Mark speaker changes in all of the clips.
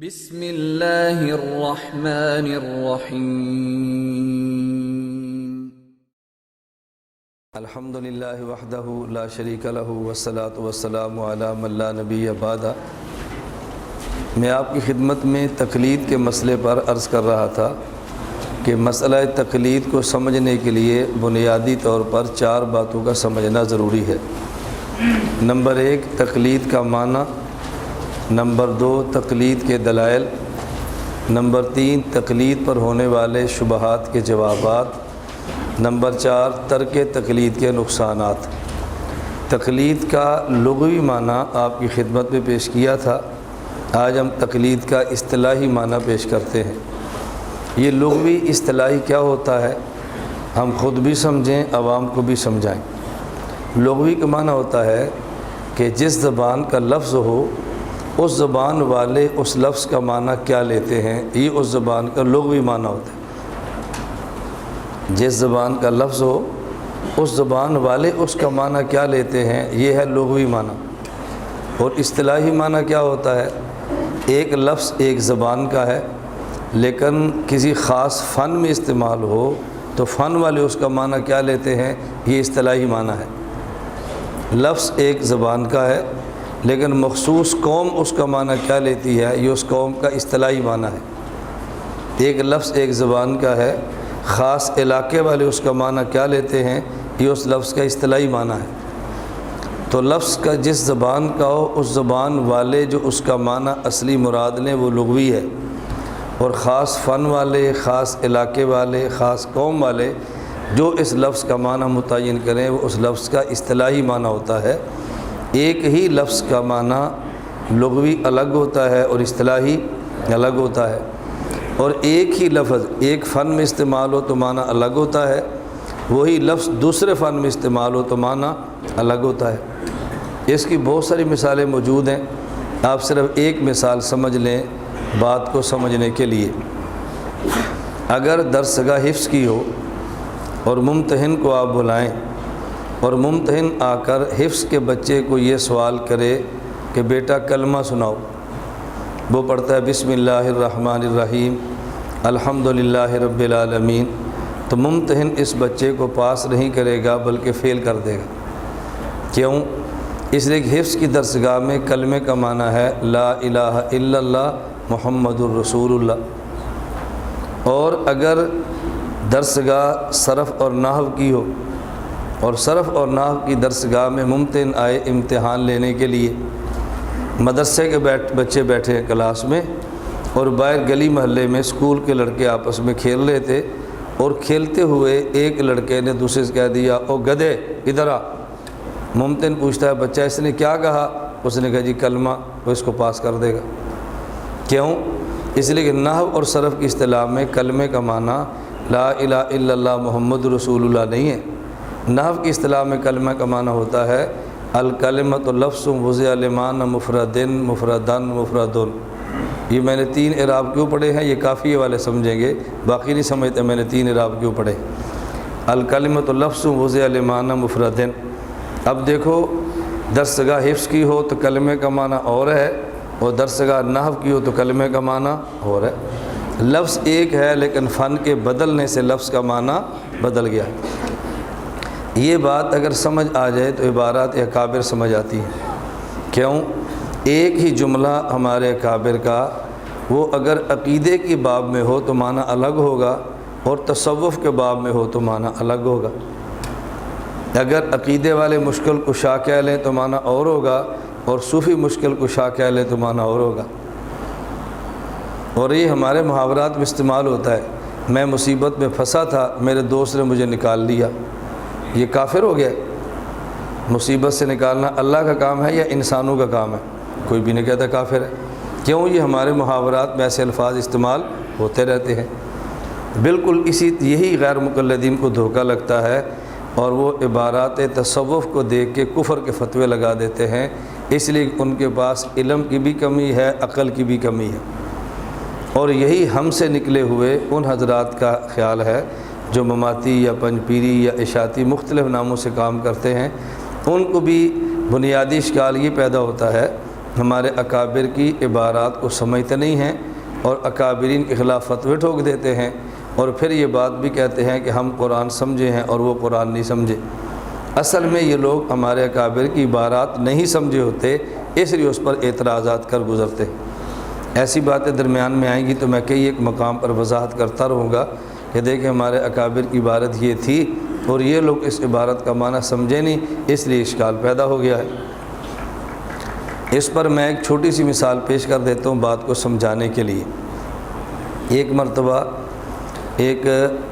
Speaker 1: بسم اللہ الرحمن الرحیم
Speaker 2: الحمدللہ وحدہ لا شریک لہ والصلاۃ والسلام علی من لا نبی بعد۔ میں آپ کی خدمت میں تقلید کے مسئلے پر عرض کر رہا تھا کہ مسئلہ تقلید کو سمجھنے کے لیے بنیادی طور پر 4 باتوں کا سمجھنا ضروری ہے۔ نمبر 1 تقلید کا معنی، نمبر 2 تقلید کے دلائل، نمبر 3 تقلید پر ہونے والے شبہات کے جوابات، نمبر 4 ترک تقلید کے نقصانات۔ تقلید کا لغوی معنی آپ کی خدمت میں پیش کیا تھا، آج ہم تقلید کا اصطلاحی معنی پیش کرتے ہیں۔ یہ لغوی اصطلاحی کیا ہوتا ہے، ہم خود بھی سمجھیں، عوام کو بھی سمجھائیں۔ لغوی کا معنی ہوتا ہے کہ جس زبان کا لفظ ہو اس زبان والے اس لفظ کا معنی کیا لیتے ہیں، یہ اس زبان کا لغوی معنی ہوتا ہے۔ جس زبان کا لفظ ہو اس زبان والے اس کا معنی کیا لیتے ہیں، یہ ہے لغوی معنی۔ اور اصطلاحی معنی کیا ہوتا ہے، ایک لفظ ایک زبان کا ہے لیکن کسی خاص فن میں استعمال ہو تو فن والے اس کا معنی کیا لیتے ہیں، یہ اصطلاحی معنی ہے۔ لفظ ایک زبان کا ہے لیکن مخصوص قوم اس کا معنی کیا لیتی ہے، یہ اس قوم کا اصطلاحی معنی ہے۔ ایک لفظ ایک زبان کا ہے، خاص علاقے والے اس کا معنی کیا لیتے ہیں، یہ اس لفظ کا اصطلاحی معنی ہے۔ تو لفظ کا جس زبان کا ہو اس زبان والے جو اس کا معنی اصلی مراد لیں وہ لغوی ہے، اور خاص فن والے، خاص علاقے والے، خاص قوم والے جو اس لفظ کا معنی متعین کریں وہ اس لفظ کا اصطلاحی معنی ہوتا ہے۔ ایک ہی لفظ کا معنی لغوی الگ ہوتا ہے اور اصطلاحی الگ ہوتا ہے، اور ایک ہی لفظ ایک فن میں استعمال ہو تو معنی الگ ہوتا ہے، وہی لفظ دوسرے فن میں استعمال ہو تو معنی الگ ہوتا ہے۔ اس کی بہت ساری مثالیں موجود ہیں، آپ صرف ایک مثال سمجھ لیں بات کو سمجھنے کے لیے۔ اگر درسگاہ حفظ کی ہو اور ممتحن کو آپ بلائیں اور ممتحن آ کر حفظ کے بچے کو یہ سوال کرے کہ بیٹا کلمہ سناؤ، وہ پڑھتا ہے بسم اللہ الرحمن الرحیم الحمدللہ رب العالمین، تو ممتحن اس بچے کو پاس نہیں کرے گا بلکہ فیل کر دے گا۔ کیوں؟ اس لیے کہ حفظ کی درسگاہ میں کلمے کا معنی ہے لا الہ الا اللہ محمد الرسول اللہ۔ اور اگر درسگاہ صرف اور نحو کی ہو اور صرف اور نحو کی درسگاہ میں ممتحن آئے امتحان لینے کے لیے، مدرسے کے بچے بیٹھے ہیں کلاس میں اور باہر گلی محلے میں اسکول کے لڑکے آپس میں کھیل رہے تھے، اور کھیلتے ہوئے ایک لڑکے نے دوسرے سے کہہ دیا او گدھے ادھر آ۔ ممتحن پوچھتا ہے بچہ اس نے کیا کہا، اس نے کہا جی کلمہ، وہ اس کو پاس کر دے گا۔ کیوں؟ اس لیے کہ نحو اور صرف کی اصطلاح میں کلمے کا معنی لا الہ الا اللہ محمد رسول اللہ نہیں ہے۔ نحو کی اصطلاح میں کلمہ کا معنی ہوتا ہے الکلمۃ لفظ وضع لمعنی مفردن مفردن مفردن۔ یہ میں نے 3 اعراب کیوں پڑھے ہیں، یہ کافی والے سمجھیں گے، باقی نہیں سمجھتے میں نے 3 اعراب کیوں پڑھے۔ الکلمۃ لفظ وضع لمعنی مفردن۔ اب دیکھو درسگاہ حفظ کی ہو تو کلمے کا معنی اور ہے، اور درسگاہ نحو کی ہو تو کلمے کا معنی اور ہے۔ لفظ ایک ہے لیکن فن کے بدلنے سے لفظ کا معنی بدل گیا۔ یہ بات اگر سمجھ آ جائے تو عبارات اکابر سمجھ آتی ہیں۔ کیوں؟ ایک ہی جملہ ہمارے اکابر کا وہ اگر عقیدے کی باب میں ہو تو معنی الگ ہوگا، اور تصوف کے باب میں ہو تو معنی الگ ہوگا۔ اگر عقیدے والے مشکل کشا کہہ لیں تو معنی اور ہوگا، اور صوفی مشکل کشا کہہ لیں تو معنی اور ہوگا۔ اور یہ ہمارے محاورات میں استعمال ہوتا ہے، میں مصیبت میں پھنسا تھا میرے دوست نے مجھے نکال لیا، یہ کافر ہو گیا۔ مصیبت سے نکالنا اللہ کا کام ہے یا انسانوں کا کام ہے؟ کوئی بھی نہیں کہتا کافر ہے۔ کیوں؟ یہ ہمارے محاورات میں ایسے الفاظ استعمال ہوتے رہتے ہیں۔ بالکل یہی غیر مقلدین کو دھوکہ لگتا ہے، اور وہ عبارات تصوف کو دیکھ کے کفر کے فتوے لگا دیتے ہیں، اس لیے ان کے پاس علم کی بھی کمی ہے، عقل کی بھی کمی ہے۔ اور یہی ہم سے نکلے ہوئے ان حضرات کا خیال ہے جو مماتی یا پنج پیری یا اشاعتی مختلف ناموں سے کام کرتے ہیں، ان کو بھی بنیادی اشکال یہ پیدا ہوتا ہے ہمارے اکابر کی عبارات کو سمجھتے نہیں ہیں اور اکابرین کے خلاف فتوے ٹھوک دیتے ہیں، اور پھر یہ بات بھی کہتے ہیں کہ ہم قرآن سمجھے ہیں اور وہ قرآن نہیں سمجھے۔ اصل میں یہ لوگ ہمارے اکابر کی عبارات نہیں سمجھے ہوتے، اس لیے اس پر اعتراضات کر گزرتے۔ ایسی باتیں درمیان میں آئیں گی تو میں کئی ایک مقام پر وضاحت کرتا رہوں گا کہ دیکھیں ہمارے اکابر کی عبارت یہ تھی اور یہ لوگ اس عبارت کا معنی سمجھے نہیں، اس لیے اشکال پیدا ہو گیا ہے۔ اس پر میں ایک چھوٹی سی مثال پیش کر دیتا ہوں بات کو سمجھانے کے لیے۔ ایک مرتبہ ایک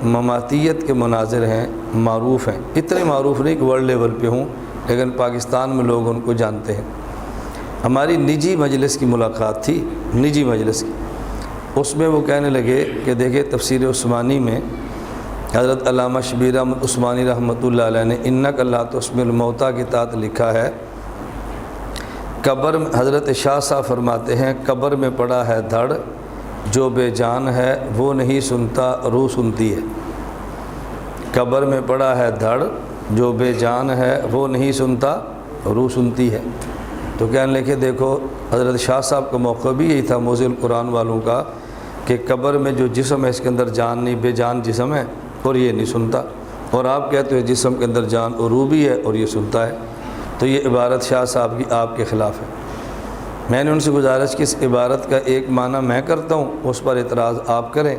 Speaker 2: مماتیت کے مناظر ہیں، معروف ہیں، اتنے معروف نہیں کہ ورلڈ لیول پہ ہوں، لیکن پاکستان میں لوگ ان کو جانتے ہیں۔ ہماری نجی مجلس کی ملاقات تھی، نجی مجلس کی۔ اس میں وہ کہنے لگے کہ دیکھیں تفسیر عثمانی میں حضرت علامہ شبیر احمد عثمانی رحمۃ اللہ علیہ نے انک لا تسمع الموتیٰ کے تحت لکھا ہے، قبر میں حضرت شاہ صاحب فرماتے ہیں قبر میں پڑا ہے دھڑ، جو بے جان ہے وہ نہیں سنتا روح سنتی ہے۔ قبر میں پڑا ہے دھڑ، جو بے جان ہے وہ نہیں سنتا روح سنتی ہے۔ تو کہنے لگے دیکھو حضرت شاہ صاحب کا موقع بھی یہی تھا موزی القرآن والوں کا کہ قبر میں جو جسم ہے اس کے اندر جان نہیں، بے جان جسم ہے اور یہ نہیں سنتا، اور آپ کہتے ہیں جسم کے اندر جان اور روح بھی ہے اور یہ سنتا ہے۔ تو یہ عبارت شاہ صاحب کی آپ کے خلاف ہے۔ میں نے ان سے گزارش کی اس عبارت کا ایک معنی میں کرتا ہوں، اس پر اعتراض آپ کریں،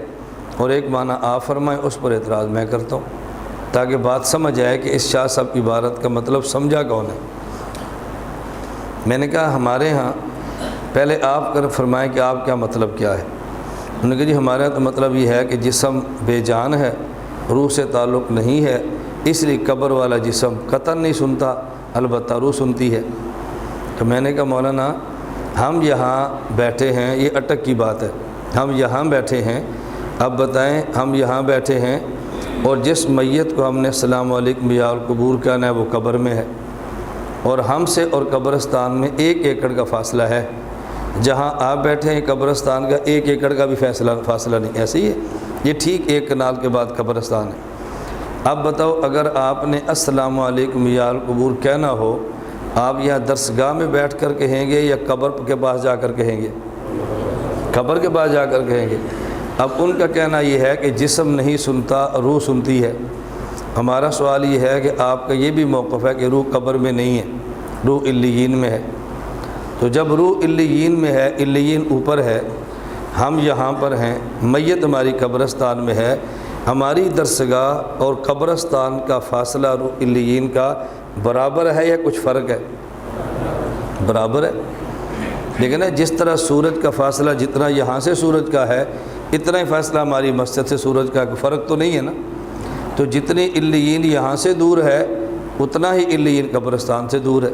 Speaker 2: اور ایک معنی آپ فرمائیں، اس پر اعتراض میں کرتا ہوں، تاکہ بات سمجھ آئے کہ اس شاہ صاحب کی عبارت کا مطلب سمجھا کون ہے۔ میں نے کہا ہمارے ہاں پہلے آپ کر فرمائیں کہ آپ کیا مطلب کیا ہے۔ انہوں نے کہا جی ہمارے ہاں تو مطلب یہ ہے کہ جسم بے جان ہے، روح سے تعلق نہیں ہے، اس لیے قبر والا جسم قطعاً نہیں سنتا، البتہ روح سنتی ہے۔ تو میں نے کہا مولانا ہم یہاں بیٹھے ہیں، یہ اٹک کی بات ہے، ہم یہاں بیٹھے ہیں، اب بتائیں ہم یہاں بیٹھے ہیں اور جس میت کو ہم نے السلام علیکم یا القبور کہنا ہے وہ قبر میں ہے، اور ہم سے اور قبرستان میں 1 ایکڑ کا فاصلہ ہے، جہاں آپ بیٹھے ہیں قبرستان کا 1 ایکڑ کا بھی فاصلہ نہیں، ایسے ہی ہے، یہ ٹھیک 1 کنال کے بعد قبرستان ہے۔ اب بتاؤ اگر آپ نے السلام علیکم یا القبور کہنا ہو، آپ یہاں درسگاہ میں بیٹھ کر کہیں گے یا قبر کے پاس جا کر کہیں گے؟ قبر کے پاس جا کر کہیں گے۔ اب ان کا کہنا یہ ہے کہ جسم نہیں سنتا روح سنتی ہے۔ ہمارا سوال یہ ہے کہ آپ کا یہ بھی موقف ہے کہ روح قبر میں نہیں ہے، روح علیین میں ہے۔ تو جب روح علیین میں ہے، علیین اوپر ہے، ہم یہاں پر ہیں، میت ہماری قبرستان میں ہے، ہماری درسگاہ اور قبرستان کا فاصلہ روح علیین کا برابر ہے یا کچھ فرق ہے؟ برابر ہے۔ لیکن جس طرح سورج کا فاصلہ جتنا یہاں سے سورج کا ہے اتنا ہی فاصلہ ہماری مسجد سے سورج کا، فرق تو نہیں ہے نا۔ تو جتنی علیین یہاں سے دور ہے اتنا ہی علیین قبرستان سے دور ہے۔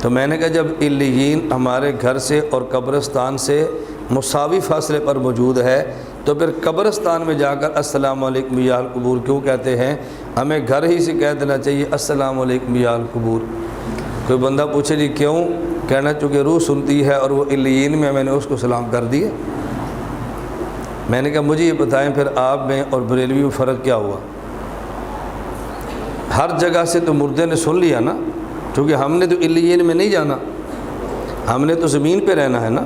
Speaker 2: تو میں نے کہا جب علیین ہمارے گھر سے اور قبرستان سے مساوی فاصلے پر موجود ہے تو پھر قبرستان میں جا کر السلام علیکم یا القبور کیوں کہتے ہیں؟ ہمیں گھر ہی سے کہہ دینا چاہیے السلام علیکم یا القبور۔ کوئی بندہ پوچھے جی کیوں؟ کہنا چونکہ روح سنتی ہے اور وہ علیین میں نے اس کو سلام کر دیا۔ میں نے کہا مجھے یہ بتائیں پھر آپ میں اور بریلوی میں فرق کیا ہوا؟ ہر جگہ سے تو مردے نے سن لیا نا، کیونکہ ہم نے تو علیین میں نہیں جانا، ہم نے تو زمین پہ رہنا ہے نا۔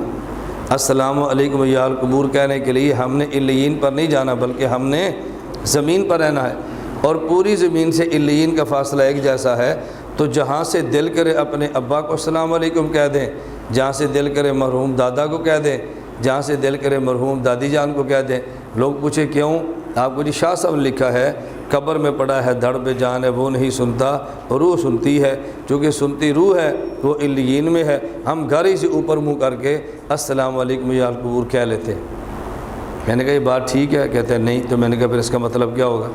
Speaker 2: السلام علیکم یا القبور کہنے کے لیے ہم نے علیین پر نہیں جانا بلکہ ہم نے زمین پر رہنا ہے، اور پوری زمین سے علیین کا فاصلہ ایک جیسا ہے۔ تو جہاں سے دل کرے اپنے ابا کو السلام علیکم کہہ دیں، جہاں سے دل کرے مرحوم دادا کو کہہ دیں، جہاں سے دل کرے مرحوم دادی جان کو کہہ دیں۔ لوگ پوچھے کیوں؟ آپ کو جی شاہ صاحب نے لکھا ہے قبر میں پڑا ہے دھڑ پہ جان ہے وہ نہیں سنتا روح سنتی ہے، چونکہ سنتی روح ہے وہ علیین میں ہے، ہم گھر ہی سے اوپر منہ کر کے السلام علیکم یا القبور کہہ لیتے ہیں۔ میں نے کہا یہ بات ٹھیک ہے؟ کہتے ہیں نہیں۔ تو میں نے کہا پھر اس کا مطلب کیا ہوگا؟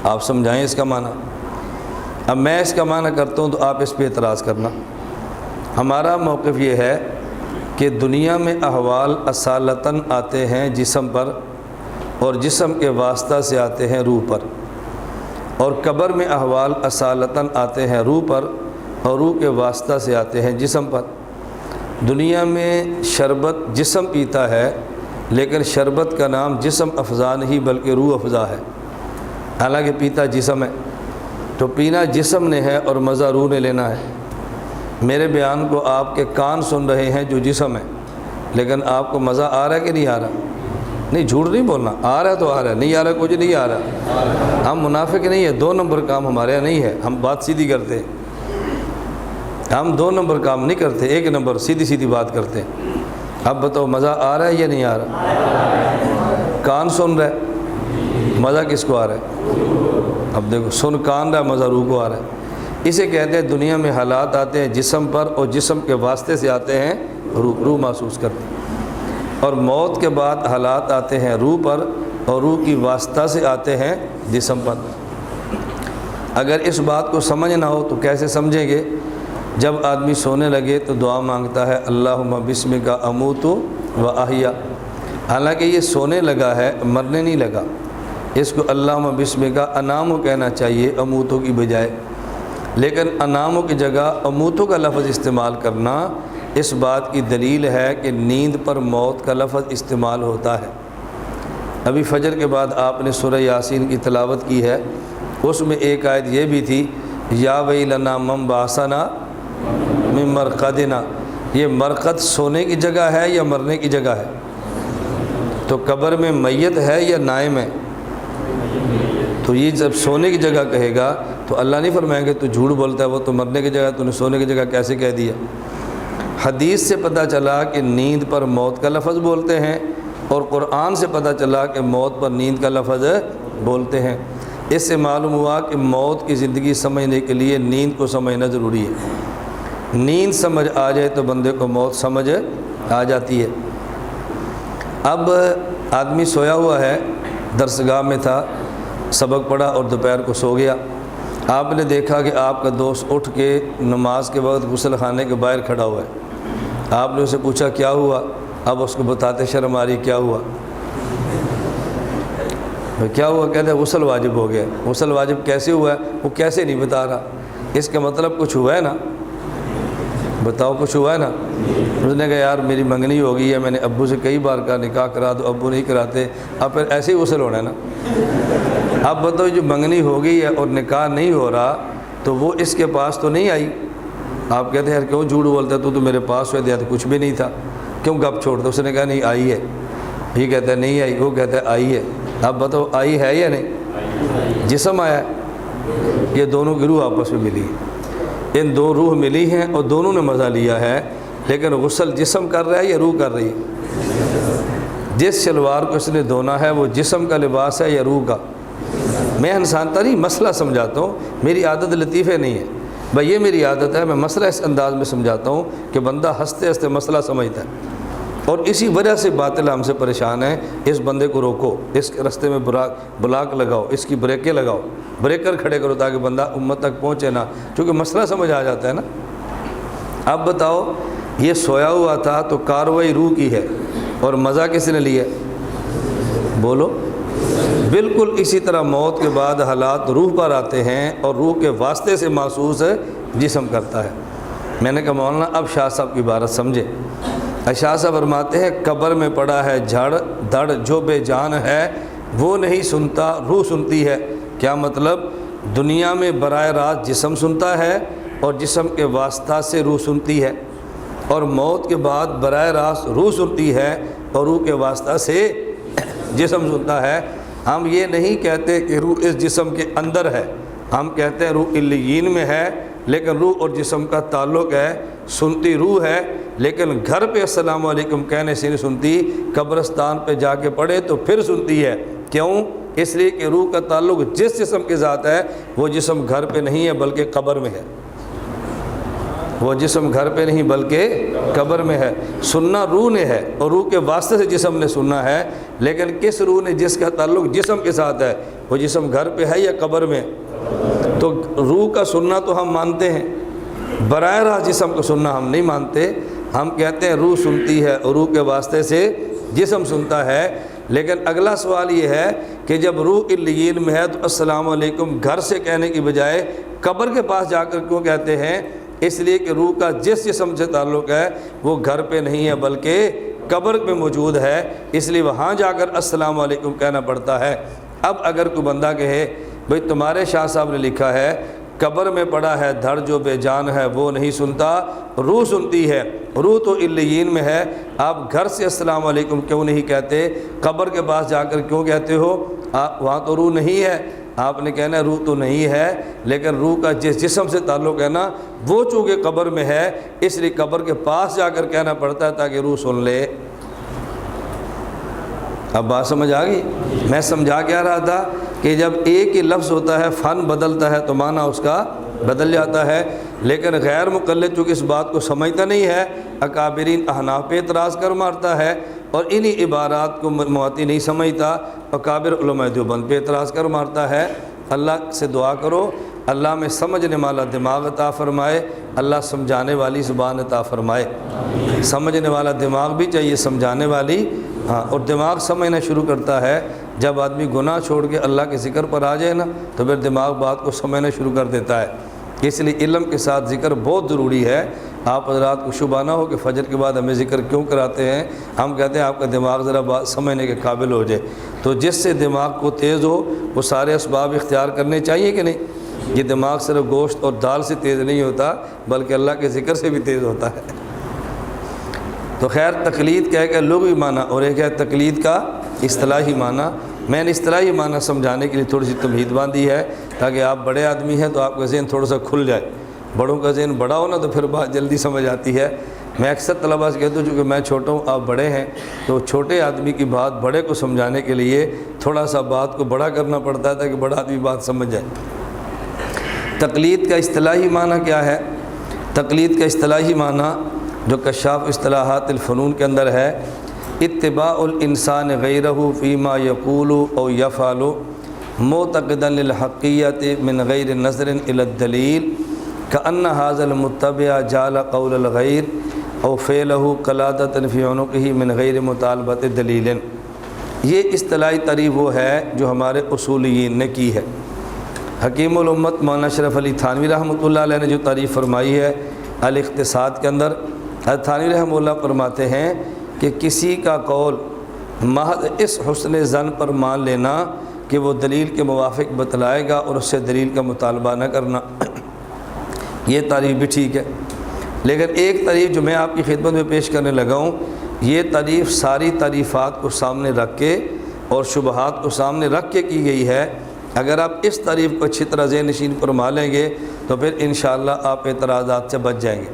Speaker 2: آپ سمجھائیں اس کا معنی۔ اب میں اس کا معنی کرتا ہوں تو آپ اس پہ اعتراض کرنا۔ ہمارا موقف یہ ہے کہ دنیا میں احوال اصالتاً آتے ہیں جسم پر اور جسم کے واسطہ سے آتے ہیں روح پر، اور قبر میں احوال اصالتاً آتے ہیں روح پر اور روح کے واسطہ سے آتے ہیں جسم پر۔ دنیا میں شربت جسم پیتا ہے لیکن شربت کا نام جسم افزا نہیں بلکہ روح افزا ہے، حالانکہ پیتا جسم ہے۔ تو پینا جسم نے ہے اور مزہ روح نے لینا ہے۔ میرے بیان کو آپ کے کان سن رہے ہیں جو جسم ہے، لیکن آپ کو مزہ آ رہا ہے کہ نہیں آ رہا؟ نہیں، جھوٹ نہیں بولنا، آ رہا ہے تو آ رہا ہے، نہیں آ رہا کچھ نہیں آ رہا۔ ہم منافق نہیں ہے، 2 نمبر کام ہمارے یہاں نہیں ہے، ہم بات سیدھی کرتے ہیں، ہم 2 نمبر کام نہیں کرتے، 1 نمبر سیدھی سیدھی بات کرتے ہیں۔ اب بتاؤ مزہ آ رہا ہے یا نہیں آ رہا؟ کان سن رہا ہے، مزہ کس کو آ رہا ہے؟ اب دیکھو، سن کان رہا ہے، مزہ روح کو آ رہا ہے۔ اسے کہتے ہیں دنیا میں حالات آتے ہیں جسم پر، اور جسم کے واسطے سے آتے ہیں روح محسوس کرتے ہیں، اور موت کے بعد حالات آتے ہیں روح پر، اور روح کی واسطہ سے آتے ہیں جسم پر۔ اگر اس بات کو سمجھ نہ ہو تو کیسے سمجھیں گے؟ جب آدمی سونے لگے تو دعا مانگتا ہے اللہم بسمک اموت و احیا، حالانکہ یہ سونے لگا ہے، مرنے نہیں لگا۔ اس کو اللہم بسمک انامو کہنا چاہیے اموتو کی بجائے، لیکن انامو کی جگہ اموتو کا لفظ استعمال کرنا اس بات کی دلیل ہے کہ نیند پر موت کا لفظ استعمال ہوتا ہے۔ ابھی فجر کے بعد آپ نے سورہ یاسین کی تلاوت کی ہے، اس میں ایک آیت یہ بھی تھی یا ویلنا من بعثنا من مرقدنا، یہ مرقد سونے کی جگہ ہے یا مرنے کی جگہ ہے؟ تو قبر میں میت ہے یا نائم ہے؟ تو یہ جب سونے کی جگہ کہے گا تو اللہ نہیں فرمائیں گے تو جھوٹ بولتا ہے، وہ تو مرنے کی جگہ، تو نے سونے کی جگہ کیسے کہہ دیا؟ حدیث سے پتہ چلا کہ نیند پر موت کا لفظ بولتے ہیں، اور قرآن سے پتہ چلا کہ موت پر نیند کا لفظ بولتے ہیں۔ اس سے معلوم ہوا کہ موت کی زندگی سمجھنے کے لیے نیند کو سمجھنا ضروری ہے۔ نیند سمجھ آ جائے تو بندے کو موت سمجھ آ جاتی ہے۔ اب آدمی سویا ہوا ہے، درسگاہ میں تھا، سبق پڑھا اور دوپہر کو سو گیا۔ آپ نے دیکھا کہ آپ کا دوست اٹھ کے نماز کے وقت غسل خانے کے باہر کھڑا ہوا ہے۔ آپ نے اسے پوچھا کیا ہوا؟ اب اس کو بتاتے شرم آ رہی کیا ہوا؟ کیا ہوا؟ کہتے ہیں غسل واجب ہو گیا۔ غسل واجب کیسے ہوا ہے؟ وہ کیسے نہیں بتا رہا۔ اس کا مطلب کچھ ہوا ہے نا، بتاؤ کچھ ہوا ہے نا۔ اس نے کہا یار میری منگنی ہو گئی ہے، میں نے ابو سے کئی بار کہا نکاح کرا دو، ابو نہیں کراتے، اب پھر ایسے ہی غسل ہونا ہے نا۔ اب بتاؤ جو منگنی ہو گئی ہے اور نکاح نہیں ہو رہا تو وہ اس کے پاس تو نہیں آئی۔ آپ کہتے ہیں یار کیوں جھوٹ بولتا ہے، تو میرے پاس ہو دیا تو کچھ بھی نہیں تھا، کیوں گپ چھوڑتا؟ اس نے کہا نہیں آئی ہے۔ یہ کہتا ہے نہیں آئی، وہ کہتا ہے آئی ہے۔ اب بتاؤ آئی ہے یا نہیں؟ جسم آیا ہے، یہ دونوں کی روح آپس میں ملی ہے، ان 2 روح ملی ہیں اور دونوں نے مزہ لیا ہے، لیکن غسل جسم کر رہا ہے یا روح کر رہی ہے؟ جس شلوار کو اس نے دھونا ہے وہ جسم کا لباس ہے یا روح کا؟ میں انسانتا نہیں، مسئلہ سمجھاتا ہوں، میری عادت لطیفے نہیں ہے بھائی، یہ میری عادت ہے، میں مسئلہ اس انداز میں سمجھاتا ہوں کہ بندہ ہنستے ہنستے مسئلہ سمجھتا ہے، اور اسی وجہ سے باطل ہم سے پریشان ہے۔ اس بندے کو روکو، اس کے رستے میں بلاک لگاؤ، اس کی بریکیں لگاؤ، بریکر کھڑے کرو تاکہ بندہ امت تک پہنچے نا، کیونکہ مسئلہ سمجھ آ جاتا ہے نا۔ اب بتاؤ یہ سویا ہوا تھا تو کاروائی روح کی ہے، اور مزہ کس نے لیا؟ بولو۔ بالکل اسی طرح موت کے بعد حالات روح پر آتے ہیں، اور روح کے واسطے سے محسوس جسم کرتا ہے۔ میں نے کہا مولانا اب شاہ صاحب کی عبارت سمجھے۔ شاہ صاحب فرماتے ہیں قبر میں پڑا ہے جھڑ دھڑ، جو بے جان ہے وہ نہیں سنتا، روح سنتی ہے۔ کیا مطلب؟ دنیا میں براہ راست جسم سنتا ہے اور جسم کے واسطہ سے روح سنتی ہے، اور موت کے بعد براہ راست روح سنتی ہے اور روح کے واسطہ سے جسم سنتا ہے۔ ہم یہ نہیں کہتے کہ روح اس جسم کے اندر ہے، ہم کہتے ہیں روح علیین میں ہے، لیکن روح اور جسم کا تعلق ہے، سنتی روح ہے، لیکن گھر پہ السلام علیکم کہنے سے نہیں سنتی، قبرستان پہ جا کے پڑھے تو پھر سنتی ہے۔ کیوں؟ اس لیے کہ روح کا تعلق جس جسم کے ذات ہے وہ جسم گھر پہ نہیں ہے بلکہ قبر میں ہے، وہ جسم گھر پہ نہیں بلکہ قبر میں ہے۔ سننا روح نے ہے اور روح کے واسطے سے جسم نے سننا ہے، لیکن کس روح نے جس کا تعلق جسم کے ساتھ ہے وہ جسم گھر پہ ہے یا قبر میں؟ تو روح کا سننا تو ہم مانتے ہیں، براہ راست جسم کو سننا ہم نہیں مانتے۔ ہم کہتے ہیں روح سنتی ہے اور روح کے واسطے سے جسم سنتا ہے، لیکن اگلا سوال یہ ہے کہ جب روح علیین میں ہے تو السلام علیکم گھر سے کہنے کی بجائے قبر کے پاس جا کر کیوں کہتے ہیں؟ اس لیے کہ روح کا جس جسم سے تعلق ہے وہ گھر پہ نہیں ہے بلکہ قبر پہ موجود ہے، اس لیے وہاں جا کر السلام علیکم کہنا پڑتا ہے۔ اب اگر کوئی بندہ کہے بھئی تمہارے شاہ صاحب نے لکھا ہے قبر میں پڑا ہے دھڑ جو بے جان ہے وہ نہیں سنتا، روح سنتی ہے، روح تو علیین میں ہے۔ آپ گھر سے السلام علیکم کیوں نہیں کہتے؟ قبر کے پاس جا کر کیوں کہتے ہو؟ وہاں تو روح نہیں ہے۔ آپ نے کہنا ہے روح تو نہیں ہے، لیکن روح کا جس جسم سے تعلق ہے نا وہ چونکہ قبر میں ہے، اس لیے قبر کے پاس جا کر کہنا پڑتا ہے تاکہ روح سن لے۔ اب بات سمجھ آ گئی؟ میں سمجھا کیا رہا تھا کہ جب ایک ہی لفظ ہوتا ہے فن بدلتا ہے تو معنی اس کا بدل جاتا ہے، لیکن غیر مقلد چونکہ اس بات کو سمجھتا نہیں ہے، اکابرین احناف پہ اعتراض کر مارتا ہے، اور انہی عبارات کو معاتی نہیں سمجھتا، اکابر علماء دیوبند پہ اعتراض کر مارتا ہے۔ اللہ سے دعا کرو اللہ میں سمجھنے والا دماغ عطا فرمائے، اللہ سمجھانے والی زبان عطا فرمائے۔ سمجھنے والا دماغ بھی چاہیے، سمجھانے والی اور دماغ سمجھنا شروع کرتا ہے جب آدمی گناہ چھوڑ کے اللہ کے ذکر پر آ جائے نا تو پھر دماغ بات کو سمجھنا شروع کر دیتا ہے۔ اس لیے علم کے ساتھ ذکر بہت ضروری ہے۔ آپ حضرات کو شبہ نہ ہو کہ فجر کے بعد ہمیں ذکر کیوں کراتے ہیں، ہم کہتے ہیں آپ کا دماغ ذرا بات سمجھنے کے قابل ہو جائے، تو جس سے دماغ کو تیز ہو وہ سارے اسباب اختیار کرنے چاہیے کہ نہیں؟ یہ دماغ صرف گوشت اور دال سے تیز نہیں ہوتا بلکہ اللہ کے ذکر سے بھی تیز ہوتا ہے۔ تو خیر تقلید کہہ کہ لغوی معنی اور ایک ہے تقلید کا اصطلاحی معنی۔ میں نے اصطلاحی معنی سمجھانے کے لیے تھوڑی سی تمہید باندھی ہے تاکہ آپ بڑے آدمی ہیں تو آپ کا ذہن تھوڑا سا کھل جائے۔ بڑوں کا ذہن بڑا ہو نا تو پھر بات جلدی سمجھ آتی ہے۔ میں اکثر طلباء سے کہتا ہوں چونکہ میں چھوٹا ہوں آپ بڑے ہیں، تو چھوٹے آدمی کی بات بڑے کو سمجھانے کے لیے تھوڑا سا بات کو بڑا کرنا پڑتا ہے تاکہ بڑا آدمی بات سمجھ جائے۔ تقلید کا اصطلاحی معنی کیا ہے؟ تقلید کا اصطلاحی معنی جو کشاف اصطلاحات الفنون کے اندر ہے، اتباع الانسان غیرہ فیما یقول او یفعل معتقدا للحقیت من غیر نظر الی الدلیل کأن هذا المتبع جعل قول الغیر او فعلہ قلادۃ فی عنقہ من غیر مطالبۃ دلیل۔ یہ اصطلاحی تعریف وہ ہے جو ہمارے اصولیین نے کی ہے۔ حکیم الامت مولانا اشرف علی تھانوی رحمۃ اللہ علیہ نے جو تعریف فرمائی ہے الاقتصاد کے اندر، تھانوی رحمۃ اللہ فرماتے ہیں کہ کسی کا قول محض اس حسن ظن پر مان لینا کہ وہ دلیل کے موافق بتلائے گا اور اس سے دلیل کا مطالبہ نہ کرنا، یہ تعریف بھی ٹھیک ہے۔ لیکن ایک تعریف جو میں آپ کی خدمت میں پیش کرنے لگا ہوں، یہ تعریف ساری تعریفات کو سامنے رکھ کے اور شبہات کو سامنے رکھ کے کی گئی ہے۔ اگر آپ اس تعریف کو اچھی طرح ذہن نشین فرما لیں گے تو پھر انشاءاللہ آپ اعتراضات سے بچ جائیں گے۔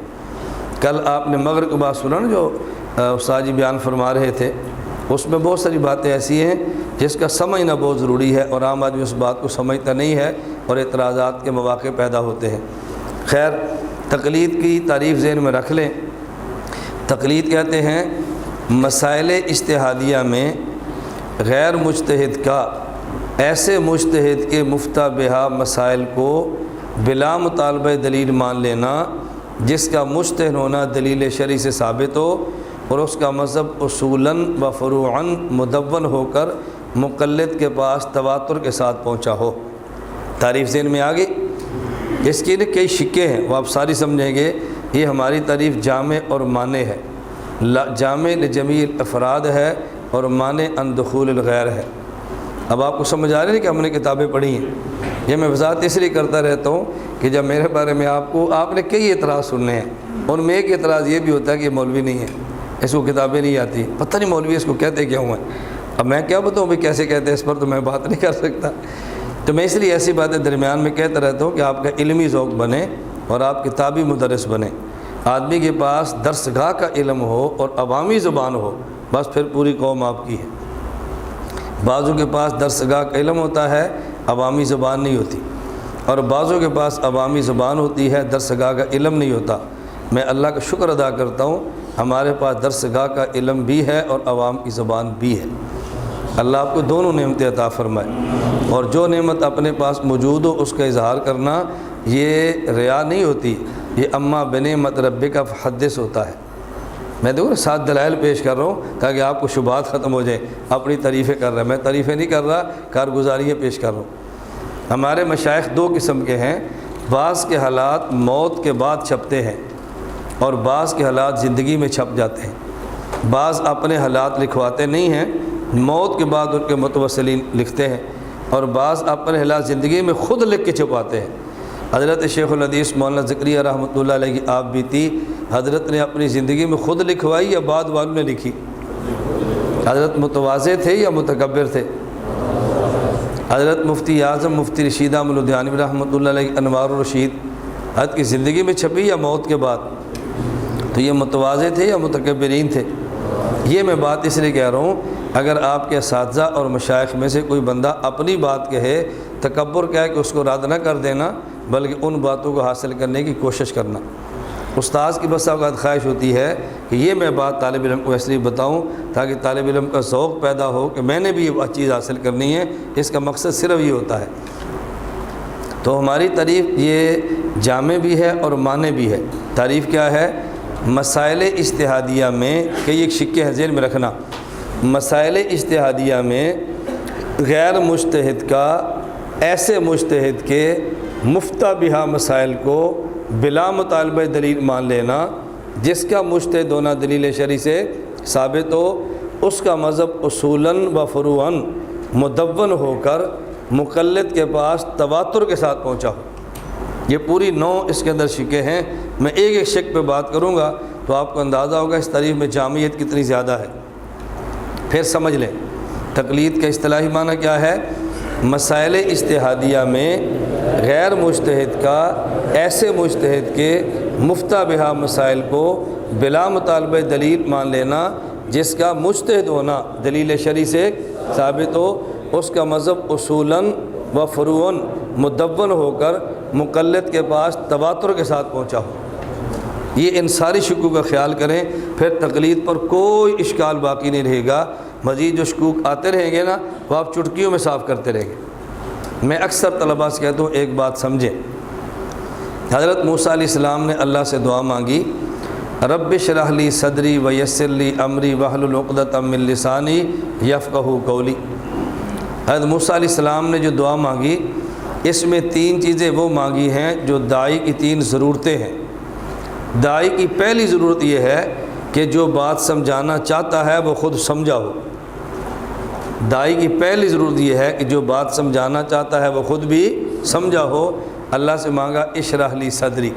Speaker 2: کل آپ نے مغرب کے بعد سنا نا جو استاد جی بیان فرما رہے تھے، اس میں بہت ساری باتیں ایسی ہیں جس کا سمجھنا بہت ضروری ہے اور عام آدمی اس بات کو سمجھتا نہیں ہے اور اعتراضات کے مواقع پیدا ہوتے ہیں۔ خیر تقلید کی تعریف ذہن میں رکھ لیں۔ تقلید کہتے ہیں مسائل اجتہادیہ میں غیر مجتہد کا ایسے مجتہد کے مفتہ بہا مسائل کو بلا مطالبہ دلیل مان لینا جس کا مجتہد ہونا دلیل شرعی سے ثابت ہو اور اس کا مذہب اصولاً و فروعاً مدون ہو کر مقلد کے پاس تواتر کے ساتھ پہنچا ہو۔ تعریف ذہن میں آ گئی؟ اس کے لیے کئی شکے ہیں وہ آپ ساری سمجھیں گے۔ یہ ہماری تعریف جامع اور مانع ہے، جامع لجمیع الافراد ہے اور مانع عن دخول الغیر ہے۔ اب آپ کو سمجھ آ رہی ہے کہ ہم نے کتابیں پڑھی ہیں؟ یہ میں وضاحت اس لیے کرتا رہتا ہوں کہ جب میرے بارے میں آپ نے کئی اعتراض سننے ہیں، ان میں ایک اعتراض یہ بھی ہوتا ہے کہ یہ مولوی نہیں ہے، اس کو کتابیں نہیں آتی، پتہ نہیں مولوی اس کو کہتے کیا ہوں ہیں۔ اب میں کیا بتاؤں بھائی کیسے کہتے ہیں، اس پر تو میں بات نہیں کر سکتا۔ تو میں اس لیے ایسی باتیں درمیان میں کہتا رہتا ہوں کہ آپ کا علمی ذوق بنے اور آپ کتابی مدرس بنے۔ آدمی کے پاس درسگاہ کا علم ہو اور عوامی زبان ہو، بس پھر پوری قوم آپ کی ہے۔ بعضوں کے پاس درسگاہ کا علم ہوتا ہے، عوامی زبان نہیں ہوتی، اور بعضوں کے پاس عوامی زبان ہوتی ہے، درسگاہ کا علم نہیں ہوتا۔ میں اللہ کا شکر ادا کرتا ہوں ہمارے پاس درسگاہ کا علم بھی ہے اور عوام کی زبان بھی ہے۔ اللہ آپ کو دونوں نعمتیں عطا فرمائے، اور جو نعمت اپنے پاس موجود ہو اس کا اظہار کرنا یہ ریا نہیں ہوتی، یہ اما بنعمت ربک فحدث ہوتا ہے۔ میں دیکھو 7 دلائل پیش کر رہا ہوں تاکہ آپ کو شبہات ختم ہو جائیں۔ اپنی تعریفیں کر رہا ہے، میں تعریفیں نہیں کر رہا، کارگزاریاں پیش کر رہا ہوں۔ ہمارے مشائخ 2 قسم کے ہیں، بعض کے حالات موت کے بعد چھپتے ہیں اور بعض کے حالات زندگی میں چھپ جاتے ہیں۔ بعض اپنے حالات لکھواتے نہیں ہیں، موت کے بعد ان کے متوسلین لکھتے ہیں، اور بعض اپنے حالات زندگی میں خود لکھ کے چھپاتے ہیں۔ حضرت شیخ الحدیث مولانا زکریا رحمۃ اللہ علیہ کی آپ بھی تھی، حضرت نے اپنی زندگی میں خود لکھوائی یا بعد والوں نے لکھی؟ حضرت متواضع تھے یا متکبر تھے؟ حضرت مفتی اعظم مفتی رشید احمد لدھیانوی رحمۃ اللہ علیہ انوار الرشید حضرت کی زندگی میں چھپی یا موت کے بعد؟ تو یہ متواضع تھے یا متکبرین تھے؟ یہ میں بات اس لیے کہہ رہا ہوں، اگر آپ کے اساتذہ اور مشائخ میں سے کوئی بندہ اپنی بات کہے، تکبر کہے کہ اس کو رد نہ کر دینا، بلکہ ان باتوں کو حاصل کرنے کی کوشش کرنا۔ استاذ کی بس اوقات خواہش ہوتی ہے کہ یہ میں بات طالب علم کو اس لیے بتاؤں تاکہ طالب علم کا ذوق پیدا ہو کہ میں نے بھی یہ چیز حاصل کرنی ہے، اس کا مقصد صرف یہ ہوتا ہے۔ تو ہماری تعریف یہ جامع بھی ہے اور معنی بھی ہے۔ تعریف کیا ہے؟ مسائل اجتہادیہ میں کئی ایک شکے ہیں، ذہن میں رکھنا، مسائل اجتہادیہ میں غیر مجتہد کا ایسے مجتہد کے مفتہ بہا مسائل کو بلا مطالبہ دلیل مان لینا جس کا مجتہد ہونا دلیل شرعی سے ثابت ہو، اس کا مذہب اصولاً و فروعاً مدون ہو کر مقلد کے پاس تواتر کے ساتھ پہنچا ہو۔ یہ پوری 9 اس کے اندر شکے ہیں، میں ایک ایک شک پہ بات کروں گا تو آپ کو اندازہ ہوگا اس تعریف میں جامعیت کتنی زیادہ ہے۔ پھر سمجھ لیں تقلید کا اصطلاحی معنی کیا ہے۔ مسائل اجتہادیہ میں غیر مجتہد کا ایسے مجتہد کے مفتہ بہا مسائل کو بلا مطالبہ دلیل مان لینا جس کا مجتہد ہونا دلیل شرعی سے ثابت ہو، اس کا مذہب اصولاً و فروعاً مدون ہو کر مقلد کے پاس تواتر کے ساتھ پہنچا ہو۔ یہ ان ساری شکوک کا خیال کریں، پھر تقلید پر کوئی اشکال باقی نہیں رہے گا۔ مزید جو شکوک آتے رہیں گے نا وہ آپ چٹکیوں میں صاف کرتے رہیں گے۔ میں اکثر طلباء سے کہتا ہوں ایک بات سمجھیں، حضرت موسیٰ علیہ السلام نے اللہ سے دعا مانگی، رب اشرح لی صدری ویسر لی امری واحلل عقدۃ من لسانی یفقہوا قولی۔ حضرت موسیٰ علیہ السلام نے جو دعا مانگی اس میں 3 چیزیں وہ مانگی ہیں جو داعی کی 3 ضرورتیں ہیں۔ داعی کی پہلی ضرورت یہ ہے کہ جو بات سمجھانا چاہتا ہے وہ خود سمجھا ہو۔ داعی کی پہلی ضرورت یہ ہے کہ جو بات سمجھانا چاہتا ہے وہ خود بھی سمجھا ہو۔ اللہ سے مانگا اشرح لی صدری،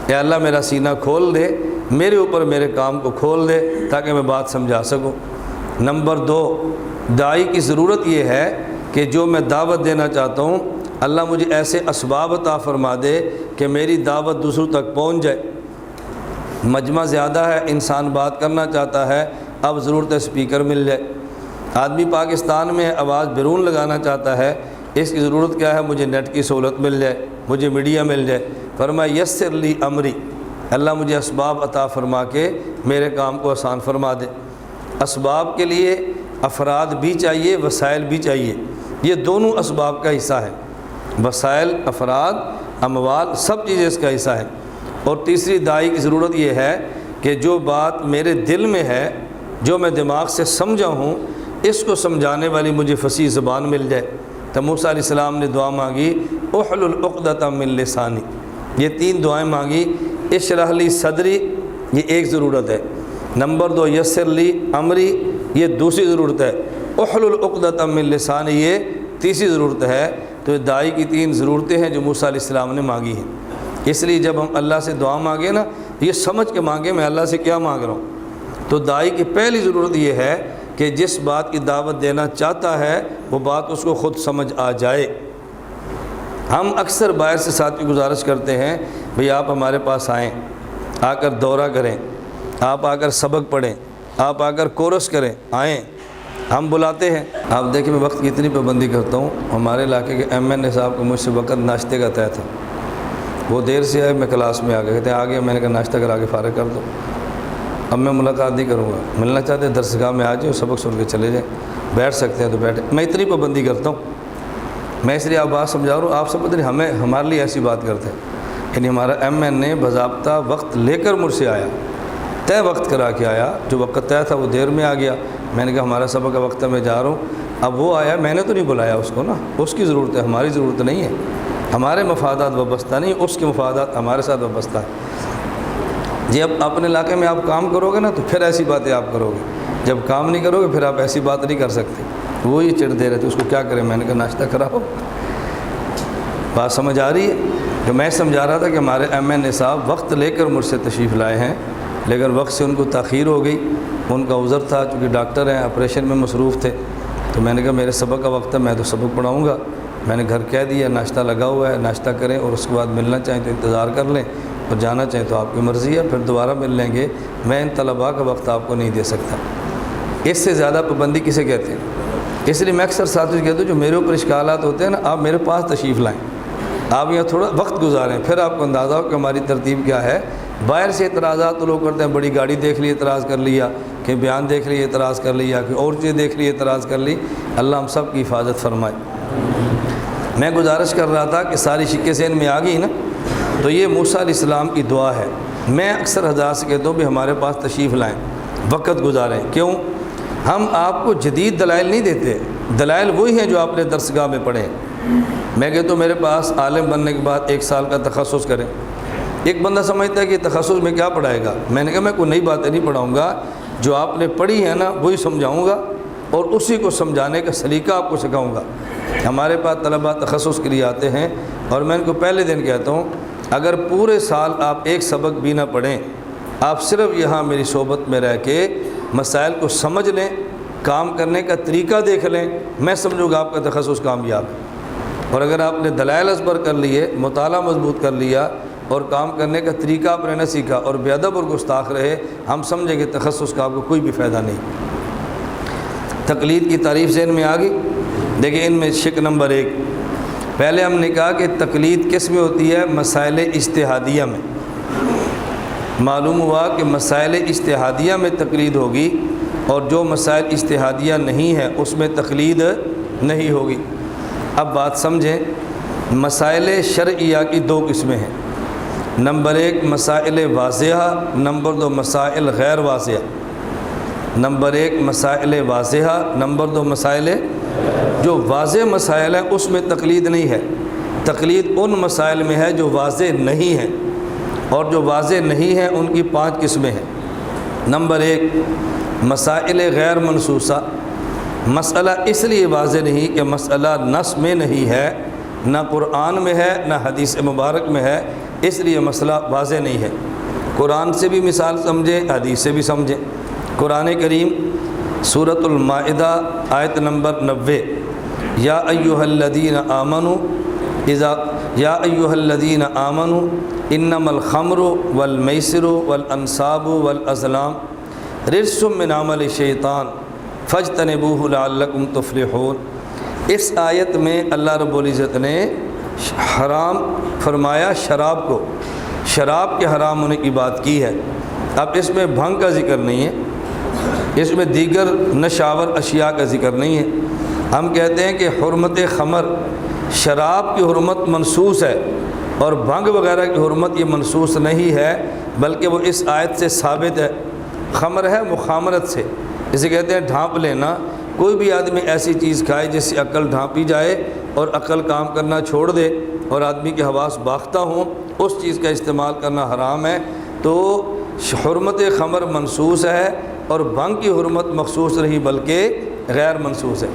Speaker 2: اے اللہ میرا سینہ کھول دے، میرے اوپر میرے کام کو کھول دے تاکہ میں بات سمجھا سکوں۔ نمبر 2، داعی کی ضرورت یہ ہے کہ جو میں دعوت دینا چاہتا ہوں اللہ مجھے ایسے اسباب عطا فرما دے کہ میری دعوت دوسروں تک پہنچ جائے۔ مجمع زیادہ ہے، انسان بات کرنا چاہتا ہے، اب ضرورت ہے سپیکر مل جائے۔ آدمی پاکستان میں آواز بیرون لگانا چاہتا ہے، اس کی ضرورت کیا ہے؟ مجھے نیٹ کی سہولت مل جائے، مجھے میڈیا مل جائے۔ فرمایا یسر لی امری، اللہ مجھے اسباب عطا فرما کے میرے کام کو آسان فرما دے۔ اسباب کے لیے افراد بھی چاہیے، وسائل بھی چاہیے، یہ دونوں اسباب کا حصہ ہے۔ وسائل، افراد، اموال، سب چیزیں اس کا حصہ ہے۔ اور تیسری داعی کی ضرورت یہ ہے کہ جو بات میرے دل میں ہے، جو میں دماغ سے سمجھا ہوں، اس کو سمجھانے والی مجھے فصیح زبان مل جائے۔ تو موسیٰ علیہ السلام نے دعا مانگی احلل عقدۃ من لسانی، یہ 3 دعائیں مانگی۔ اشرح لی صدری یہ ایک ضرورت ہے، نمبر 2 یسر لی امری یہ دوسری ضرورت ہے، احلل عقدۃ من لسانی یہ تیسری ضرورت ہے۔ تو یہ داعی کی 3 ضرورتیں ہیں جو موسیٰ علیہ السلام نے مانگی ہیں۔ اس لیے جب ہم اللہ سے دعا مانگیں نا یہ سمجھ کے مانگیں میں اللہ سے کیا مانگ رہا ہوں۔ تو داعی کی پہلی ضرورت یہ ہے کہ جس بات کی دعوت دینا چاہتا ہے وہ بات اس کو خود سمجھ آ جائے۔ ہم اکثر باہر سے ساتھی گزارش کرتے ہیں بھئی آپ ہمارے پاس آئیں، آ کر دورہ کریں، آپ آ کر سبق پڑھیں، آپ آ کر کورس کریں، آئیں، ہم بلاتے ہیں۔ آپ دیکھیں میں وقت کی اتنی پابندی کرتا ہوں، ہمارے علاقے کے MN صاحب کو مجھ سے وقت ناشتے کا طے تھا، وہ دیر سے آئے، میں کلاس میں آ گئے، کہتے ہیں آگے، میں نے کہا ناشتہ کرا کے فارغ کر دو، اب میں ملاقات نہیں کروں گا۔ ملنا چاہتے ہیں درسگاہ میں آ جائیں، سبق سن کے چلے جائیں، بیٹھ سکتے ہیں تو بیٹھیں۔ میں اتنی پابندی کرتا ہوں، میں اس لیے آپ بات سمجھا رہا ہوں، آپ سب پتہ نہیں ہمارے لیے ایسی بات کرتے ہیں۔ یعنی ہمارا MN نے باضابطہ وقت لے کر مجھ سے آیا، طے وقت کرا کے آیا، جو وقت طے تھا وہ دیر میں آ گیا۔ میں نے کہا ہمارا سبق کا وقت ہے، میں جا رہا ہوں۔ اب وہ آیا، میں نے تو نہیں بلایا اس کو نا، اس کی ضرورت ہے، ہماری ضرورت نہیں ہے، ہمارے مفادات وابستہ نہیں، اس کے مفادات ہمارے ساتھ وابستہ ہے۔ جی اب اپنے علاقے میں آپ کام کرو گے نا تو پھر ایسی باتیں آپ کرو گے، جب کام نہیں کرو گے پھر آپ ایسی بات نہیں کر سکتے۔ وہ یہ چڑھ دے رہے تھے، اس کو کیا کریں؟ میں نے کہا ناشتہ کراؤ۔ بات سمجھ آ رہی ہے؟ کہ میں سمجھا رہا تھا کہ ہمارے MN صاحب وقت لے کر مجھ سے تشریف لائے ہیں، لیکن وقت سے ان کو تاخیر ہو گئی، ان کا عذر تھا، چونکہ ڈاکٹر ہیں، آپریشن میں مصروف تھے۔ تو میں نے کہا میرے سبق کا وقت ہے، میں تو سبق پڑھاؤں گا۔ میں نے گھر کہہ دیا ناشتہ لگا ہوا ہے، ناشتہ کریں اور اس کے بعد ملنا چاہیں تو انتظار کر لیں اور جانا چاہیں تو آپ کی مرضی ہے، پھر دوبارہ مل لیں گے۔ میں ان طلباء کا وقت آپ کو نہیں دے سکتا، اس سے زیادہ پابندی کسے کہتے ہیں؟ اس لیے میں اکثر ساتھیوں سے کہتا ہوں جو میرے اوپر اشکالات ہوتے ہیں نا، آپ میرے پاس تشریف لائیں، آپ یہاں تھوڑا وقت گزاریں، پھر آپ کو اندازہ ہو کہ ہماری ترتیب کیا ہے۔ باہر سے اعتراضات تو لوگ کرتے ہیں، بڑی گاڑی دیکھ لی اعتراض کر لیا، کہ بیان دیکھ لی اعتراض کر لیا، کہ اور چیز دیکھ لی اعتراض کر لی۔ اللہ ہم سب کی حفاظت فرمائے۔ میں گزارش کر رہا تھا کہ ساری شکے ذہن میں آ گئی نا، تو یہ موسیٰ علیہ السلام کی دعا ہے۔ میں اکثر حضرات سے کہتا ہوں بھی ہمارے پاس تشریف لائیں، وقت گزاریں۔ کیوں؟ ہم آپ کو جدید دلائل نہیں دیتے، دلائل وہی ہیں جو آپ نے درسگاہ میں پڑھے۔ میں کہتا ہوں میرے پاس عالم بننے کے بعد 1 سال کا تخصص کریں۔ ایک بندہ سمجھتا ہے کہ تخصص میں کیا پڑھائے گا؟ میں نے کہا میں کوئی نئی باتیں نہیں پڑھاؤں گا، جو آپ نے پڑھی ہے نا وہی سمجھاؤں گا اور اسی کو سمجھانے کا سلیقہ آپ کو سکھاؤں گا۔ ہمارے پاس طلباء تخصص کے لیے آتے ہیں اور میں ان کو پہلے دن کہتا ہوں اگر پورے سال آپ ایک سبق بھی نہ پڑھیں، آپ صرف یہاں میری صحبت میں رہ کے مسائل کو سمجھ لیں، کام کرنے کا طریقہ دیکھ لیں، میں سمجھوں گا آپ کا تخصص کامیاب ہے۔ اور اگر آپ نے دلائل ازبر کر لیے، مطالعہ مضبوط کر لیا اور کام کرنے کا طریقہ آپ نے نہ سیکھا اور بے ادب اور گستاخ رہے، ہم سمجھیں کہ تخصص کا آپ کو کوئی بھی فائدہ نہیں۔ تقلید کی تعریف ذہن میں آ گئی؟ دیکھیں ان میں شک نمبر 1، پہلے ہم نے کہا کہ تقلید کس میں ہوتی ہے؟ مسائل اجتہادیہ میں۔ معلوم ہوا کہ مسائل اجتہادیہ میں تقلید ہوگی اور جو مسائل اجتہادیہ نہیں ہے اس میں تقلید نہیں ہوگی۔ اب بات سمجھیں، مسائل شرعیہ کی 2 قسمیں ہیں۔ نمبر 1 مسائل واضحہ، نمبر 2 مسائل غیر واضحہ۔ نمبر 1 مسائل واضحہ، نمبر 2 مسائل جو واضح مسائل ہیں اس میں تقلید نہیں ہے۔ تقلید ان مسائل میں ہے جو واضح نہیں ہیں، اور جو واضح نہیں ہیں ان کی 5 قسمیں ہیں۔ نمبر 1 مسائل غیر منصوصہ۔ مسئلہ اس لیے واضح نہیں کہ مسئلہ نص میں نہیں ہے، نہ قرآن میں ہے نہ حدیث مبارک میں ہے، اس لیے مسئلہ واضح نہیں ہے۔ قرآن سے بھی مثال سمجھیں، حدیث سے بھی سمجھیں۔ قرآن کریم سورۃ المائدہ آیت نمبر 90، یا ایھا الذین آمنوا انما الخمر والمیسر والانصاب والازلام رجس من عمل الشیطان فاجتنبوہ لعلکم تفلحون۔ اس آیت میں اللہ رب العزت نے حرام فرمایا شراب کو، شراب کے حرام ہونے کی بات کی ہے۔ اب اس میں بھنگ کا ذکر نہیں ہے، اس میں دیگر نشاور اشیاء کا ذکر نہیں ہے۔ ہم کہتے ہیں کہ حرمت خمر، شراب کی حرمت منصوص ہے اور بھنگ وغیرہ کی حرمت یہ منصوص نہیں ہے، بلکہ وہ اس آیت سے ثابت ہے۔ خمر ہے مخامرت سے، اسے کہتے ہیں ڈھانپ لینا۔ کوئی بھی آدمی ایسی چیز کھائے جس سے عقل ڈھانپی جائے اور عقل کام کرنا چھوڑ دے اور آدمی کے حواس باختہ ہوں، اس چیز کا استعمال کرنا حرام ہے۔ تو حرمت خمر منصوص ہے اور بھنگ کی حرمت مخصوص رہی بلکہ غیر منصوص ہے۔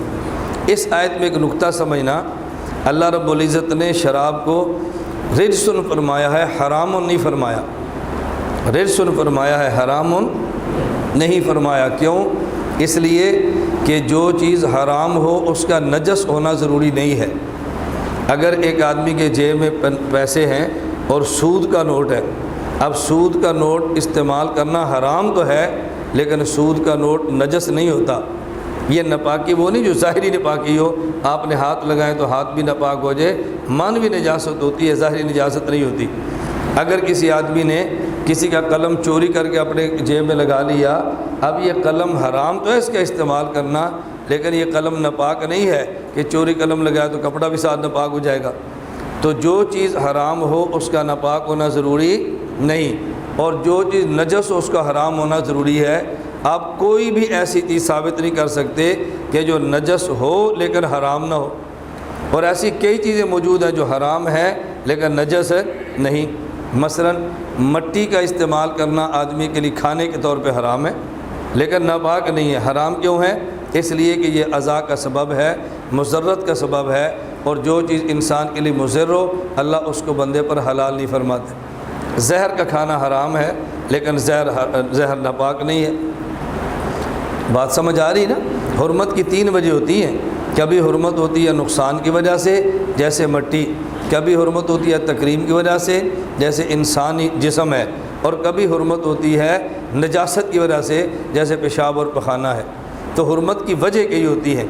Speaker 2: اس آیت میں ایک نقطہ سمجھنا، اللہ رب العزت نے شراب کو رجسن فرمایا ہے، حرام نہیں فرمایا۔ رجسن فرمایا ہے، حرام نہیں فرمایا۔ کیوں؟ اس لیے کہ جو چیز حرام ہو اس کا نجس ہونا ضروری نہیں ہے۔ اگر ایک آدمی کے جیب میں پیسے ہیں اور سود کا نوٹ ہے، اب سود کا نوٹ استعمال کرنا حرام تو ہے لیکن سود کا نوٹ نجس نہیں ہوتا۔ یہ ناپاکی وہ نہیں جو ظاہری ناپاکی ہو، آپ نے ہاتھ لگائیں تو ہاتھ بھی ناپاک ہو جائے، مانوی نجاست ہوتی ہے، ظاہری نجاست نہیں ہوتی۔ اگر کسی آدمی نے کسی کا قلم چوری کر کے اپنے جیب میں لگا لیا، اب یہ قلم حرام تو ہے اس کا استعمال کرنا، لیکن یہ قلم ناپاک نہیں ہے کہ چوری قلم لگایا تو کپڑا بھی ساتھ ناپاک ہو جائے گا۔ تو جو چیز حرام ہو اس کا ناپاک ہونا ضروری نہیں، اور جو چیز نجس ہو اس کا حرام ہونا ضروری ہے۔ آپ کوئی بھی ایسی چیز ثابت نہیں کر سکتے کہ جو نجس ہو لیکن حرام نہ ہو، اور ایسی کئی چیزیں موجود ہیں جو حرام ہیں لیکن نجس نہیں۔ مثلا مٹی کا استعمال کرنا آدمی کے لیے کھانے کے طور پہ حرام ہے لیکن ناپاک نہیں ہے۔ حرام کیوں ہے؟ اس لیے کہ یہ اذا کا سبب ہے، مضرت کا سبب ہے، اور جو چیز انسان کے لیے مضر ہو اللہ اس کو بندے پر حلال نہیں فرماتے۔ زہر کا کھانا حرام ہے لیکن زہر ناپاک نہیں ہے۔ بات سمجھ آ رہی نا؟ حرمت کی 3 وجہ ہوتی ہیں، کبھی حرمت ہوتی ہے نقصان کی وجہ سے جیسے مٹی، کبھی حرمت ہوتی ہے تکریم کی وجہ سے جیسے انسانی جسم ہے، اور کبھی حرمت ہوتی ہے نجاست کی وجہ سے جیسے پیشاب اور پخانہ ہے۔ تو حرمت کی وجہ کئی ہوتی ہے۔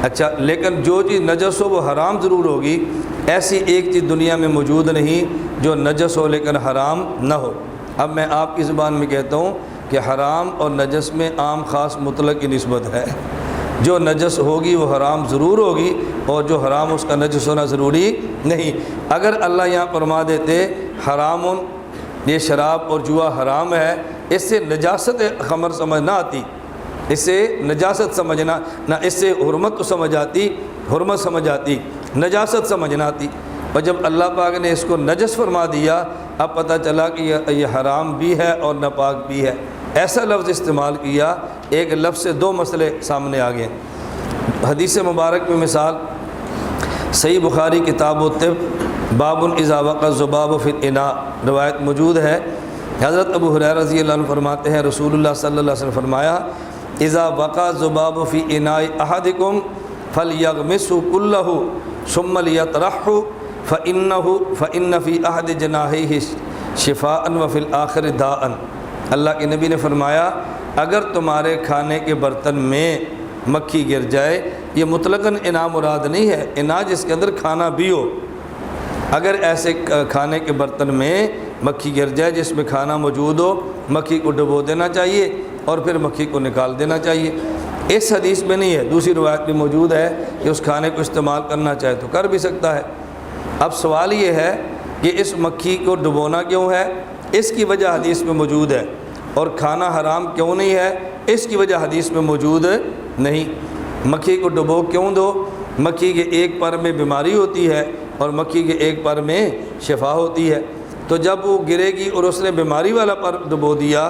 Speaker 2: اچھا، لیکن جو چیز نجس ہو وہ حرام ضرور ہوگی۔ ایسی ایک چیز دنیا میں موجود نہیں جو نجس ہو لیکن حرام نہ ہو۔ اب میں آپ کی زبان میں کہتا ہوں کہ حرام اور نجس میں عام خاص مطلق کی نسبت ہے۔ جو نجس ہوگی وہ حرام ضرور ہوگی، اور جو حرام اس کا نجس ہونا ضروری نہیں۔ اگر اللہ یہاں فرما دیتے حرام، یہ شراب اور جوا حرام ہے، اس سے نجاست خمر سمجھ نہ آتی، اس سے نجاست سمجھنا نہ، اس سے حرمت تو سمجھ آتی، حرمت سمجھ آتی، نجاست سمجھ نہ آتی۔ اور جب اللہ پاک نے اس کو نجس فرما دیا، اب پتہ چلا کہ یہ حرام بھی ہے اور ناپاک بھی ہے۔ ایسا لفظ استعمال کیا، ایک لفظ سے 2 مسئلے سامنے آ گئے۔ حدیث مبارک میں مثال صحیح بخاری کتاب الطب باب اذا وقع الذباب فی الاناء روایت موجود ہے۔ حضرت ابو ہریرہ رضی اللہ عنہ فرماتے ہیں رسول اللہ صلی اللہ علیہ وسلم فرمایا اذا وقع الذباب فی اناء احدکم فلیغمسه کلہ ثم لیطرحه فإن فی احد جناحیہ شفاء وفی الآخر داء۔ اللہ کے نبی نے فرمایا اگر تمہارے کھانے کے برتن میں مکھی گر جائے، یہ مطلقاً اناء مراد نہیں ہے، اناء جس کے اندر کھانا بھی ہو، اگر ایسے کھانے کے برتن میں مکھی گر جائے جس میں کھانا موجود ہو، مکھی کو ڈبو دینا چاہیے اور پھر مکھی کو نکال دینا چاہیے۔ اس حدیث میں نہیں ہے، دوسری روایت میں موجود ہے کہ اس کھانے کو استعمال کرنا چاہے تو کر بھی سکتا ہے۔ اب سوال یہ ہے کہ اس مکھی کو ڈبونا کیوں ہے؟ اس کی وجہ حدیث میں موجود ہے، اور کھانا حرام کیوں نہیں ہے؟ اس کی وجہ حدیث میں موجود نہیں۔ مکھی کو ڈبو کیوں دو؟ مکھی کے ایک پر میں بیماری ہوتی ہے اور مکھی کے ایک پر میں شفا ہوتی ہے، تو جب وہ گرے گی اور اس نے بیماری والا پر ڈبو دیا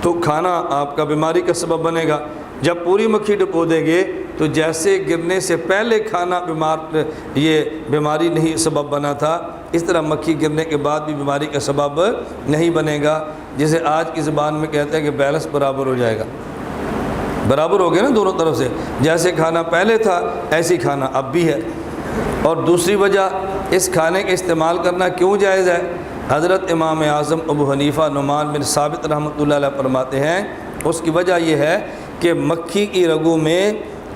Speaker 2: تو کھانا آپ کا بیماری کا سبب بنے گا۔ جب پوری مکھی ڈبو دیں گے تو جیسے گرنے سے پہلے کھانا یہ بیماری نہیں سبب بنا تھا، اس طرح مکھی گرنے کے بعد بھی بیماری کا سبب نہیں بنے گا، جسے آج کی زبان میں کہتے ہیں کہ بیلنس برابر ہو جائے گا، برابر ہو گیا نا دونوں طرف سے، جیسے کھانا پہلے تھا ایسی کھانا اب بھی ہے۔ اور دوسری وجہ اس کھانے کا استعمال کرنا کیوں جائز ہے؟ حضرت امام اعظم ابو حنیفہ نعمان بن ثابت رحمۃ اللہ علیہ فرماتے ہیں اس کی وجہ یہ ہے کہ مکھی کی رگوں میں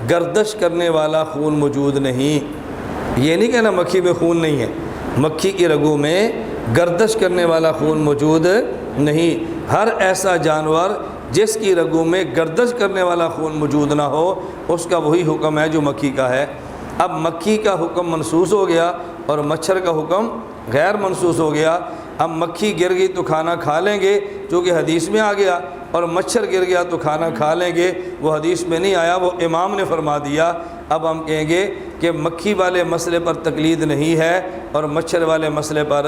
Speaker 2: گردش کرنے والا خون موجود نہیں۔ یہ نہیں کہنا مکھی میں خون نہیں ہے، مکھی کی رگوں میں گردش کرنے والا خون موجود نہیں۔ ہر ایسا جانور جس کی رگوں میں گردش کرنے والا خون موجود نہ ہو اس کا وہی حکم ہے جو مکھی کا ہے۔ اب مکھی کا حکم منسوخ ہو گیا اور مچھر کا حکم غیر منسوخ ہو گیا۔ اب مکھی گر گئی تو کھانا کھا لیں گے جو کہ حدیث میں آ گیا، اور مچھر گر گیا تو کھانا کھا لیں گے، وہ حدیث میں نہیں آیا، وہ امام نے فرما دیا۔ اب ہم کہیں گے کہ مکھی والے مسئلے پر تقلید نہیں ہے اور مچھر والے مسئلے پر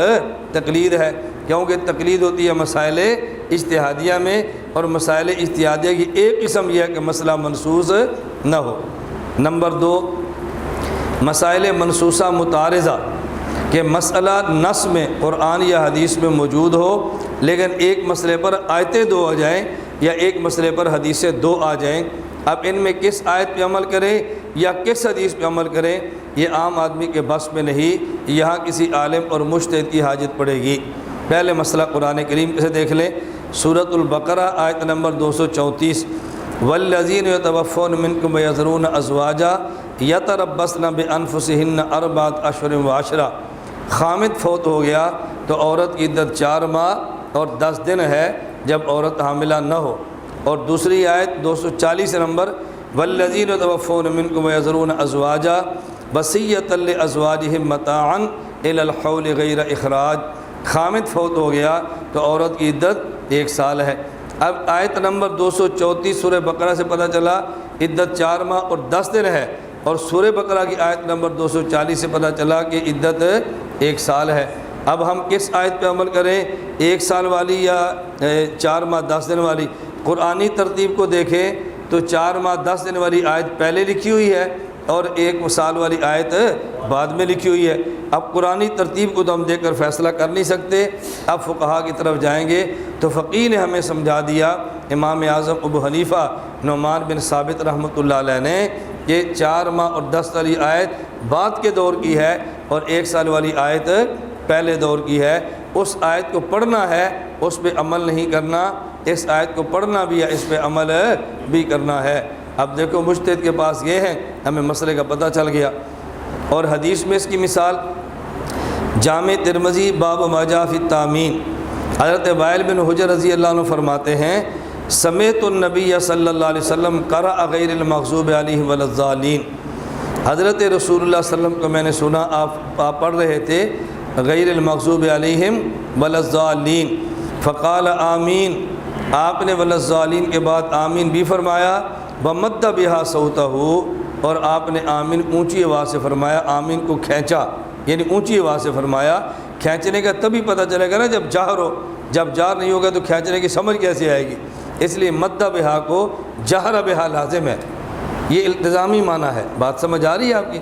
Speaker 2: تقلید ہے، کیونکہ تقلید ہوتی ہے مسائل اجتہادیہ میں، اور مسائل اجتہادیہ کی ایک قسم یہ ہے کہ مسئلہ منسوخ نہ ہو۔ نمبر 2، مسائل منسوخہ متعارضہ، کہ مسئلہ نص میں قرآن یا حدیث میں موجود ہو لیکن ایک مسئلے پر آیتیں 2 آ جائیں یا ایک مسئلے پر حدیثیں 2 آ جائیں۔ اب ان میں کس آیت پہ عمل کریں یا کس حدیث پہ عمل کریں یہ عام آدمی کے بس میں نہیں، یہاں کسی عالم اور مجتہد کی حاجت پڑے گی۔ پہلے مسئلہ قرآن کریم سے دیکھ لیں، سورۃ البقرہ آیت نمبر 234، والذین یتوفون منکم ویذرون ازواجا یتربصن بانفسہن 4 اشہر وعشرہ۔ خامد فوت ہو گیا تو عورت کی عدت 4 ماہ اور 10 دن ہے جب عورت حاملہ نہ ہو۔ اور دوسری آیت 240 نمبر، والذین یتوفون منکم ویذرون ازواجا وصیۃ لازواجہم متاعا الی الحول غیر اخراج۔ خامد فوت ہو گیا تو عورت کی عدت 1 سال ہے۔ اب آیت نمبر 234 سورہ بقرہ سے پتہ چلا عدت 4 ماہ اور 10 دن ہے، اور سورہ بقرہ کی آیت نمبر 240 سے پتہ چلا کہ عدت 1 سال ہے۔ اب ہم کس آیت پہ عمل کریں، 1 سال والی یا 4 ماہ 10 دن والی؟ قرآنی ترتیب کو دیکھیں تو 4 ماہ 10 دن والی آیت پہلے لکھی ہوئی ہے، اور 1 سال والی آیت بعد میں لکھی ہوئی ہے۔ اب قرآنی ترتیب کو تو ہم دیکھ کر فیصلہ کر نہیں سکتے، اب فقہا کی طرف جائیں گے تو فقیہ نے ہمیں سمجھا دیا، امام اعظم ابو حنیفہ نعمان بن ثابت رحمۃ اللہ علیہ نے، کہ 4 ماہ اور 10 والی آیت بعد کے دور کی ہے اور 1 سال والی آیت پہلے دور کی ہے۔ اس آیت کو پڑھنا ہے، اس پہ عمل نہیں کرنا، اس آیت کو پڑھنا بھی ہے، اس پہ عمل بھی کرنا ہے۔ اب دیکھو مجتہد کے پاس یہ ہے، ہمیں مسئلے کا پتہ چل گیا۔ اور حدیث میں اس کی مثال جامع ترمذی باب ما جاء فی التامین، حضرت وائل بن حجر رضی اللہ عنہ فرماتے ہیں، سمعت النبی صلی اللہ علیہ وسلم قرأ غیر المغضوب علیہم ولا الضالین، حضرت رسول اللہ صلی اللہ علیہ وسلم کو میں نے سنا آپ پڑھ رہے تھے غیر المغضوب علیہم ولا الضالین، فقال آمین، آپ نے ولا الضالین کے بعد آمین بھی فرمایا، ومد بہا صوتہ، اور آپ نے آمین اونچی آواز سے فرمایا، آمین کو کھینچا، یعنی اونچی آواز سے فرمایا۔ کھینچنے کا تبھی پتہ چلے گا نا جب جہر ہو، جب جہر نہیں ہوگا تو کھینچنے کی سمجھ کیسے آئے گی؟ اس لیے مد بہا کو جہر بہا لازم ہے، یہ التزامی معنی ہے۔ بات سمجھ آ رہی ہے آپ کی؟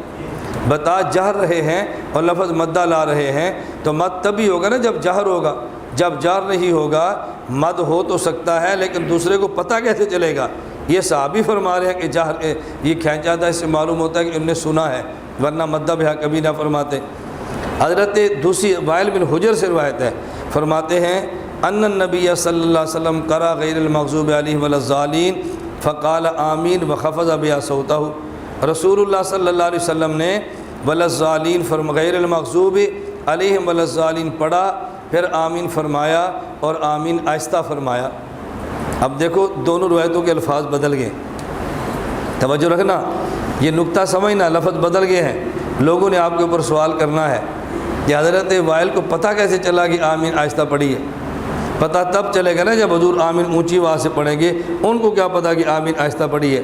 Speaker 2: بتا جہر رہے ہیں اور لفظ مدہ لا رہے ہیں تو مد تبھی ہوگا نا جب جہر ہوگا، جب جہر نہیں ہوگا مد ہو تو سکتا ہے لیکن دوسرے کو پتہ کیسے چلے گا؟ یہ صحابی فرما رہے ہیں کہ جہر یہ کھینچا تھا، اس سے معلوم ہوتا ہے کہ انہوں نے سنا ہے، ورنہ مدہ بہا کبھی نہ فرماتے۔ حضرت دوسری وائل بن حجر سے روایت ہے، فرماتے ہیں ان النبی صلی اللہ علیہ وسلم قرأ غیر المغضوب علیہم ولا الضالین فقال آمین وخفض بہا صوتہ، رسول اللہ صلی اللہ علیہ وسلم نے ولا الضالین غیر المغضوب علیہم ولا الضالین پڑھا، پھر آمین فرمایا اور آمین آہستہ فرمایا۔ اب دیکھو دونوں روایتوں کے الفاظ بدل گئے، توجہ رکھنا، یہ نقطہ سمجھنا، لفظ بدل گئے ہیں۔ لوگوں نے آپ کے اوپر سوال کرنا ہے کہ حضرت وائل کو پتہ کیسے چلا کہ آمین آہستہ پڑھی ہے؟ پتہ تب چلے گا نا جب حضور آمین اونچی آواز سے پڑھیں گے، ان کو کیا پتہ کہ آمین آہستہ پڑھی ہے؟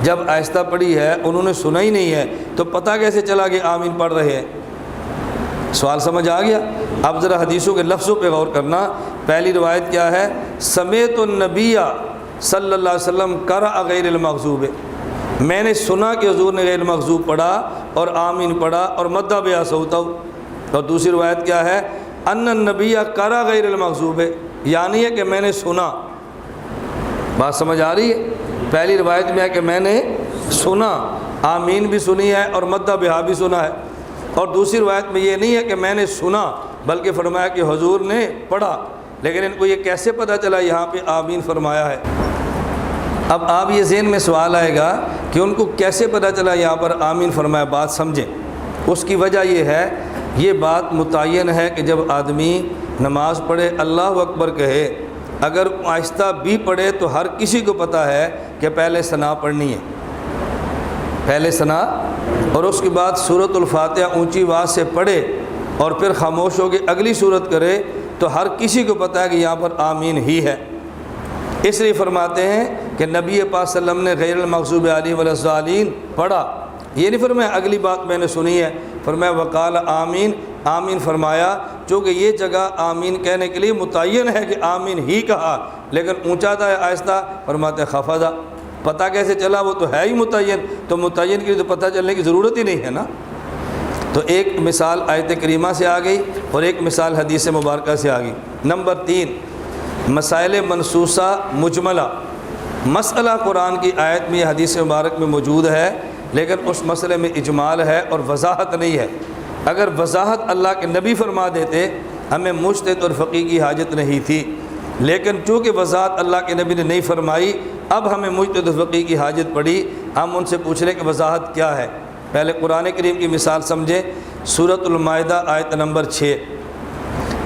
Speaker 2: جب آہستہ پڑھی ہے انہوں نے سنا ہی نہیں ہے تو پتہ کیسے چلا کہ آمین پڑھ رہے ہیں؟ سوال سمجھ آ گیا؟ اب ذرا حدیثوں کے لفظوں پہ غور کرنا۔ پہلی روایت کیا ہے؟ سمعت النبی صلی اللہ علیہ وسلم قرأ غیر المغضوب، میں نے سنا کہ حضور نے غیر المغضوب پڑھا اور آمین پڑھا اور مدہ بہا صوتہ۔ اور دوسری روایت کیا ہے؟ ان النبی قرأ غیر المغضوب، یعنی ہے کہ میں نے سنا۔ بات سمجھ آ رہی ہے؟ پہلی روایت میں ہے کہ میں نے سنا، آمین بھی سنی ہے اور مدہ بہا بھی سنا ہے، اور دوسری روایت میں یہ نہیں ہے کہ میں نے سنا بلکہ فرمایا کہ حضور نے پڑھا، لیکن ان کو یہ کیسے پتہ چلا یہاں پہ آمین فرمایا ہے؟ اب آپ یہ ذہن میں سوال آئے گا کہ ان کو کیسے پتہ چلا یہاں پر آمین فرمایا؟ بات سمجھیں، اس کی وجہ یہ ہے، یہ بات متعین ہے کہ جب آدمی نماز پڑھے اللہ اکبر کہے، اگر آہستہ بھی پڑھے تو ہر کسی کو پتہ ہے کہ پہلے ثنا پڑھنی ہے، پہلے ثنا، اور اس کے بعد سورۃ الفاتحہ اونچی آواز سے پڑھے اور پھر خاموش ہو کے اگلی صورت کرے تو ہر کسی کو پتہ ہے کہ یہاں پر آمین ہی ہے۔ اس لیے فرماتے ہیں کہ نبی پاک صلی اللہ علیہ وسلم نے غیر المغضوب علیہم ولا الضالین پڑھا، یہ نہیں فرمایا اگلی بات میں نے سنی ہے، فرمایا وقال آمین، آمین فرمایا، چونکہ یہ جگہ آمین کہنے کے لیے متعین ہے کہ آمین ہی کہا، لیکن اونچا تھا آہستہ، فرماتے خفضا، پتہ کیسے چلا؟ وہ تو ہے ہی متعین، تو متعین کے لیے تو پتہ چلنے کی ضرورت ہی نہیں ہے نا۔ تو ایک مثال آیت کریمہ سے آ گئی اور ایک مثال حدیث مبارکہ سے آ گئی۔ نمبر 3، مسائل منصوصہ مجملہ، مسئلہ قرآن کی آیت میں حدیث مبارک میں موجود ہے لیکن اس مسئلے میں اجمال ہے اور وضاحت نہیں ہے۔ اگر وضاحت اللہ کے نبی فرما دیتے ہمیں مجتہد اور فقیہ کی حاجت نہیں تھی، لیکن چونکہ وضاحت اللہ کے نبی نے نہیں فرمائی، اب ہمیں مجتہد اور فقیہ کی حاجت پڑی، ہم ان سے پوچھ رہے کہ وضاحت کیا ہے۔ پہلے قرآن کریم کی مثال سمجھیں، سورۃ المائدہ آیت نمبر 6،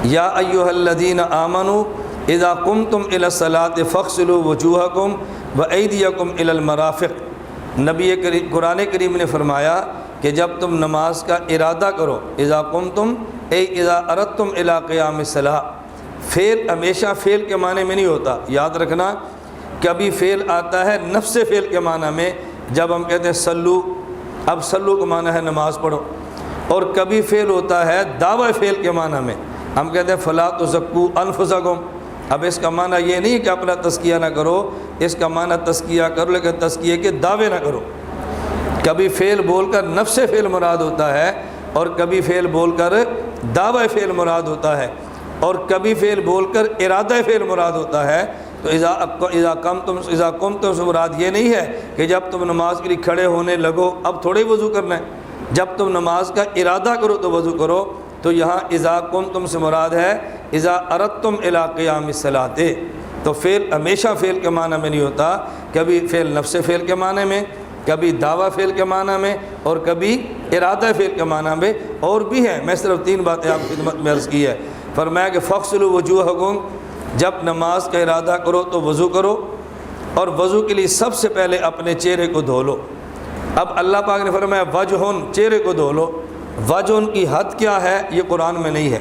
Speaker 2: یا ایھا الذین آمنوا اذا قمتم الی الصلاۃ فاغسلوا وجوہکم وایدیکم الی المرافق، نبی کریم قرآن کریم نے فرمایا کہ جب تم نماز کا ارادہ کرو، اذا قمتم اے اذا اردتم الی قیام الصلاۃ، فعل ہمیشہ فعل کے معنی میں نہیں ہوتا، یاد رکھنا، کبھی فعل آتا ہے نفس فعل کے معنی میں، جب ہم کہتے ہیں سلو، اب سلو کا معنی ہے نماز پڑھو، اور کبھی فعل ہوتا ہے دعوی فعل کے معنی میں، ہم کہتے ہیں فلا تزکوا انفسکم، اب اس کا معنی یہ نہیں کہ اپنا تزکیہ نہ کرو، اس کا معنی تزکیہ کرو لیکن تزکیے کے دعوے نہ کرو۔ کبھی فعل بول کر نفس فعل مراد ہوتا ہے، اور کبھی فعل بول کر دعوی فعل مراد ہوتا ہے، اور کبھی فعل بول کر ارادہ فعل مراد ہوتا ہے۔ تو اذا قمتم سے مراد یہ نہیں ہے کہ جب تم نماز کے لیے کھڑے ہونے لگو اب تھوڑے وضو کرنا ہے، جب تم نماز کا ارادہ کرو تو وضو کرو۔ تو یہاں اذا قمتم سے مراد ہے اذا اردتم الی قیام الصلاۃ۔ تو فعل ہمیشہ فعل کے معنی میں نہیں ہوتا، کبھی فعل نفس فعل کے معنی میں، کبھی دعویٰ فعل کے معنی میں، اور کبھی ارادہ فعل کے معنی میں، اور بھی ہیں۔ میں صرف 3 باتیں آپ کی خدمت میں عرض کی ہے۔ فرمایا کہ فاغسلوا وجوہکم، جب نماز کا ارادہ کرو تو وضو کرو، اور وضو کے لیے سب سے پہلے اپنے چہرے کو دھو لو۔ اب اللہ پاک نے فرمایا وجہن، چہرے کو دھو لو۔ وجہن کی حد کیا ہے یہ قرآن میں نہیں ہے،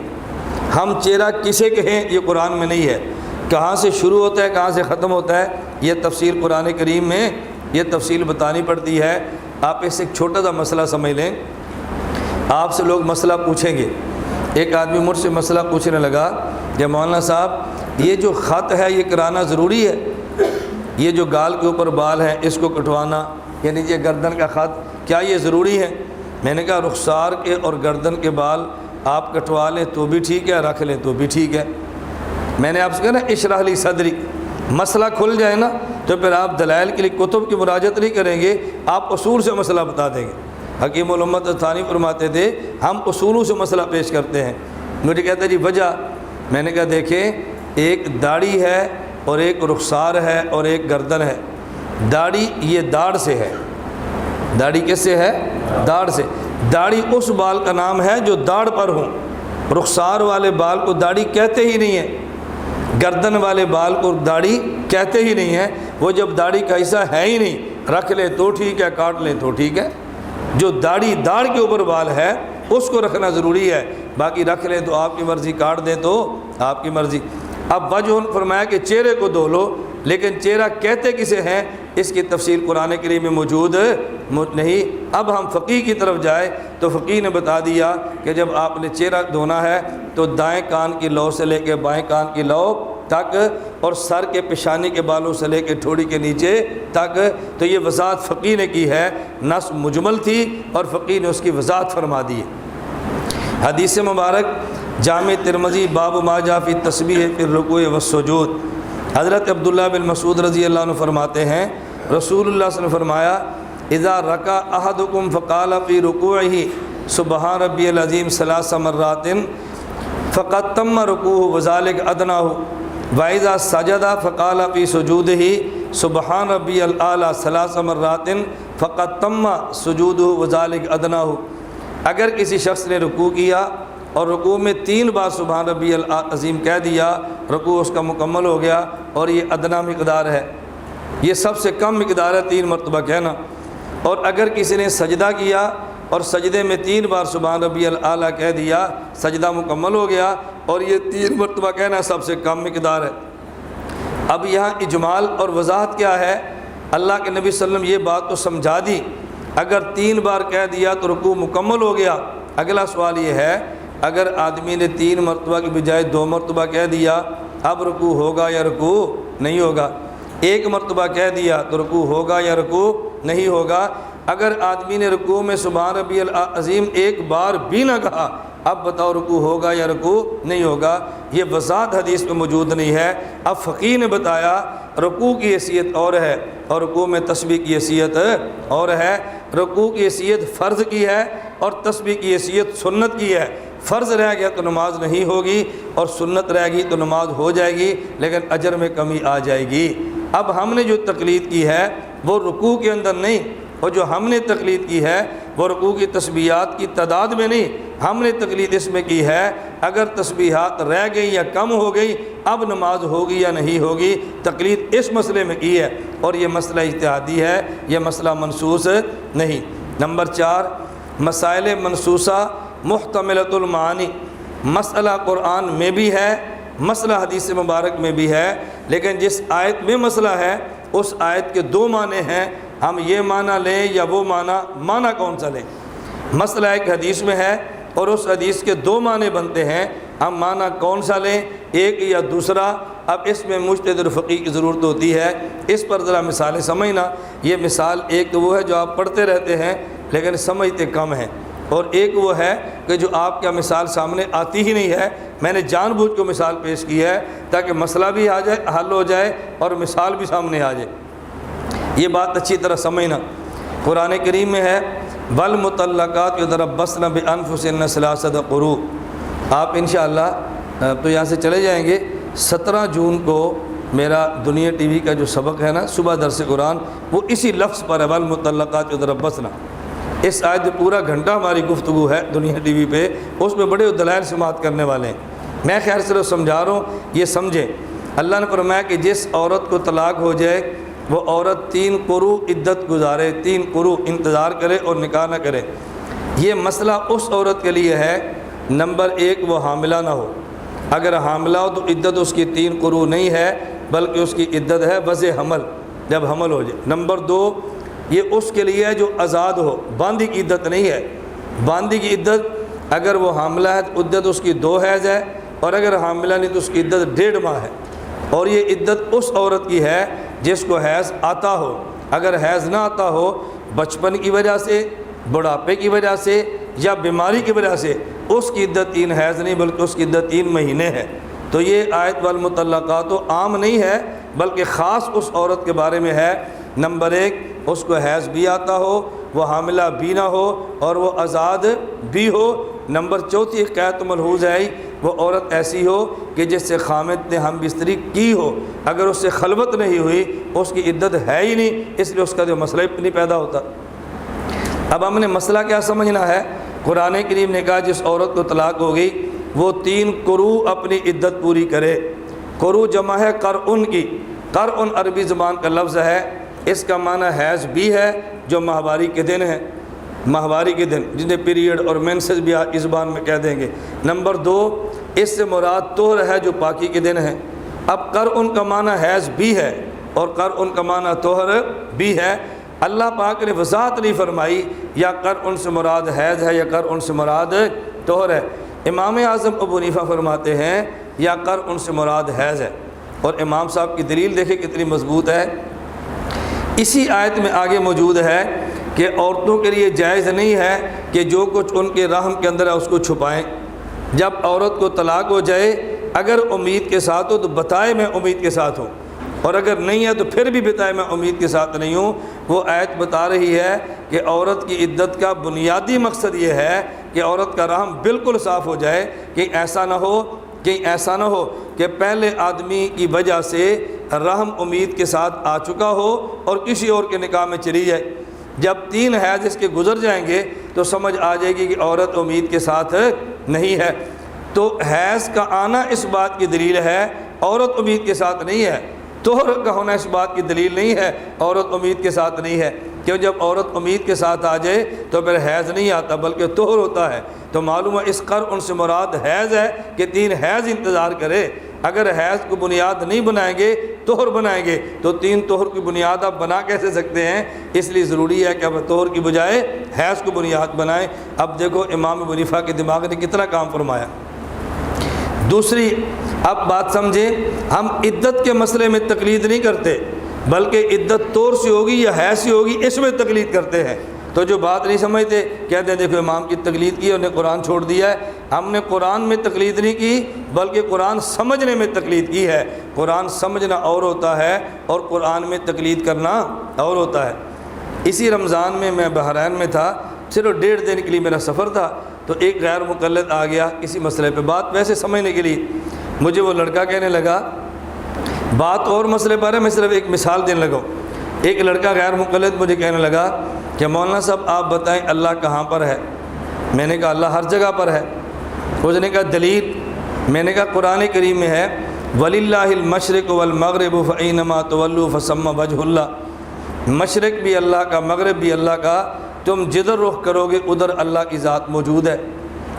Speaker 2: ہم چہرہ کسے کہیں یہ قرآن میں نہیں ہے، کہاں سے شروع ہوتا ہے کہاں سے ختم ہوتا ہے یہ تفصیل قرآن کریم میں یہ تفصیل بتانی پڑتی ہے۔ آپ اس سے ایک چھوٹا سا مسئلہ سمجھ لیں۔ آپ سے لوگ مسئلہ پوچھیں گے، ایک آدمی مجھ سے مسئلہ پوچھنے لگا کہ مولانا صاحب یہ جو خط ہے یہ کرانا ضروری ہے، یہ جو گال کے اوپر بال ہے اس کو کٹوانا، یعنی یہ گردن کا خط، کیا یہ ضروری ہے؟ میں نے کہا رخسار کے اور گردن کے بال آپ کٹوا لیں تو بھی ٹھیک ہے، رکھ لیں تو بھی ٹھیک ہے۔ میں نے آپ سے کہا نا اشرح لی صدری، مسئلہ کھل جائے نا تو پھر آپ دلائل کے لیے کتب کی مراجعت نہیں کریں گے، آپ اصول سے مسئلہ بتا دیں گے۔ حکیم الامت ثانی فرماتے تھے ہم اصولوں سے مسئلہ پیش کرتے ہیں۔ مجھے کہتے جی وجہ، میں نے کہا دیکھیں ایک داڑھی ہے اور ایک رخسار ہے اور ایک گردن ہے۔ داڑھی یہ داڑھ سے ہے، داڑھی کس سے ہے؟ داڑھ سے۔ داڑھی اس بال کا نام ہے جو داڑھ پر ہوں، رخسار والے بال کو داڑھی کہتے ہی نہیں ہے، گردن والے بال کو داڑھی کہتے ہی نہیں ہے، وہ جب داڑھی کا حصہ ہے ہی نہیں، رکھ لیں تو ٹھیک ہے، کاٹ لیں تو ٹھیک ہے۔ جو داڑھ کے اوپر بال ہے اس کو رکھنا ضروری ہے، باقی رکھ لیں تو آپ کی مرضی، کاٹ دیں تو آپ کی مرضی۔ اب وجہ فرمایا کہ چہرے کو دھو لو، لیکن چہرہ کہتے کسے ہیں اس کی تفصیل قرآن کریم میں موجود نہیں۔ اب ہم فقیہ کی طرف جائے تو فقیہ نے بتا دیا کہ جب آپ نے چہرہ دھونا ہے تو دائیں کان کی لو سے لے کے بائیں کان کی لو تک، اور سر کے پیشانی کے بالوں سے لے کے ٹھوڑی کے نیچے تک۔ تو یہ وضاحت فقیہ نے کی ہے، نص مجمل تھی اور فقیہ نے اس کی وضاحت فرما دی ہے۔ حدیث مبارک جامع ترمذی باب ما جاء فی التسبیح فی الرکوع والسجود، حضرت عبداللہ بن مسعود رضی اللہ عنہ فرماتے ہیں رسول اللہ صلی اللہ علیہ وسلم نے فرمایا اذا رکع احدکم فقال فی رکوعہ سبحان ربی العظیم 3 مرات فقد تم رکوعہ وذلک ادناہ، وَإِذَا سَجَدَ فَقَالَ فِي سُجُودِهِ سُبْحَانَ رَبِّيَ الْأَعْلَىٰ 3 مرات فَقَدْ تَمَّ سُجُودُهُ وَذَلِكَ أَدْنَاهُ۔ اگر کسی شخص نے رکوع کیا اور رکوع میں 3 بار سبحان ربی العظیم کہہ دیا، رکوع اس کا مکمل ہو گیا، اور یہ ادنا مقدار ہے، یہ سب سے کم مقدار ہے 3 مرتبہ کہنا۔ اور اگر کسی نے سجدہ کیا اور سجدے میں 3 بار سبحان ربی الاعلیٰ کہہ دیا، سجدہ مکمل ہو گیا، اور یہ 3 مرتبہ کہنا سب سے کم مقدار ہے۔ اب یہاں اجمال اور وضاحت کیا ہے؟ اللہ کے نبی صلی اللہ علیہ وسلم یہ بات تو سمجھا دی، اگر 3 بار کہہ دیا تو رکوع مکمل ہو گیا۔ اگلا سوال یہ ہے اگر آدمی نے 3 مرتبہ کی بجائے 2 مرتبہ کہہ دیا، اب رکوع ہوگا یا رکوع نہیں ہوگا؟ 1 مرتبہ کہہ دیا تو رکوع ہوگا یا رکوع نہیں ہوگا؟ اگر آدمی نے رکوع میں سبحان ربی العظیم 1 بار بھی نہ کہا، اب بتاؤ رکوع ہوگا یا رکوع نہیں ہوگا؟ یہ وضاحت حدیث میں موجود نہیں ہے۔ اب فقیہ نے بتایا رکوع کی حیثیت اور ہے اور رکوع میں تسبیح کی حیثیت اور ہے۔ رکوع کی حیثیت فرض کی ہے اور تسبیح کی حیثیت سنت کی ہے۔ فرض رہ گیا تو نماز نہیں ہوگی، اور سنت رہ گئی تو نماز ہو جائے گی لیکن اجر میں کمی آ جائے گی۔ اب ہم نے جو تقلید کی ہے وہ رکوع کے اندر نہیں، اور جو ہم نے تقلید کی ہے وہ رکوع کی تسبیحات کی تعداد میں نہیں، ہم نے تقلید اس میں کی ہے اگر تسبیحات رہ گئی یا کم ہو گئی اب نماز ہوگی یا نہیں ہوگی، تقلید اس مسئلے میں کی ہے، اور یہ مسئلہ اجتہادی ہے، یہ مسئلہ منصوص نہیں۔ نمبر 4 مسائل منصوصہ محتملۃ المعانی، مسئلہ قرآن میں بھی ہے، مسئلہ حدیث مبارک میں بھی ہے، لیکن جس آیت میں مسئلہ ہے اس آیت کے 2 معنی ہیں، ہم یہ معنی لیں یا وہ معنی کون سا لیں؟ مسئلہ ایک حدیث میں ہے اور اس حدیث کے 2 معنی بنتے ہیں، ہم معنی کون سا لیں، ایک یا دوسرا؟ اب اس میں مجتہد اور فقیہ کی ضرورت ہوتی ہے۔ اس پر ذرا مثالیں سمجھنا۔ یہ مثال ایک تو وہ ہے جو آپ پڑھتے رہتے ہیں لیکن سمجھتے کم ہیں، اور ایک وہ ہے کہ جو آپ کا مثال سامنے آتی ہی نہیں ہے۔ میں نے جان بوجھ کو مثال پیش کی ہے تاکہ مسئلہ بھی آ جائے، حل ہو جائے، اور مثال بھی سامنے آ جائے۔ یہ بات اچھی طرح سمجھنا۔ قرآن کریم میں ہے والمطلقات یتربصن بانفسهن ثلاثة قروء۔ آپ انشاءاللہ تو یہاں سے چلے جائیں گے۔ 17 جون کو میرا دنیا ٹی وی کا جو سبق ہے نا صبح درس قرآن، وہ اسی لفظ پر ہے والمطلقات یتربصن۔ اس آیت پورا گھنٹہ ہماری گفتگو ہے دنیا ٹی وی پہ، اس میں بڑے دلائل سماعت کرنے والے ہیں۔ میں خیر صرف سمجھا رہا ہوں، یہ سمجھیں۔ اللہ نے فرمایا کہ جس عورت کو طلاق ہو جائے وہ عورت 3 قروء عدت گزارے، 3 قروء انتظار کرے اور نکاح نہ کرے۔ یہ مسئلہ اس عورت کے لیے ہے، نمبر 1 وہ حاملہ نہ ہو۔ اگر حاملہ ہو تو عدت اس کی 3 قروء نہیں ہے بلکہ اس کی عدت ہے وضع حمل، جب حمل ہو جائے۔ نمبر 2 یہ اس کے لیے ہے جو آزاد ہو، باندھی کی عدت نہیں ہے۔ باندھی کی عدت اگر وہ حاملہ ہے تو عدت اس کی 2 حیض ہے، اور اگر حاملہ نہیں تو اس کی عدت 1.5 ماہ ہے۔ اور یہ عدت اس عورت کی ہے جس کو حیض آتا ہو۔ اگر حیض نہ آتا ہو بچپن کی وجہ سے، بڑھاپے کی وجہ سے یا بیماری کی وجہ سے، اس کی عدت 3 حیض نہیں بلکہ اس کی عدت 3 مہینے ہے۔ تو یہ آیت والمطلقات عام نہیں ہے بلکہ خاص اس عورت کے بارے میں ہے۔ نمبر 1 اس کو حیض بھی آتا ہو، وہ حاملہ بھی نہ ہو، اور وہ آزاد بھی ہو۔ نمبر 4 قید ملحوظ ہے وہ عورت ایسی ہو کہ جس سے خامد نے ہم بستری کی ہو، اگر اس سے خلوت نہیں ہوئی اس کی عدت ہے ہی نہیں، اس لیے اس کا جو مسئلہ نہیں پیدا ہوتا۔ اب ہم نے مسئلہ کیا سمجھنا ہے؟ قرآن کریم نے کہا جس عورت کو طلاق ہو گئی وہ 3 قروء اپنی عدت پوری کرے۔ قروء جمع ہے قرء کی۔ قرء عربی زبان کا لفظ ہے، اس کا معنی حیض بھی ہے جو ماہواری کے دن ہے، ماہواری کے دن جنہیں پیریڈ اور مینسز بھی اس زبان میں کہہ دیں گے۔ نمبر 2 اس سے مراد طہر ہے جو پاکی کے دن ہے۔ اب قرء کا معنی حیض بھی ہے اور قرء کا معنی طہر بھی ہے۔ اللہ پاک نے وضاحت نہیں فرمائی یا قرء سے مراد حیض ہے یا قرء سے مراد طہر ہے۔ امام اعظم ابو حنیفہ فرماتے ہیں یا قرء سے مراد حیض ہے، اور امام صاحب کی دلیل دیکھیں کتنی مضبوط ہے۔ اسی آیت میں آگے موجود ہے کہ عورتوں کے لیے جائز نہیں ہے کہ جو کچھ ان کے رحم کے اندر ہے اس کو چھپائیں۔ جب عورت کو طلاق ہو جائے اگر امید کے ساتھ ہو تو بتائے میں امید کے ساتھ ہوں، اور اگر نہیں ہے تو پھر بھی بتائے میں امید کے ساتھ نہیں ہوں۔ وہ آیت بتا رہی ہے کہ عورت کی عدت کا بنیادی مقصد یہ ہے کہ عورت کا رحم بالکل صاف ہو جائے، کہ ایسا نہ ہو کہ پہلے آدمی کی وجہ سے رحم امید کے ساتھ آ چکا ہو اور کسی اور کے نکاح میں چلی جائے۔ جب 3 حیض اس کے گزر جائیں گے تو سمجھ آ جائے گی کہ عورت امید کے ساتھ نہیں ہے۔ تو حیض کا آنا اس بات کی دلیل ہے عورت امید کے ساتھ نہیں ہے، طہر کا ہونا اس بات کی دلیل نہیں ہے عورت امید کے ساتھ نہیں ہے، کیوں جب عورت امید کے ساتھ آ جائے تو پھر حیض نہیں آتا بلکہ طہر ہوتا ہے۔ تو معلوم ہے اس قرء سے مراد حیض ہے کہ 3 حیض انتظار کرے۔ اگر حیض کو بنیاد نہیں بنائیں گے طہر بنائیں گے تو 3 طہر کی بنیاد آپ بنا کیسے سکتے ہیں؟ اس لیے ضروری ہے کہ اب طہر کی بجائے حیض کو بنیاد بنائیں۔ اب دیکھو امام ابو حنیفہ کے دماغ نے کتنا کام فرمایا۔ دوسری اب بات سمجھیں، ہم عدت کے مسئلے میں تقلید نہیں کرتے بلکہ عدت طور سے ہوگی یا حیض سے ہوگی اس میں تقلید کرتے ہیں۔ تو جو بات نہیں سمجھتے کہتے ہیں دیکھو امام کی تقلید کی، انہوں نے قرآن چھوڑ دیا ہے۔ ہم نے قرآن میں تقلید نہیں کی بلکہ قرآن سمجھنے میں تقلید کی ہے۔ قرآن سمجھنا اور ہوتا ہے اور قرآن میں تقلید کرنا اور ہوتا ہے۔ اسی رمضان میں بحرین میں تھا، صرف 1.5 دن کے لیے میرا سفر تھا، تو ایک غیر مقلد آ گیا کسی مسئلے پہ، بات ویسے سمجھنے کے لیے۔ مجھے وہ لڑکا کہنے لگا بات اور مسئلے پر ہے، میں صرف ایک مثال دینے لگا ہوں۔ ایک لڑکا غیر مقلد مجھے کہنے لگا کہ مولانا صاحب آپ بتائیں اللہ کہاں پر ہے؟ میں نے کہا اللہ ہر جگہ پر ہے۔ اس نے کہا دلیل؟ میں نے کہا قرآن کریم میں ہے وَلِلَّهِ الْمَشْرِقُ وَالْمَغْرِبُ فَأَيْنَمَا تُوَلُّوا فَثَمَّ وَجْهُ اللَّهِ۔ مشرق بھی اللہ کا، مغرب بھی اللہ کا، تم جدھر رخ کرو گے ادھر اللہ کی ذات موجود ہے۔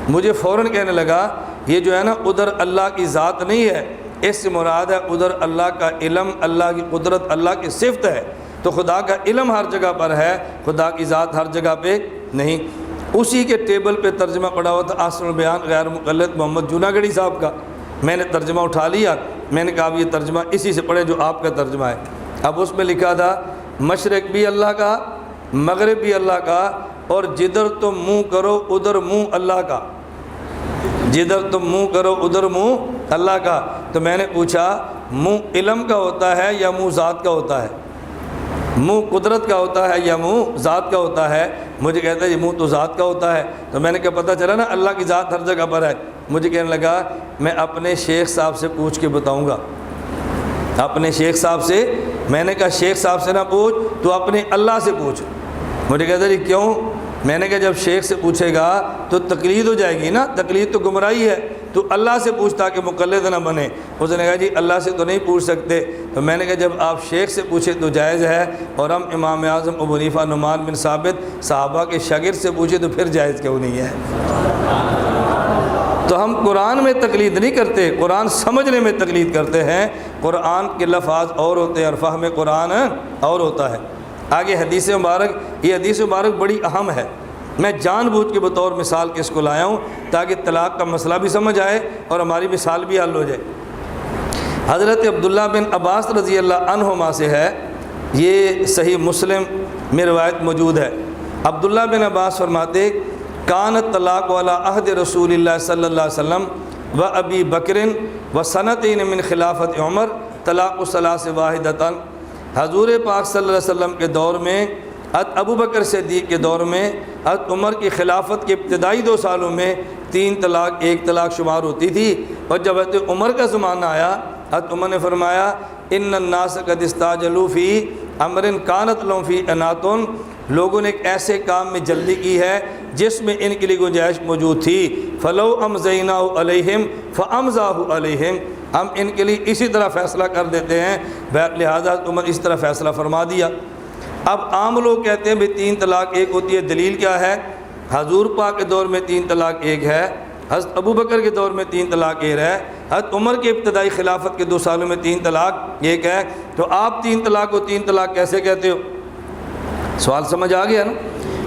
Speaker 2: مجھے فوراً کہنے لگا یہ جو ہے نا ادھر اللہ کی ذات نہیں ہے، اس سے مراد ہے ادھر اللہ کا علم، اللہ کی قدرت، اللہ کی صفت ہے۔ تو خدا کا علم ہر جگہ پر ہے، خدا کی ذات ہر جگہ پہ نہیں۔ اسی کے ٹیبل پہ ترجمہ پڑا ہوا تھا احسن البیان غیر مقلد محمد جوناگڑھی صاحب کا، میں نے ترجمہ اٹھا لیا۔ میں نے کہا اب یہ ترجمہ اسی سے پڑھیں جو آپ کا ترجمہ ہے۔ اب اس میں لکھا تھا مشرق بھی اللہ کا، مغرب بھی اللہ کا، اور جدھر تم منہ کرو ادھر منہ اللہ کا، جدھر تم منہ کرو ادھر منہ اللہ کا۔ تو میں نے پوچھا منہ علم کا ہوتا ہے یا منہ ذات کا ہوتا ہے؟ منہ قدرت کا ہوتا ہے یا منہ ذات کا ہوتا ہے؟ مجھے کہتا ہے یہ منہ تو ذات کا ہوتا ہے۔ تو میں نے کہا پتہ چلا نا اللہ کی ذات ہر جگہ پر ہے۔ مجھے کہنے لگا میں اپنے شیخ صاحب سے پوچھ کے بتاؤں گا، اپنے شیخ صاحب سے۔ میں نے کہا شیخ صاحب سے نہ پوچھ، تو اپنے اللہ سے پوچھ۔ مجھے کہتا جی کیوں؟ میں نے کہا جب شیخ سے پوچھے گا تو تقلید ہو جائے گی نا، تقلید تو گمراہی ہے، تو اللہ سے پوچھتا کہ مقلد نہ بنے۔ اس نے کہا جی اللہ سے تو نہیں پوچھ سکتے۔ تو میں نے کہا جب آپ شیخ سے پوچھے تو جائز ہے، اور ہم امام اعظم ابو حنیفہ نعمان بن ثابت صحابہ کے شاگرد سے پوچھے تو پھر جائز کیوں نہیں ہے؟ تو ہم قرآن میں تقلید نہیں کرتے، قرآن سمجھنے میں تقلید کرتے ہیں۔ قرآن کے لفظ اور ہوتے ہیں اور فہم قرآن اور ہوتا ہے۔ آگے حدیث مبارک، یہ حدیث مبارک بڑی اہم ہے، میں جان بوجھ کے بطور مثال کے اس کو لایا ہوں تاکہ طلاق کا مسئلہ بھی سمجھ آئے اور ہماری مثال بھی حل ہو جائے۔ حضرت عبداللہ بن عباس رضی اللہ عنہما سے ہے، یہ صحیح مسلم میں روایت موجود ہے۔ عبداللہ بن عباس فرماتے کانت طلاق والا عہد رسول اللہ صلی اللہ علیہ وسلم و ابی بکر و سنتین من خلافت عمر طلاق الثلاث واحدتاً۔ حضور پاک صلی اللہ علیہ وسلم کے دور میں، حضرت ابو بکر صدیق کے دور میں، حضرت عمر کی خلافت کے ابتدائی 2 سالوں میں 3 طلاق 1 طلاق شمار ہوتی تھی۔ اور جب حضرت عمر کا زمانہ آیا، حضرت عمر نے فرمایا ان الناس قد استعجلوا فی امر کانت لهم فی عنات، لوگوں نے ایک ایسے کام میں جلدی کی ہے جس میں ان کے لیے گنجائش موجود تھی، فلو امضیناہ علیہم فامضاہ علیہم، ہم ان کے لیے اسی طرح فیصلہ کر دیتے ہیں، لہذا عمر اس طرح فیصلہ فرما دیا۔ اب عام لوگ کہتے ہیں بھی 3 طلاق 1 ہوتی ہے، دلیل کیا ہے؟ حضور پاک کے دور میں 3 طلاق 1 ہے، حضرت ابو بکر کے دور میں 3 طلاق 1 ہے، حضرت عمر کے ابتدائی خلافت کے 2 سالوں میں 3 طلاق 1 ہے، تو آپ 3 طلاق کو 3 طلاق کیسے کہتے ہو؟ سوال سمجھ آ گیا نا؟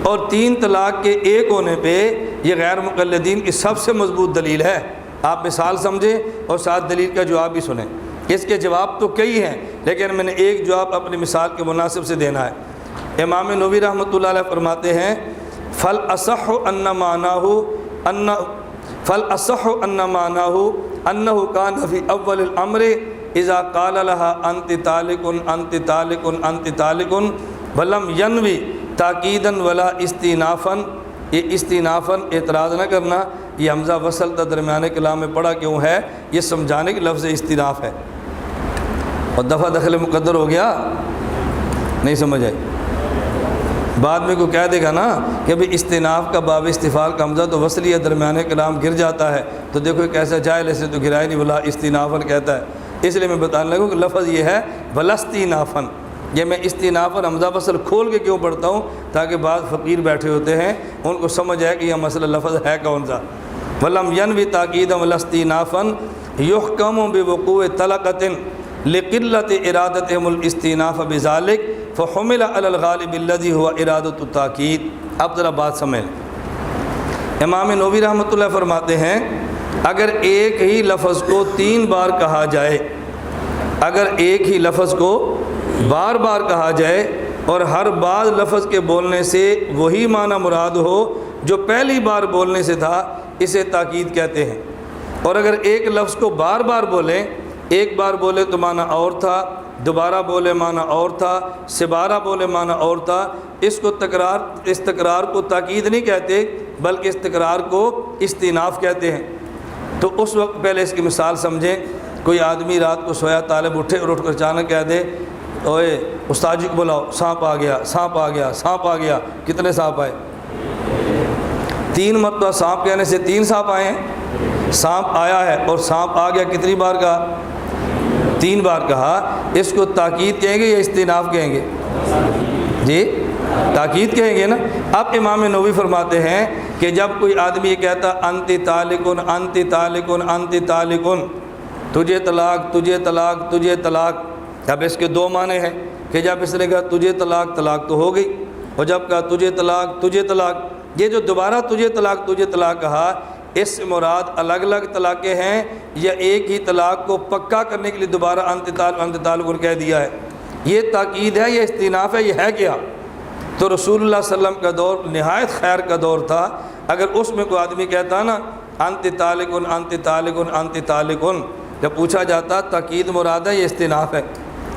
Speaker 2: اور 3 طلاق کے 1 ہونے پہ یہ غیر مقلدین کی سب سے مضبوط دلیل ہے۔ آپ مثال سمجھیں اور ساتھ دلیل کا جواب بھی سنیں۔ اس کے جواب تو کئی ہیں لیکن میں نے ایک جواب اپنی مثال کے مناسب سے دینا ہے۔ امام نووی رحمۃ اللہ علیہ فرماتے ہیں فَالْأَصَحُّ أَنَّ مَعْنَاهُ أَنَّهُ كَانَ فِي أَوَّلِ الْأَمْرِ إِذَا قَالَ لَهَا أَنْتِ طَالِقٌ أَنْتِ طَالِقٌ أَنْتِ طَالِقٌ وَلَمْ يَنْوِ تَأْكِيدًا وَلَا اسْتِنَافًا۔ یہ استنافاً اعتراض نہ کرنا، یہ حمزہ وصل تا درمیانے کلام میں پڑھا کیوں ہے؟ یہ سمجھانے کے لفظ استناف ہے، اور دفعہ دخل مقدر ہو گیا، نہیں سمجھ آئی؟ بعد میں کوئی کہہ دے گا نا کہ ابھی استناف کا باب استفعال کا حمزہ تو وصلی ہے، درمیانے کلام گر جاتا ہے، تو دیکھو ایک ایسا جاہل ایسے تو گرائے نہیں، بلا استنافاً کہتا ہے۔ اس لیے میں بتانے لگوں کہ لفظ یہ ہے بلستینافاً۔ یہ میں استناف اور حمزہ وصل کھول کے کیوں پڑھتا ہوں؟ تاکہ بعض فقیر بیٹھے ہوتے ہیں ان کو سمجھ آئے کہ یہ مسئلہ لفظ ہے کون سا۔ وَلَمْ يَنْوِ تَأْكِيدًا وَلَا اسْتِنَافًا يُحْكَمُ بِوُقُوعِ طَلَقَةٍ لِقِلَّةِ إِرَادَتِهِمُ الْاِسْتِنَافَ بِذَلِكَ فَحُمِلَ عَلَى الْغَالِبِ الَّذِي هُوَ إِرَادَةُ التَّأْكِيد۔ اب ذرا بات سمجھ۔ امام نووی رحمۃ اللہ فرماتے ہیں اگر ایک ہی لفظ کو 3 بار کہا جائے، اگر ایک ہی لفظ کو بار بار کہا جائے اور ہر بعض لفظ کے بولنے سے وہی معنی مراد ہو جو پہلی بار بولنے سے تھا، اسے تاکید کہتے ہیں۔ اور اگر ایک لفظ کو بار بار بولیں، ایک بار بولے تو معنی اور تھا، دوبارہ بولے معنی اور تھا، سبارہ بولے معنی اور تھا، اس تکرار کو تاکید نہیں کہتے بلکہ اس تکرار کو استئناف کہتے ہیں۔ تو اس وقت پہلے اس کی مثال سمجھیں۔ کوئی آدمی رات کو سویا، طالب اٹھے اور اٹھ کر اچانک کہہ دے اوئے استاد جی کو بلاؤ، سانپ آ گیا، سانپ آ گیا، سانپ آ گیا۔ کتنے سانپ آئے؟ 3 مرتبہ سانپ کہنے سے 3 سانپ آئے ہیں۔ سانپ آیا ہے اور سانپ آ گیا کتنی بار کہا؟ 3 بار کہا۔ اس کو تاکید کہیں گے یا استئناف کہیں گے؟ جی تاکید کہیں گے نا۔ اب امام نووی فرماتے ہیں کہ جب کوئی آدمی یہ کہتا انتی طالقن انتی طالقن انتی طالقن، تجھے طلاق تجھے طلاق تجھے طلاق، اب اس کے 2 معنی ہیں کہ جب اس نے کہا تجھے طلاق، طلاق تو ہو گئی، اور جب کہا تجھے طلاق تجھے طلاق، یہ جو دوبارہ تجھے طلاق کہا، اس سے مراد الگ الگ طلاقیں ہیں یا ایک ہی طلاق کو پکا کرنے کے لیے دوبارہ انت تعلق کہہ دیا ہے؟ یہ تاکید ہے یا استئناف ہے؟ یہ ہے کیا؟ تو رسول اللہ صلی اللہ علیہ وسلم کا دور نہایت خیر کا دور تھا. اگر اس میں کوئی آدمی کہتا نا انت طالقن انت طالقن انت طالقن، جب پوچھا جاتا تاکید مراد ہے یا استئناف ہے؟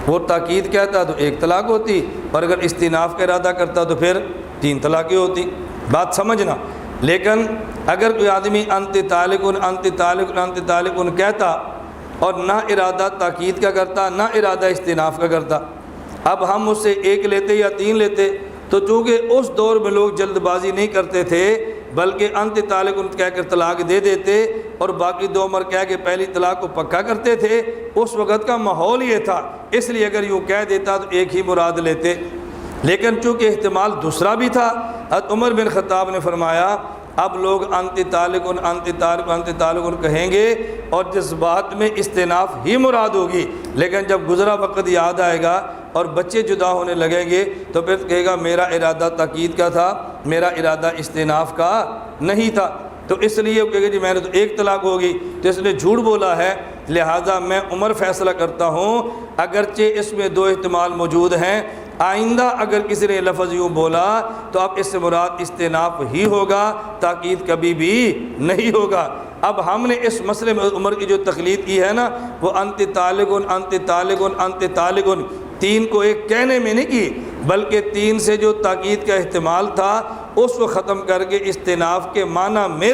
Speaker 2: وہ تاکید کہتا تو ایک طلاق ہوتی، اور اگر استئناف کا ارادہ کرتا تو پھر 3 طلاقیں ہوتی. بات سمجھنا. لیکن اگر کوئی آدمی انت طالقن انت طالقن انت طالقن کہتا اور نہ ارادہ تاکید کا کرتا نہ ارادہ استئناف کا کرتا، اب ہم اس سے 1 لیتے یا 3 لیتے، تو چونکہ اس دور میں لوگ جلد بازی نہیں کرتے تھے بلکہ انت طالقن کہہ کر طلاق دے دیتے اور باقی 2 عمر کہہ کے پہلی طلاق کو پکا کرتے تھے. اس وقت کا ماحول یہ تھا، اس لیے اگر یوں کہہ دیتا تو ایک ہی مراد لیتے. لیکن چونکہ احتمال دوسرا بھی تھا، حضرت عمر بن خطاب نے فرمایا اب لوگ انت طالقن انت طالقن انت طالقن کہیں گے اور جس بات میں استئناف ہی مراد ہوگی، لیکن جب گزرا وقت یاد آئے گا اور بچے جدا ہونے لگیں گے تو پھر کہے گا میرا ارادہ تاکید کا تھا، میرا ارادہ استئناف کا نہیں تھا. تو اس لیے وہ کہے گا جی میں نے تو 1 طلاق ہوگی، تو اس نے جھوٹ بولا ہے، لہٰذا میں عمر فیصلہ کرتا ہوں اگرچہ اس میں 2 احتمال موجود ہیں. آئندہ اگر کسی نے لفظ یوں بولا تو اب اس سے مراد استئناف ہی ہوگا، تاکید کبھی بھی نہیں ہوگا. اب ہم نے اس مسئلے میں عمر کی جو تقلید کی ہے نا، وہ انت طالقن انت طالقن انت طالقن 3 کو ایک کہنے میں نہیں کی، بلکہ 3 سے جو تاکید کا احتمال تھا اس کو ختم کر کے استئناف کے معنی میں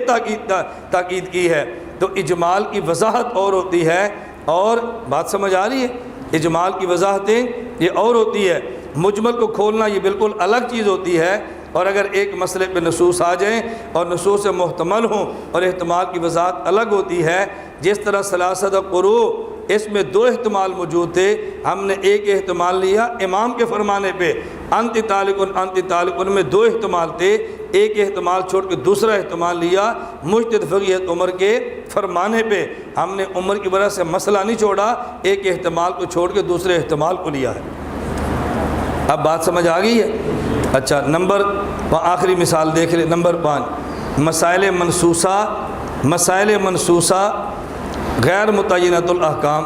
Speaker 2: تاکید کی ہے. تو اجمال کی وضاحت اور ہوتی ہے، اور بات سمجھ آ رہی ہے؟ اجمال کی وضاحتیں یہ اور ہوتی ہے، مجمل کو کھولنا یہ بالکل الگ چیز ہوتی ہے. اور اگر ایک مسئلے پہ نصوص آ جائیں اور نصوص محتمل ہوں اور احتمال کی وضاحت الگ ہوتی ہے، جس طرح ثلاثۃ قروء اس میں 2 احتمال موجود تھے، ہم نے ایک احتمال لیا امام کے فرمانے پہ. انت طالقن میں 2 احتمال تھے، ایک احتمال چھوڑ کے دوسرا احتمال لیا مجتہد فقیہ عمر کے فرمانے پہ. ہم نے عمر کی وجہ سے مسئلہ نہیں چھوڑا، ایک احتمال کو چھوڑ کے دوسرے احتمال کو لیا ہے. اب بات سمجھ آ گئی ہے؟ اچھا، آخری مثال دیکھ لیں. نمبر 5 مسائل منسوسہ غیر متعینۃ الاحکام.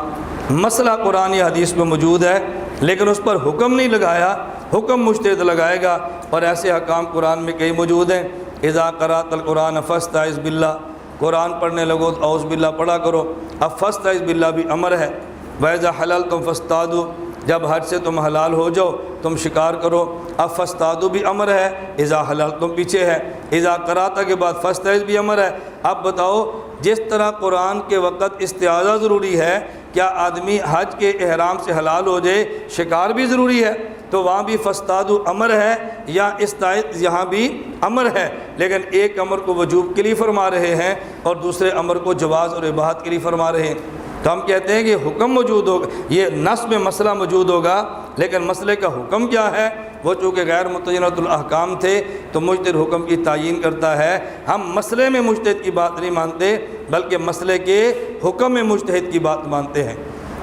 Speaker 2: مسئلہ قرآن یا حدیث میں موجود ہے لیکن اس پر حکم نہیں لگایا، حکم مجتہد لگائے گا، اور ایسے احکام قرآن میں کئی موجود ہیں. اذا قرأت القرآن فاستعذ باللہ، قرآن پڑھنے لگو تو اعوذ باللہ پڑھا کرو. اب فاستعذ باللہ بھی امر ہے. وَإِذَا حَلَلْتُمْ فَاصْطَادُوا، جب حج سے تم حلال ہو جاؤ تم شکار کرو. اب فاصطادوا بھی امر ہے، اذا حللتم پیچھے ہے، اذا قرأت کے بعد فاستعذ بھی امر ہے. اب بتاؤ، جس طرح قرآن کے وقت استعاذہ ضروری ہے، کیا آدمی حج کے احرام سے حلال ہو جائے شکار بھی ضروری ہے؟ تو وہاں بھی فاصطادوا امر ہے یا استعذ یہاں بھی امر ہے، لیکن ایک امر کو وجوب کے لیے فرما رہے ہیں اور دوسرے امر کو جواز اور اباحت کے لیے فرما رہے ہیں. تو ہم کہتے ہیں کہ حکم موجود ہوگا، یہ نص میں مسئلہ موجود ہوگا، لیکن مسئلے کا حکم کیا ہے؟ وہ چونکہ غیر متعینۃ الاحکام تھے تو مجتہد حکم کی تعیین کرتا ہے. ہم مسئلے میں مجتہد کی بات نہیں مانتے بلکہ مسئلے کے حکم میں مجتہد کی بات مانتے ہیں.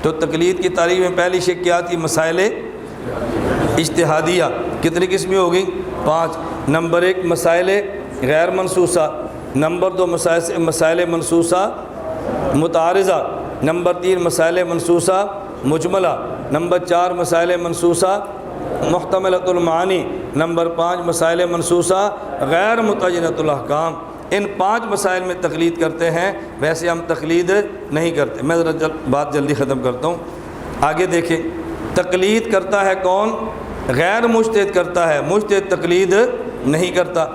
Speaker 2: تو تقلید کی تعریف میں پہلی شے کیا تھی؟ مسائل اجتہادیہ. کتنی قسمیں ہو گئیں؟ 5. نمبر 1 مسائل غیر منسوسہ، نمبر 2 مسائل منسوسہ متعارضہ، نمبر 3 مسائل منسوسہ مجملہ، نمبر 4 مسائل منسوسہ محتملۃ المعانی، نمبر 5 مسائل منسوسہ غیر متعینۃ الاحکام. ان 5 مسائل میں تقلید کرتے ہیں، ویسے ہم تقلید نہیں کرتے. میں ذرا بات جلدی ختم کرتا ہوں. آگے دیکھیں، تقلید کرتا ہے کون؟ غیر مجتہد کرتا ہے، مجتہد تقلید نہیں کرتا.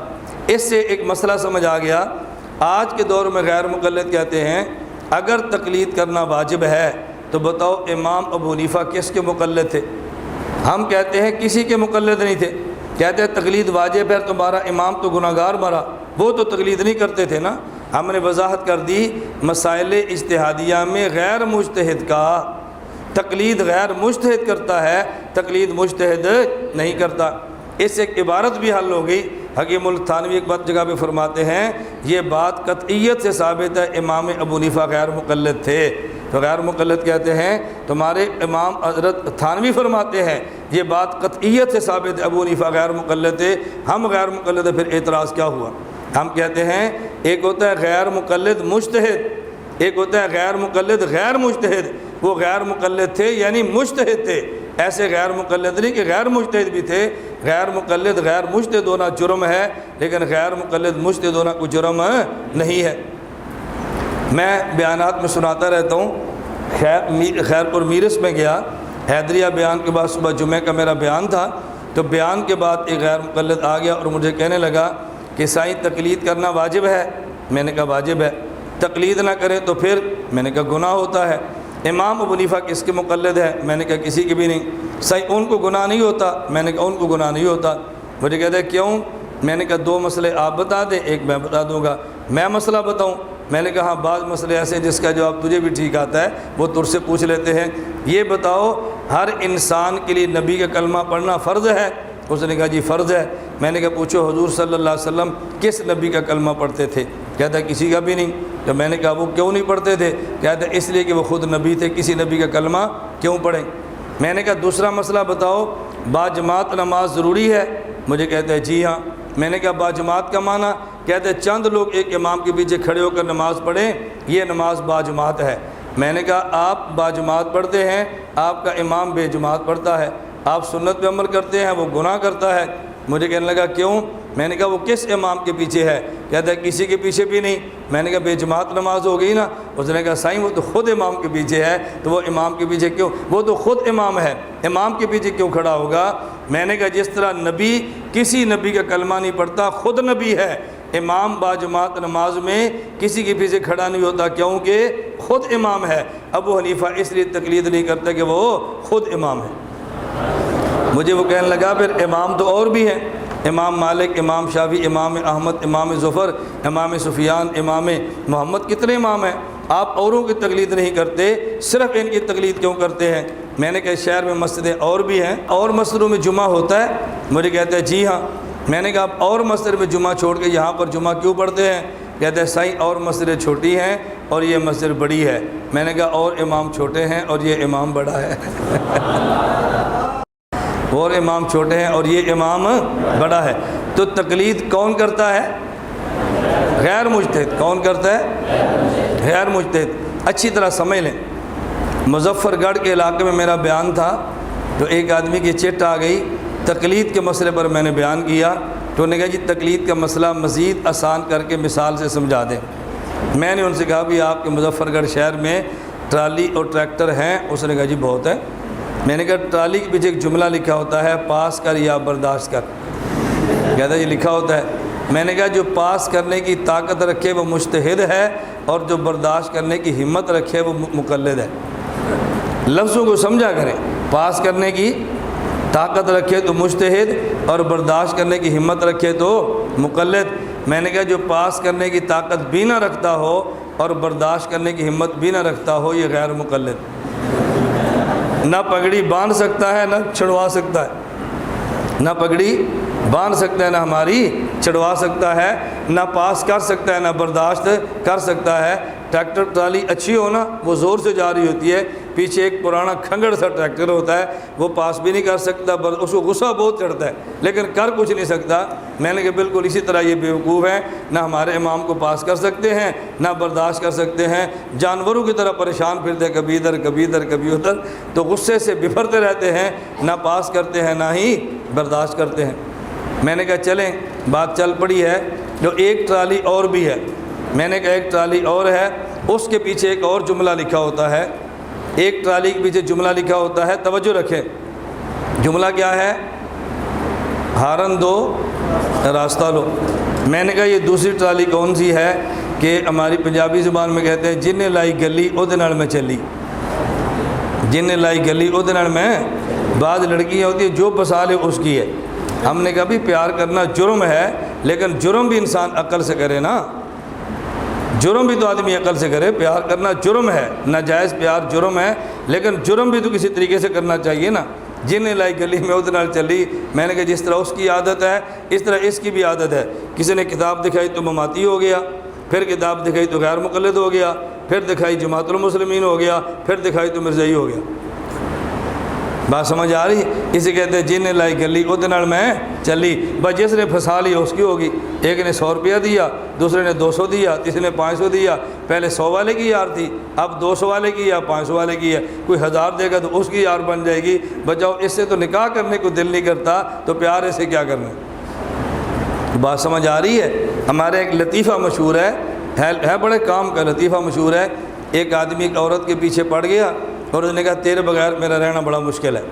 Speaker 2: اس سے ایک مسئلہ سمجھ آ گیا. آج کے دور میں غیر مقلد کہتے ہیں اگر تقلید کرنا واجب ہے تو بتاؤ امام ابو حنیفہ کس کے مقلد تھے؟ ہم کہتے ہیں کسی کے مقلد نہیں تھے. کہتے ہیں تقلید واجب ہے، تمہارا امام تو گناہ گار مرا، وہ تو تقلید نہیں کرتے تھے نا. ہم نے وضاحت کر دی مسائل اجتہادیہ میں غیر مجتہد کا تقلید غیر مجتہد کرتا ہے، تقلید مجتہد نہیں کرتا. اس ایک عبارت بھی حل ہو گئی. حکیم التھانوی ایک بات جگہ پہ فرماتے ہیں یہ بات قطعیت سے ثابت ہے امام ابو حنیفہ غیر مقلد تھے. تو غیر مقلد کہتے ہیں تمہارے امام حضرت تھانوی فرماتے ہیں یہ بات قطعیت سے ثابت ہے ابو حنیفہ غیر مقلد تھے، ہم غیر مقلد ہیں، پھر اعتراض کیا ہوا؟ ہم کہتے ہیں ایک ہوتا ہے غیر مقلد مجتہد، ایک ہوتا ہے غیر مقلد غیر مجتہد۔ وہ غیر مقلد تھے یعنی مجتہد تھے، ایسے غیر مقلد نہیں کہ غیر مجتہد بھی تھے۔ غیر مقلد غیر مجتہد ہونا جرم ہے، لیکن غیر مقلد مجتہد ہونا کوئی جرم نہیں ہے۔ میں بیانات میں سناتا رہتا ہوں، خیر پور میرس میں گیا، حیدریہ بیان کے بعد صبح جمعہ کا میرا بیان تھا، تو بیان کے بعد ایک غیر مقلد آ گیا اور مجھے کہنے لگا کہ سائیں تقلید کرنا واجب ہے۔ میں نے کہا واجب ہے، تقلید نہ کرے تو پھر؟ میں نے کہا گناہ ہوتا ہے۔ امام ابو حنیفہ کس کے مقلد ہے؟ میں نے کہا کسی کے بھی نہیں۔ سائیں ان کو گناہ نہیں ہوتا؟ میں نے کہا ان کو گناہ نہیں ہوتا۔ مجھے کہتے ہیں کیوں؟ میں نے کہا دو مسئلے آپ بتا دیں، ایک میں بتا دوں گا۔ میں مسئلہ بتاؤں؟ میں نے کہا ہاں، بعض مسئلے ایسے جس کا جواب تجھے بھی ٹھیک آتا ہے وہ تجھ سے پوچھ لیتے ہیں۔ یہ بتاؤ ہر انسان کے لیے نبی کا کلمہ پڑھنا فرض ہے؟ اس نے کہا جی فرض ہے۔ میں نے کہا پوچھو حضور صلی اللہ علیہ وسلم کس نبی کا کلمہ پڑھتے تھے؟ کہتا ہے کسی کا بھی نہیں۔ تو میں نے کہا وہ کیوں نہیں پڑھتے تھے؟ کہتا ہے اس لیے کہ وہ خود نبی تھے، کسی نبی کا کلمہ کیوں پڑھیں؟ میں نے کہا دوسرا مسئلہ بتاؤ، باجماعت نماز ضروری ہے؟ مجھے کہتا ہے جی ہاں۔ میں نے کہا باجماعت کا معنی؟ کہتے ہیں چند لوگ ایک امام کے پیچھے کھڑے ہو کر نماز پڑھیں، یہ نماز باجماعت ہے۔ میں نے کہا آپ باجماعت پڑھتے ہیں، آپ کا امام بے جماعت پڑھتا ہے، آپ سنت پہ عمل کرتے ہیں، وہ گناہ کرتا ہے۔ مجھے کہنے لگا کیوں؟ میں نے کہا وہ کس امام کے پیچھے ہے؟ کہتا ہے کسی کے پیچھے بھی نہیں۔ میں نے کہا بے جماعت نماز ہو گئی نا؟ اس نے کہا سائیں وہ تو خود امام کے پیچھے ہے، تو وہ امام کے پیچھے کیوں؟ وہ تو خود امام ہے، امام کے پیچھے کیوں کھڑا ہوگا؟ میں نے کہا جس طرح نبی کسی نبی کا کلمہ نہیں پڑھتا، خود نبی ہے، امام باجماعت نماز میں کسی کے پیچھے کھڑا نہیں ہوتا کیونکہ خود امام ہے۔ ابو حنیفہ اس لیے تقلید نہیں کرتا کہ وہ خود امام ہے۔ مجھے وہ کہنے لگا پھر امام تو اور بھی ہیں، امام مالک، امام شافعی، امام احمد، امام ظفر، امام سفیان، امام محمد، کتنے امام ہیں؟ آپ اوروں کی تقلید نہیں کرتے، صرف ان کی تقلید کیوں کرتے ہیں؟ میں نے کہا شہر میں مسجدیں اور بھی ہیں، اور مسجدوں میں جمعہ ہوتا ہے؟ مجھے کہتے ہیں جی ہاں۔ میں نے کہا آپ اور مسجد میں جمعہ چھوڑ کے یہاں پر جمعہ کیوں پڑھتے ہیں؟ کہتے ہیں سائیں اور مسجدیں چھوٹی ہیں اور یہ مسجد بڑی ہے۔ میں نے کہا اور امام چھوٹے ہیں اور یہ امام بڑا ہے۔ اور امام چھوٹے ہیں اور یہ امام بڑا ہے۔ تو تقلید کون کرتا ہے؟ غیر مجتہد۔ کون کرتا ہے؟ غیر مجتہد۔ اچھی طرح سمجھ لیں، مظفر گڑھ کے علاقے میں میرا بیان تھا، تو ایک آدمی کی چٹ آ گئی، تقلید کے مسئلے پر میں نے بیان کیا، تو انہوں نے کہا جی تقلید کا مسئلہ مزید آسان کر کے مثال سے سمجھا دیں۔ میں نے ان سے کہا بھی آپ کے مظفر گڑھ شہر میں ٹرالی اور ٹریکٹر ہیں؟ اس نے کہا جی بہت ہے۔ میں نے کہا ٹرالی کے پیچھے ایک جملہ لکھا ہوتا ہے پاس کر یا برداشت کر، کہتا ہے یہ لکھا ہوتا ہے۔ میں نے کہا جو پاس کرنے کی طاقت رکھے وہ مجتہد ہے، اور جو برداشت کرنے کی ہمت رکھے وہ مقلد ہے۔ لفظوں کو سمجھا کریں، پاس کرنے کی طاقت رکھے تو مجتہد، اور برداشت کرنے کی ہمت رکھے تو مقلد۔ میں نے کہا جو پاس کرنے کی طاقت بھی نہ رکھتا ہو اور برداشت کرنے کی ہمت بھی نہ رکھتا ہو، یہ غیر مقلد۔ نہ پگڑی باندھ سکتا ہے نہ چھڑوا سکتا ہے، نہ پگڑی باندھ سکتا ہے نہ ہماری چڑھوا سکتا ہے، نہ پاس کر سکتا ہے نہ برداشت کر سکتا ہے۔ ٹریکٹر ٹرالی اچھی ہو نا، وہ زور سے جا رہی ہوتی ہے، پیچھے ایک پرانا کھنگڑ سا ٹریکٹر ہوتا ہے، وہ پاس بھی نہیں کر سکتا، اس کو غصہ بہت چڑھتا ہے لیکن کر کچھ نہیں سکتا۔ میں نے کہا بالکل اسی طرح یہ بیوقوف ہیں، نہ ہمارے امام کو پاس کر سکتے ہیں نہ برداشت کر سکتے ہیں، جانوروں کی طرح پریشان پھرتے ہیں، کبھی ادھر کبھی ادھر کبھی ادھر، تو غصے سے بفرتے رہتے ہیں، نہ پاس کرتے ہیں نہ ہی برداشت کرتے ہیں۔ میں نے کہا چلیں بات چل پڑی ہے، جو ایک ٹرالی اور بھی ہے۔ میں نے کہا ایک ٹرالی اور ہے، اس کے پیچھے ایک اور جملہ لکھا ہوتا ہے، ایک ٹرالی کے پیچھے جملہ لکھا ہوتا ہے، توجہ رکھیں، جملہ کیا ہے؟ ہارن دو راستہ لو۔ میں نے کہا یہ دوسری ٹرالی کون سی ہے؟ کہ ہماری پنجابی زبان میں کہتے ہیں جن نے لائی گلی اودے نال میں چلی، جن نے لائی گلی اودے نال میں۔ بعض لڑکیاں ہوتی ہیں جو پسا لے اس کی ہے۔ ہم نے کہا بھی پیار کرنا جرم ہے، لیکن جرم بھی انسان عقل سے کرے نا، جرم بھی تو آدمی عقل سے کرے، پیار کرنا جرم ہے، ناجائز پیار جرم ہے، لیکن جرم بھی تو کسی طریقے سے کرنا چاہیے نا۔ جن نے لائی گلی میں ادھر چلی، میں نے کہا جس طرح اس کی عادت ہے اس طرح اس کی بھی عادت ہے۔ کسی نے کتاب دکھائی تو مماتی ہو گیا، پھر کتاب دکھائی تو غیر مقلد ہو گیا، پھر دکھائی جماعت المسلمین ہو گیا، پھر دکھائی تو مرزائی ہو گیا۔ بات سمجھ آ رہی ہے؟ اسے کہتے ہیں جن نے لائی گلی وہ میں چلی، بس جس نے پھنسا لی اس کی ہوگی۔ ایک نے 100 روپیہ دیا، دوسرے نے 200 دیا، تیسرے نے 500 دیا۔ پہلے 100 والے کی یار تھی، اب 200 والے کی یا 500 والے کی ہے۔ کوئی 1000 دے گا تو اس کی یار بن جائے گی۔ بچاؤ، اس سے تو نکاح کرنے کو دل نہیں کرتا تو پیارے سے کیا کرنا؟ بات سمجھ آ رہی ہے؟ ہمارے ایک لطیفہ مشہور ہے بڑے کام کا لطیفہ مشہور ہے۔ ایک آدمی ایک عورت کے پیچھے پڑ گیا اور اس نے کہا تیرے بغیر میرا رہنا بڑا مشکل ہے۔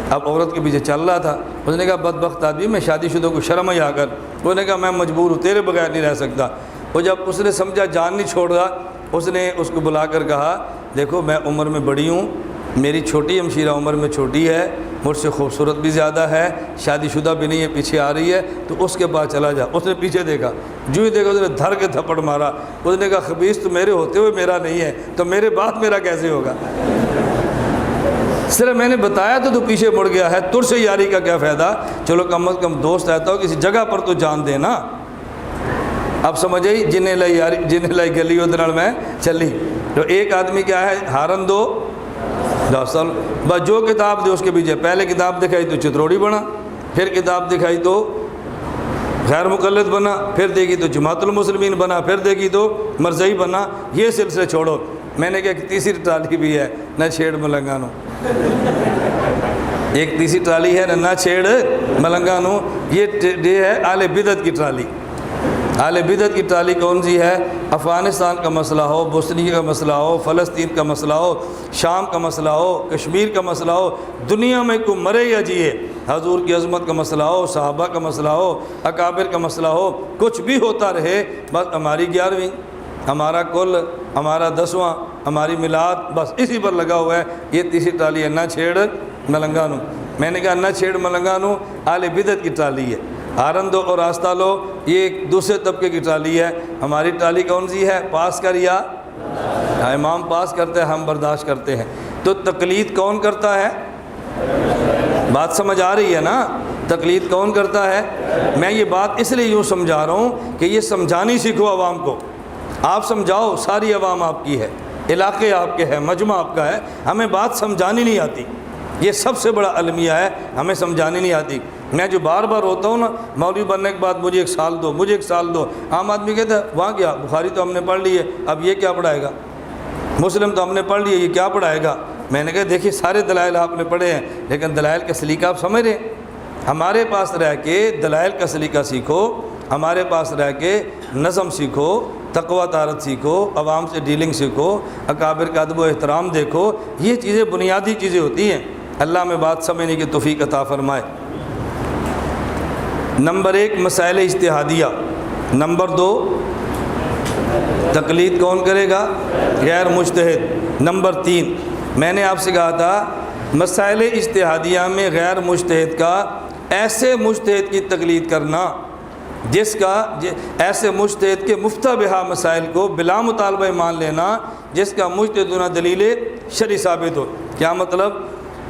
Speaker 2: اب عورت کے پیچھے چل رہا تھا، اس نے کہا بدبخت آدمی، میں شادی شدہ کو شرم ہی آ کر، اس نے کہا میں مجبور ہوں، تیرے بغیر نہیں رہ سکتا۔ اور جب اس نے سمجھا جان نہیں چھوڑ رہا، اس نے اس کو بلا کر کہا دیکھو میں عمر میں بڑی ہوں، میری چھوٹی ہمشیرہ عمر میں چھوٹی ہے، مجھ سے خوبصورت بھی زیادہ ہے، شادی شدہ بھی نہیں ہے، پیچھے آ رہی ہے، تو اس کے پاس چلا جا۔ اس نے پیچھے دیکھا، جو ہی دیکھا اس نے دھر کے تھپڑ مارا۔ اس نے کہا خبیث تو میرے ہوتے ہوئے میرا نہیں ہے تو میرے بعد میرا کیسے ہوگا؟ صرف میں نے بتایا تو پیچھے مڑ گیا ہے، تر سے یاری کا کیا فائدہ؟ چلو کم از کم دوست رہتا ہو کسی جگہ پر تو جان دے نا۔ اب سمجھ آئی؟ جنہیں لائی گلی ادھر میں چلی۔ تو ایک آدمی کیا ہے، ہارن دو 10 سال، بس جو کتاب دے اس کے پیچھے۔ پہلے کتاب دکھائی تو چتروڑی بنا، پھر کتاب دکھائی تو غیر مقلد بنا، پھر دیکھی تو جماعت المسلمین بنا، پھر دیکھی تو مرزائی بنا۔ یہ سلسلے چھوڑو۔ میں نے کہا کہ تیسری ٹرالی بھی ہے، نہ چھیڑ ملنگانو۔ ایک تیسری ٹرالی ہے نہ چھیڑ ملنگانو، یہ ہے اہل بدعت کی ٹرالی۔ اہل بدعت کی ٹرالی کون سی ہے؟ افغانستان کا مسئلہ ہو، بوسنی کا مسئلہ ہو، فلسطین کا مسئلہ ہو، شام کا مسئلہ ہو، کشمیر کا مسئلہ ہو، دنیا میں کوئی مرے یا جیے، حضور کی عظمت کا مسئلہ ہو، صحابہ کا مسئلہ ہو، اکابر کا مسئلہ ہو، کچھ بھی ہوتا رہے، بس ہماری 11ویں، ہمارا کل، ہمارا 10واں، ہماری میلاد، بس اسی پر لگا ہوا ہے۔ یہ تیسری ٹرالی ہے، نہ چھیڑ ملنگانو۔ میں نے کہا نہ چھیڑ ملنگانو اہل بدعت کی ٹرالی ہے۔ ہارن دو اور راستہ لو، یہ ایک دوسرے طبقے کی ٹرالی ہے۔ ہماری ٹرالی کون سی ہے؟ پاس کر یا امام پاس کرتے ہیں، ہم برداشت کرتے ہیں۔ تو تقلید کون کرتا ہے؟ بات سمجھ آ رہی ہے نا؟ تقلید کون کرتا ہے؟ میں یہ بات اس لیے یوں سمجھا رہا ہوں کہ یہ سمجھانی سیکھو عوام کو۔ آپ سمجھاؤ، ساری عوام آپ کی ہے، علاقے آپ کے ہیں، مجمع آپ کا ہے، ہمیں بات سمجھانی نہیں آتی۔ یہ سب سے بڑا المیہ ہے، ہمیں سمجھانی نہیں آتی۔ میں جو بار بار ہوتا ہوں نا، مولوی بننے کے بعد مجھے 1 سال دو، مجھے 1 سال دو۔ عام آدمی کہتا ہے وہاں کیا، بخاری تو ہم نے پڑھ لی ہے، اب یہ کیا پڑھائے گا؟ مسلم تو ہم نے پڑھ لی ہے، یہ کیا پڑھائے گا؟ میں نے کہا دیکھیے سارے دلائل آپ نے پڑھے ہیں، لیکن دلائل کا سلیقہ آپ سمجھ رہے ہیں؟ ہمارے پاس رہ کے دلائل کا سلیقہ سیکھو، ہمارے پاس رہ کے نظم سیکھو، تقوی طہارت سیکھو، عوام سے ڈیلنگ سیکھو، اکابر کا ادب و احترام دیکھو۔ یہ چیزیں بنیادی چیزیں ہوتی ہیں۔ اللہ میں بات سمجھنے کی توفیق عطا فرمائے۔ نمبر 1 مسائل اجتہادیہ، نمبر 2 تقلید کون کرے گا؟ غیر مجتہد۔ نمبر 3 میں نے آپ سے کہا تھا مسائل اجتہادیہ میں غیر مجتہد کا ایسے مجتہد کی تقلید کرنا جس کا ایسے مجتہد کے مفتہ بہا مسائل کو بلا مطالبہ مان لینا جس کا مجتہدانہ دلیل شرعی ثابت ہو۔ کیا مطلب؟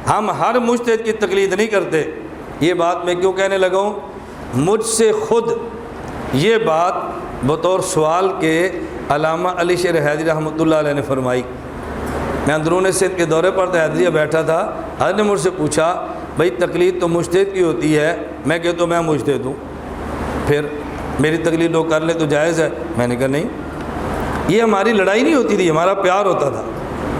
Speaker 2: ہم ہر مجتہد کی تقلید نہیں کرتے۔ یہ بات میں کیوں کہنے لگا ہوں؟ مجھ سے خود یہ بات بطور سوال کے علامہ علی شیر حیدری رحمۃ اللہ علیہ نے فرمائی۔ میں اندرون سندھ کے دورے پر تھا، حیدریہ بیٹھا تھا، حضرت نے مجھ سے پوچھا بھائی تقلید تو مجتہد کی ہوتی ہے، میں کہتا ہوں میں مجتہد ہوں، پھر میری تقلید لوگ کر لے تو جائز ہے؟ میں نے کہا نہیں، یہ ہماری لڑائی نہیں ہوتی تھی، ہمارا پیار ہوتا تھا۔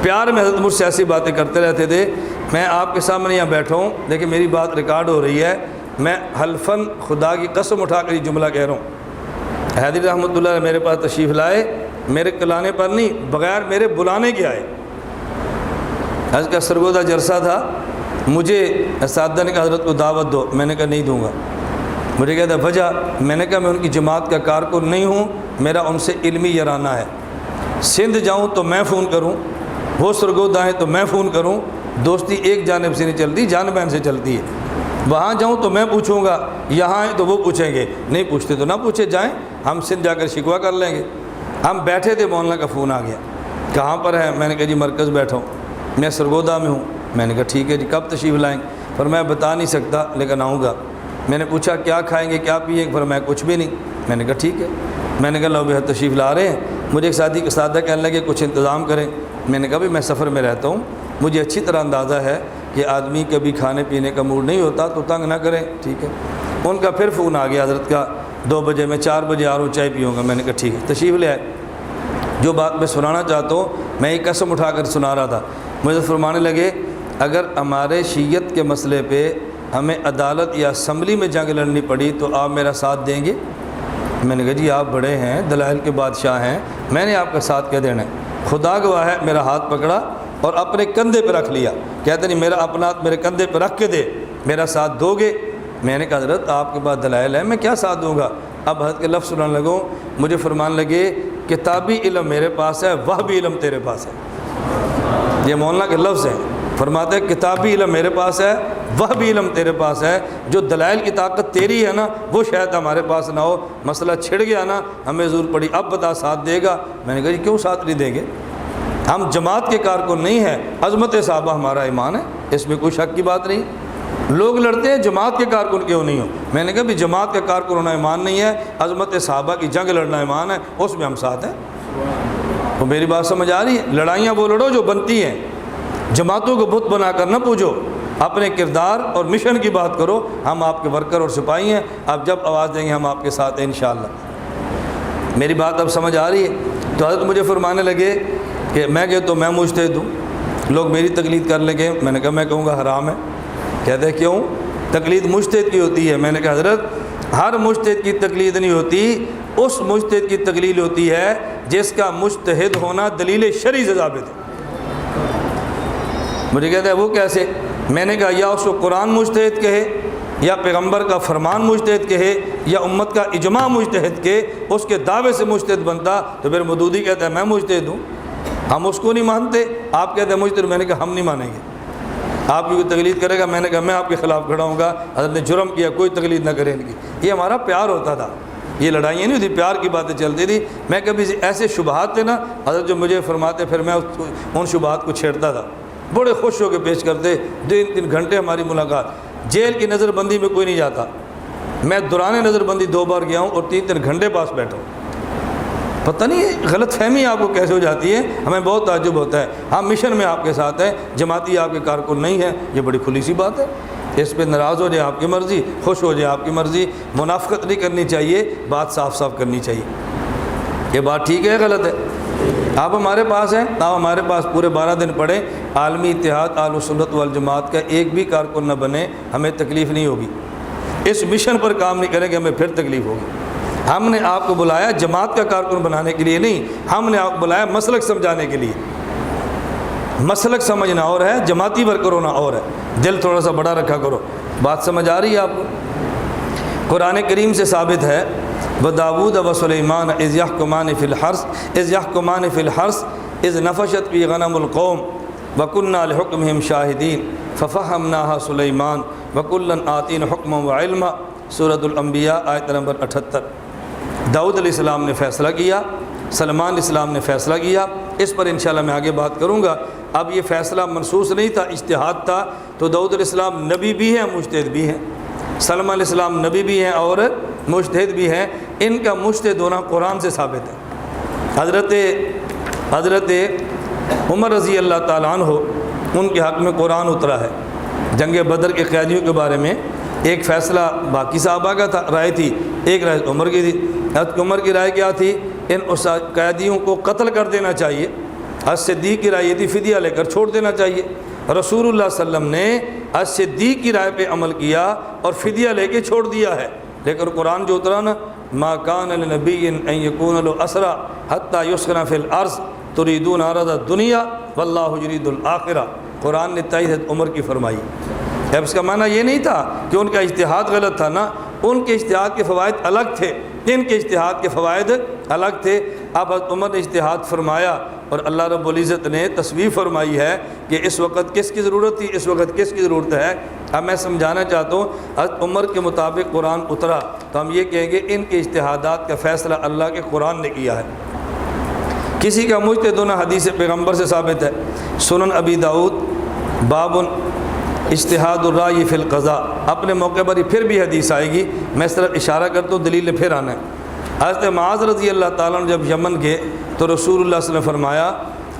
Speaker 2: پیار میں حضرت مجھ سے ایسی باتیں کرتے رہتے تھے۔ میں آپ کے سامنے یہاں بیٹھا ہوں، دیکھیں میری بات ریکارڈ ہو رہی ہے، میں حلفاً خدا کی قسم اٹھا کر یہ جملہ کہہ رہا ہوں۔ حیدری رحمۃ اللہ علیہ میرے پاس تشریف لائے، میرے کلانے پر نہیں، بغیر میرے بلانے کے آئے۔ حضرت کا سرگودہ جلسہ تھا، مجھے اساتذہ نے کہا حضرت کو دعوت دو، میں نے کہا نہیں دوں گا۔ مجھے کہتا وجہ؟ میں نے کہا میں ان کی جماعت کا کارکن نہیں ہوں، میرا ان سے علمی یارانہ ہے۔ سندھ جاؤں تو میں فون کروں، وہ سرگودہ ہیں تو میں فون کروں، دوستی ایک جانب سے نہیں چلتی، جان بہن سے چلتی ہے۔ وہاں جاؤں تو میں پوچھوں گا، یہاں ہیں تو وہ پوچھیں گے، نہیں پوچھتے تو نہ پوچھے جائیں، ہم سندھ جا کر شکوہ کر لیں گے۔ ہم بیٹھے تھے، مولانا کا فون آ گیا، کہاں پر ہے؟ میں نے کہا جی مرکز بیٹھا ہوں، میں سرگودہ میں ہوں۔ میں نے کہا ٹھیک ہے جی، کب تشریف لائیں؟ پر میں بتا نہیں سکتا لیکن آؤں گا۔ میں نے پوچھا کیا کھائیں گے کیا پئیں گے؟ پر میں کچھ بھی نہیں۔ میں نے کہا ٹھیک ہے۔ میں نے کہا لو بھائی تشریف لا رہے ہیں، مجھے ایک ساتھی کے ساتھ کہنے لگے کچھ انتظام کریں۔ میں نے کہا بھی میں سفر میں رہتا ہوں، مجھے اچھی طرح اندازہ ہے کہ کہ آدمی کبھی کھانے پینے کا موڈ نہیں ہوتا تو تنگ نہ کریں، ٹھیک ہے۔ ان کا پھر فون آ گیا حضرت کا 2 بجے، میں 4 بجے آ رہا ہوں، چائے پیوں گا۔ میں نے کہا ٹھیک ہے، تشریف لے آئے۔ جو بات میں سنانا چاہتا ہوں میں ایک قسم اٹھا کر سنا رہا تھا، مجھے فرمانے لگے اگر ہمارے شیعت کے مسئلے پہ ہمیں عدالت یا اسمبلی میں جنگ لڑنی پڑی تو آپ میرا ساتھ دیں گے؟ میں نے کہا جی آپ بڑے ہیں، دلائل کے بادشاہ ہیں، میں نے آپ کا ساتھ کیا دینا ہے؟ خدا گواہ ہے، میرا ہاتھ پکڑا اور اپنے کندھے پہ رکھ لیا، کہتے نہیں میرا اپنا ہاتھ میرے کندھے پہ رکھ کے دے، میرا ساتھ دو گے؟ میں نے کہا حضرت آپ کے پاس دلائل ہے، میں کیا ساتھ دوں گا؟ اب حضرت کے لفظ سننے لگوں، مجھے فرمان لگے کتابی علم میرے پاس ہے، وحبی علم تیرے پاس ہے۔ یہ مولانا کے لفظ ہیں، فرماتے ہیں کتابی علم میرے پاس ہے، وحبی علم تیرے پاس ہے، جو دلائل کی طاقت تیری ہے نا وہ شاید ہمارے پاس نہ ہو، مسئلہ چھڑ گیا نا ہمیں ضرورت پڑی، اب بتا ساتھ دے گا؟ میں نے کہا جی کیوں ساتھ نہیں دیں گے؟ ہم جماعت کے کارکن نہیں ہیں، عظمت صحابہ ہمارا ایمان ہے، اس میں کوئی شک کی بات نہیں۔ لوگ لڑتے ہیں جماعت کے کارکن کیوں نہیں ہو؟ میں نے کہا بھی جماعت کا کارکن ہونا ایمان نہیں ہے، عظمت صحابہ کی جنگ لڑنا ایمان ہے، اس میں ہم ساتھ ہیں۔ تو میری بات سمجھ آ رہی ہے؟ لڑائیاں وہ لڑو جو بنتی ہیں، جماعتوں کو بت بنا کر نہ پوجو، اپنے کردار اور مشن کی بات کرو۔ ہم آپ کے ورکر اور سپاہی ہیں، آپ جب آواز دیں گے ہم آپ کے ساتھ ہیں انشاءاللہ۔ میری بات اب سمجھ آ رہی ہے؟ تو حضرت مجھے فرمانے لگے کہ میں کہ تو میں مجتہد ہوں، لوگ میری تقلید کر لیں گے۔ میں نے کہا میں کہوں گا حرام ہے۔ کہتے ہیں کیوں؟ تقلید مجتہد کی ہوتی ہے۔ میں نے کہا حضرت ہر مجتہد کی تقلید نہیں ہوتی، اس مجتہد کی تقلید ہوتی ہے جس کا مجتہد ہونا دلیل شرعی سے ثابت ہے۔ مجھے کہتا ہے وہ کیسے؟ میں نے کہا یا اس کو قرآن مجتہد کہے، یا پیغمبر کا فرمان مجتہد کہے، یا امت کا اجماع مجتہد کہے، اس کے دعوے سے مجتہد بنتا تو پھر مودودی کہتا ہے میں مجتہد ہوں، ہم اس کو نہیں مانتے، آپ کہتے ہیں مجتہد۔ میں نے کہا ہم نہیں مانیں گے، آپ کی کوئی تقلید کرے گا؟ میں نے کہا میں آپ کے خلاف کھڑا ہوں گا، حضرت نے جرم کیا، کوئی تقلید نہ کرے ان کی۔ یہ ہمارا پیار ہوتا تھا، یہ لڑائیاں نہیں ہوتی، پیار کی باتیں چلتی تھی۔ میں کبھی ایسے شبہات تھے نا حضرت جو مجھے فرماتے، پھر میں ان شبہات کو چھیڑتا تھا، بڑے خوش ہو کے پیش کرتے۔ 3 گھنٹے ہماری ملاقات، جیل کی نظر بندی میں کوئی نہیں جاتا، میں دوران نظر بندی 2 بار گیا ہوں اور 3 گھنٹے پاس بیٹھا ہوں۔ پتہ نہیں غلط فہمی آپ کو کیسے ہو جاتی ہے، ہمیں بہت تعجب ہوتا ہے۔ ہم مشن میں آپ کے ساتھ ہیں، جماعتی آپ کے کارکن نہیں ہیں، یہ بڑی کھلی سی بات ہے۔ اس پہ ناراض ہو جائے آپ کی مرضی، خوش ہو جائے آپ کی مرضی، منافقت نہیں کرنی چاہیے، بات صاف صاف کرنی چاہیے۔ یہ بات ٹھیک ہے غلط ہے؟ آپ ہمارے پاس ہیں، آپ ہمارے پاس پورے 12 دن پڑھیں، عالمی اتحاد اہل سنت والجماعت کا ایک بھی کارکن نہ بنے، ہمیں تکلیف نہیں ہوگی۔ اس مشن پر کام نہیں کریں گے ہمیں پھر تکلیف ہوگی۔ ہم نے آپ کو بلایا جماعت کا کارکن بنانے کے لیے نہیں، ہم نے آپ کو بلایا مسلک سمجھانے کے لیے۔ مسلک سمجھنا اور ہے، جماعتی ورکر ہونا اور ہے۔ دل تھوڑا سا بڑا رکھا کرو۔ بات سمجھ آ رہی ہے آپ کو؟ قرآن کریم سے ثابت ہے وَدَاوُودَ وَسُلَيْمَانَ إِذْ يَحْكُمَانِ فِي الْحَرْثِ إِذْ نَفَشَتْ فِيهِ غَنَمُ الْقَوْمِ وَكُنَّا لِحُكْمِهِمْ شَاهِدِينَ فَفَهَّمْنَاهَا سُلَيْمَانَ وَكُلًّا آتَيْنَا حُكْمًا وَعِلْمًا۔ سورۃ الانبیاء آیت نمبر 78۔ داؤد علیہ السلام نے فیصلہ کیا، سلمان علیہ السلام نے فیصلہ کیا، اس پر انشاءاللہ میں آگے بات کروں گا۔ اب یہ فیصلہ منصوص نہیں تھا، اجتہاد تھا، تو داؤد علیہ السلام نبی بھی ہیں، مجتہد بھی ہیں، سلمان علیہ السلام نبی بھی ہیں اور مجتہد بھی ہیں۔ ان کا مجتہد ہونا قرآن سے ثابت ہے۔ حضرت عمر رضی اللہ تعالیٰ عنہ، ان کے حق میں قرآن اترا ہے۔ جنگ بدر کے قیدیوں کے بارے میں ایک فیصلہ باقی صحابہ کا تھا، رائے تھی، ایک رائے عمر کی تھی۔ حضرت عمر کی رائے کیا تھی؟ ان قیدیوں کو قتل کر دینا چاہیے۔ حضرت صدیق کی رائے یہ تھی فدیہ لے کر چھوڑ دینا چاہیے۔ رسول اللہ صلی اللہ علیہ وسلم نے حضرت صدیق کی رائے پہ عمل کیا اور فدیہ لے کے چھوڑ دیا ہے۔ لیکن قرآن جو اترا نا، ما کان لنبی ان یکون له اسرى حتى یسکن فی الارض تریدون عرض الدنیا واللہ یرید الآخرہ، قرآن نے تائید عمر کی فرمائی۔ اب اس کا معنی یہ نہیں تھا کہ ان کا اجتہاد غلط تھا، نا، ان کے اجتہاد کے فوائد الگ تھے، ان کے اجتہاد کے فوائد الگ تھے۔ اب حضرت عمر نے اجتہاد فرمایا اور اللہ رب العزت نے تصویب فرمائی ہے کہ اس وقت کس کی ضرورت تھی، اس وقت کس کی ضرورت ہے۔ اب میں سمجھانا چاہتا ہوں، حضرت عمر کے مطابق قرآن اترا تو ہم یہ کہیں گے ان کے اجتہادات کا فیصلہ اللہ کے قرآن نے کیا ہے۔ کسی کا مجتہد ہونا حدیث پیغمبر سے ثابت ہے۔ سنن ابی داؤد باب اجتہاد الرائے فی القضاء، اپنے موقع پر ہی پھر بھی حدیث آئے گی، میں اس طرف اشارہ کرتا ہوں، دلیل پھر آنا ہے۔ حضرت معاذ رضی اللہ تعالیٰ عنہ جب یمن گئے تو رسول اللہ صلی اللہ علیہ وسلم نے فرمایا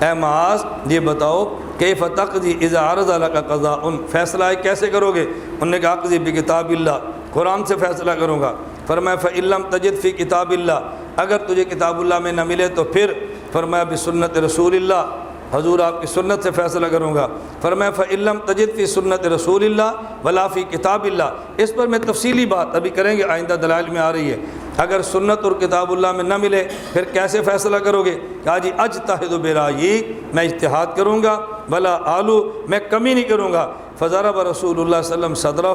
Speaker 2: اے معاذ یہ بتاؤ کیف تقضی اذا عرض لک قضاء، فیصلہ کیسے کرو گے؟ انہوں نے کہا اقضی بکتاب اللہ، قرآن سے فیصلہ کروں گا۔ فرمایا فإن لم تجد فی کتاب اللہ، اگر تجھے کتاب اللہ میں نہ ملے تو پھر فرمایا بسنت رسول اللہ، حضور آپ کی سنت سے فیصلہ کروں گا۔ فرمایا فإن لم تجد فی سنت رسول اللہ ولا فی کتاب اللہ، اس پر میں تفصیلی بات ابھی کریں گے، آئندہ دلائل میں آ رہی ہے۔ اگر سنت اور کتاب اللہ میں نہ ملے پھر کیسے فیصلہ کرو گے؟ کہا جی اجتہد برائیی، میں اجتہاد کروں گا، ولا آلو، میں کمی نہیں کروں گا۔ فضرب رسول اللہ صلی اللہ علیہ وسلم صدرہ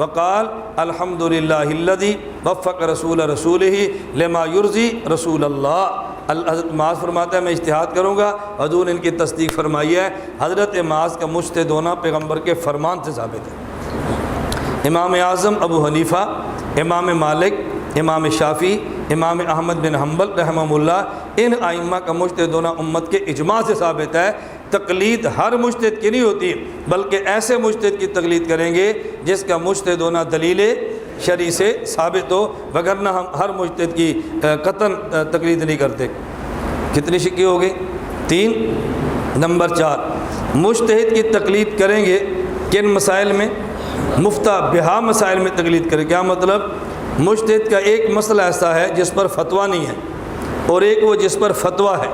Speaker 2: وقال الحمد للہ الذی وفق رسول رسولہ لما یرضی رسول اللہ۔ حضرت معاذ فرماتا ہے میں اجتہاد کروں گا، حضور نے ان کی تصدیق فرمائی ہے۔ حضرت معاذ کا مجتہد ہونا پیغمبر کے فرمان سے ثابت ہے۔ امام اعظم ابو حنیفہ، امام مالک، امام شافعی، امام احمد بن حنبل رحمہ اللہ، ان ائمہ کا مجتہد ہونا امت کے اجماع سے ثابت ہے۔ تقلید ہر مجتہد کی نہیں ہوتی، بلکہ ایسے مجتہد کی تقلید کریں گے جس کا مجتہد ہونا دلیل شرعی سے ثابت ہو، وگرنہ ہم ہر مجتہد کی قطعاً تقلید نہیں کرتے۔ کتنی شکی ہو گئی؟ 3۔ نمبر 4، مجتہد کی تقلید کریں گے کن مسائل میں؟ مفتہ بہا مسائل میں تقلید کریں۔ کیا مطلب؟ مجتہد کا ایک مسئلہ ایسا ہے جس پر فتویٰ نہیں ہے، اور ایک وہ جس پر فتویٰ ہے،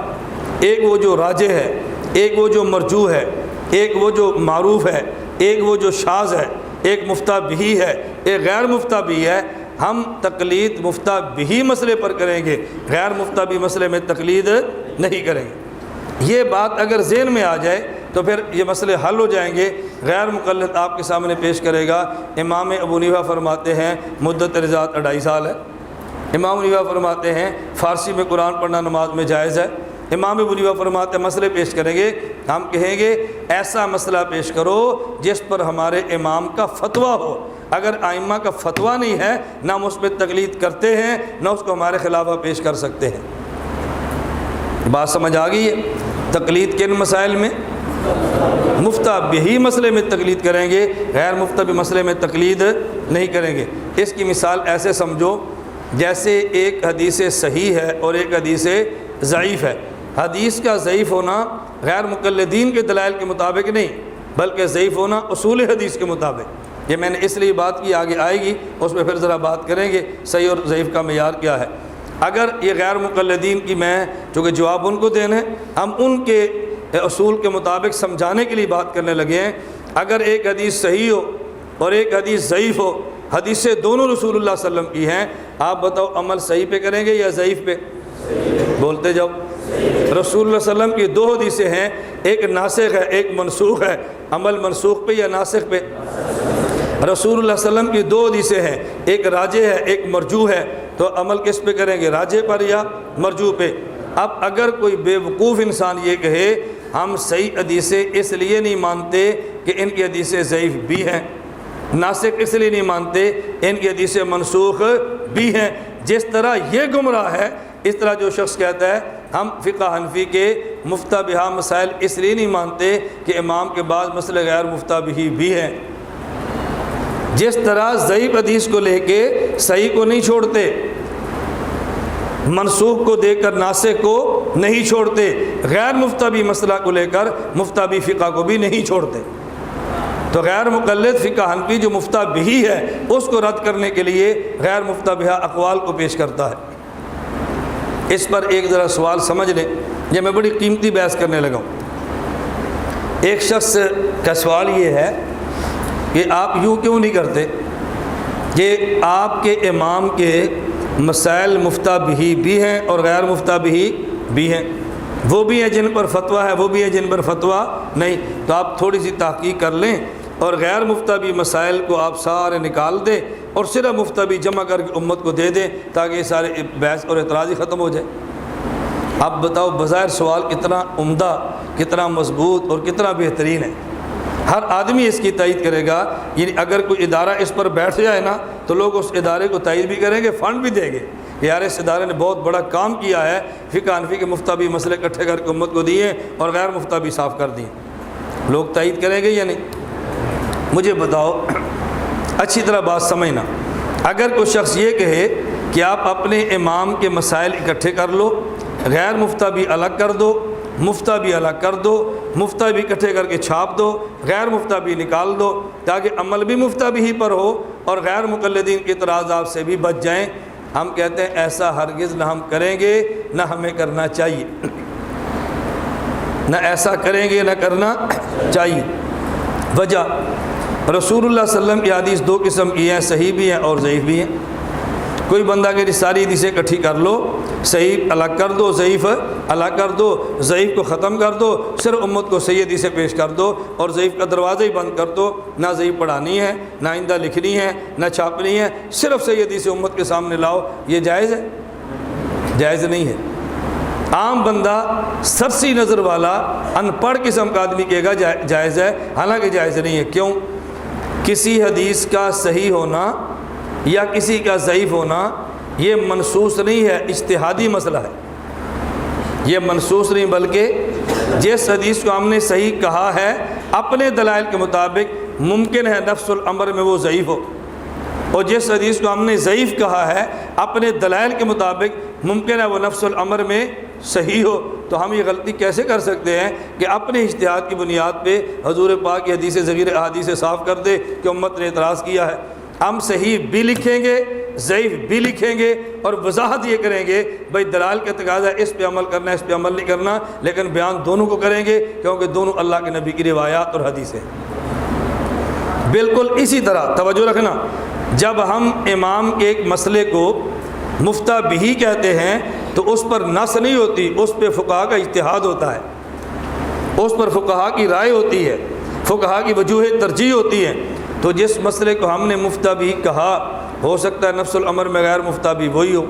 Speaker 2: ایک وہ جو راجح ہے، ایک وہ جو مرجوح ہے، ایک وہ جو معروف ہے، ایک وہ جو شاذ ہے، ایک مفتہ بہی ہے، ایک غیر مفتہ بہی ہے۔ ہم تقلید مفتہ بہی مسئلے پر کریں گے، غیر مفتہ بہی مسئلے میں تقلید نہیں کریں گے۔ یہ بات اگر ذہن میں آ جائے تو پھر یہ مسئلے حل ہو جائیں گے۔ غیر مقلد آپ کے سامنے پیش کرے گا۔ امام ابو حنیفہ فرماتے ہیں مدت رضاعت 2.5 سال ہے۔ امام حنیفہ فرماتے ہیں فارسی میں قرآن پڑھنا نماز میں جائز ہے۔ امام ابو حنیفہ فرماتے ہیں مسئلے پیش کریں گے، ہم کہیں گے ایسا مسئلہ پیش کرو جس پر ہمارے امام کا فتویٰ ہو۔ اگر ائمہ کا فتویٰ نہیں ہے نہ ہم اس پہ تقلید کرتے ہیں نہ اس کو ہمارے خلاف پیش کر سکتے ہیں۔ بات سمجھ آ گئی ہے؟ تقلید کن مسائل میں؟ مفتہ بہی مسئلے میں تقلید کریں گے، غیر مفتہ بہی مسئلے میں تقلید نہیں کریں گے۔ اس کی مثال ایسے سمجھو جیسے ایک حدیث صحیح ہے اور ایک حدیث ضعیف ہے۔ حدیث کا ضعیف ہونا غیر مقلدین کے دلائل کے مطابق نہیں، بلکہ ضعیف ہونا اصول حدیث کے مطابق۔ یہ میں نے اس لیے بات کی، آگے آئے گی اس میں پھر ذرا بات کریں گے صحیح اور ضعیف کا معیار کیا ہے۔ اگر یہ غیر مقلدین کی میں چونکہ جواب ان کو دینا ہے، ہم ان کے اصول کے مطابق سمجھانے کے لیے بات کرنے لگے ہیں۔ اگر ایک حدیث صحیح ہو اور ایک حدیث ضعیف ہو، حدیثیں دونوں رسول اللہ صلی اللہ علیہ وسلم کی ہیں، آپ بتاؤ عمل صحیح پہ کریں گے یا ضعیف پہ؟ بولتے جاؤ۔ رسول اللہ صلی اللہ علیہ وسلم کی 2 حدیثیں ہیں، ایک ناسخ ہے ایک منسوخ ہے، عمل منسوخ پہ یا ناسخ پہ؟ رسول اللہ صلی اللہ علیہ وسلم کی 2 حدیثیں ہیں، ایک راجح ہے ایک مرجوح ہے، تو عمل کس پہ کریں گے، راجح پر یا مرجوح پہ؟ اب اگر کوئی بے وقوف انسان یہ کہے ہم صحیح حدیثیں اس لیے نہیں مانتے کہ ان کی حدیثیں ضعیف بھی ہیں، ناسخ اس لیے نہیں مانتے ان کی حدیثیں منسوخ بھی ہیں، جس طرح یہ گمراہ ہے اس طرح جو شخص کہتا ہے ہم فقہ حنفی کے مفتہ بہا مسائل اس لیے نہیں مانتے کہ امام کے بعد مسئلے غیر مفتہ بہی بھی ہیں، جس طرح ضعیف حدیث کو لے کے صحیح کو نہیں چھوڑتے، منسوخ کو دے کر ناسخ کو نہیں چھوڑتے، غیر مفتہ بہی مسئلہ کو لے کر مفتہ بہی فقہ کو بھی نہیں چھوڑتے۔ تو غیر مقلد فقہ حنفی جو مفتہ بہی ہے اس کو رد کرنے کے لیے غیر مفتہ بہا اقوال کو پیش کرتا ہے۔ اس پر ایک ذرا سوال سمجھ لیں، یہ میں بڑی قیمتی بحث کرنے لگا ہوں۔ ایک شخص کا سوال یہ ہے کہ آپ یوں کیوں نہیں کرتے کہ آپ کے امام کے مسائل مفتہ بہی بھی ہیں اور غیر مفتہ بہی بھی ہیں، وہ بھی ہیں جن پر فتویٰ ہے، وہ بھی ہیں جن پر فتویٰ نہیں، تو آپ تھوڑی سی تحقیق کر لیں اور غیر مفتہ بہی مسائل کو آپ سارے نکال دیں اور صرف مفتہ بہی جمع کر کے امت کو دے دیں تاکہ یہ سارے بحث اور اعتراض ہی ختم ہو جائے۔ اب بتاؤ بظاہر سوال کتنا عمدہ، کتنا مضبوط اور کتنا بہترین ہے، ہر آدمی اس کی تائید کرے گا۔ یعنی اگر کوئی ادارہ اس پر بیٹھ جائے نا تو لوگ اس ادارے کو تائید بھی کریں گے، فنڈ بھی دیں گے، یار اس ادارے نے بہت بڑا کام کیا ہے، فقہ حنفی کے مفتہ بہی مسئلے اکٹھے کر کے امت کو دیے اور غیر مفتہ بہی صاف کر دیے، لوگ تائید کریں گے یا نہیں؟ مجھے بتاؤ، اچھی طرح بات سمجھنا، اگر کوئی شخص یہ کہے کہ آپ اپنے امام کے مسائل اکٹھے کر لو، غیر مفتہ بہی الگ کر دو، مفتہ بھی الگ کر دو، مفتہ بھی اکٹھے کر کے چھاپ دو، غیر مفتہ بھی نکال دو، تاکہ عمل بھی مفتہ بھی پر ہو اور غیر مقلدین کے اعتراضات سے بھی بچ جائیں۔ ہم کہتے ہیں ایسا ہرگز نہ ہم کریں گے، نہ ہمیں کرنا چاہیے، نہ ایسا کریں گے نہ کرنا چاہیے۔ وجہ رسول اللہ صلی اللہ علیہ وسلم کی حدیث دو قسم کی ہیں، صحیح بھی ہیں اور ضعیف بھی ہیں۔ کوئی بندہ کہ ساری حدیثیں اکٹھی کر لو، صحیح الگ کر دو، ضعیف الگ کر دو، ضعیف کو ختم کر دو، صرف امت کو صحیح حدیثیں پیش کر دو اور ضعیف کا دروازہ ہی بند کر دو، نہ ضعیف پڑھانی ہے، نہ آئندہ لکھنی ہے، نہ چھاپنی ہے، صرف صحیح حدیثیں امت کے سامنے لاؤ، یہ جائز ہے؟ جائز نہیں ہے۔ عام بندہ سرسی نظر والا ان پڑھ قسم کا آدمی کہے گا جائز ہے، حالانکہ جائز نہیں ہے۔ کیوں؟ کسی حدیث کا صحیح ہونا یا کسی کا ضعیف ہونا یہ منصوص نہیں ہے، اجتہادی مسئلہ ہے۔ یہ منصوص نہیں، بلکہ جس حدیث کو ہم نے صحیح کہا ہے اپنے دلائل کے مطابق ممکن ہے نفس الامر میں وہ ضعیف ہو، اور جس حدیث کو ہم نے ضعیف کہا ہے اپنے دلائل کے مطابق ممکن ہے وہ نفس الامر میں صحیح ہو۔ تو ہم یہ غلطی کیسے کر سکتے ہیں کہ اپنے اجتہاد کی بنیاد پہ حضور پاک کی حدیث صغیر احادیث صاف کر دے کہ امت نے اعتراض کیا ہے؟ ہم صحیح بھی لکھیں گے، ضعیف بھی لکھیں گے، اور وضاحت یہ کریں گے بھائی دلائل کا تقاضا ہے، اس پہ عمل کرنا ہے، اس پہ عمل نہیں کرنا، لیکن بیان دونوں کو کریں گے کیونکہ دونوں اللہ کے نبی کی روایات اور حدیثیں۔ بالکل اسی طرح توجہ رکھنا، جب ہم امام کے ایک مسئلے کو مفتہ بھی کہتے ہیں تو اس پر نص نہیں ہوتی، اس پہ فقہا کا اجتہاد ہوتا ہے، اس پر فقہا کی رائے ہوتی ہے، فقہا کی وجوہ ترجیح ہوتی ہے۔ تو جس مسئلے کو ہم نے مفتہ بھی کہا ہو سکتا ہے نفس الامر میں غیر مفتہ بھی وہی ہو،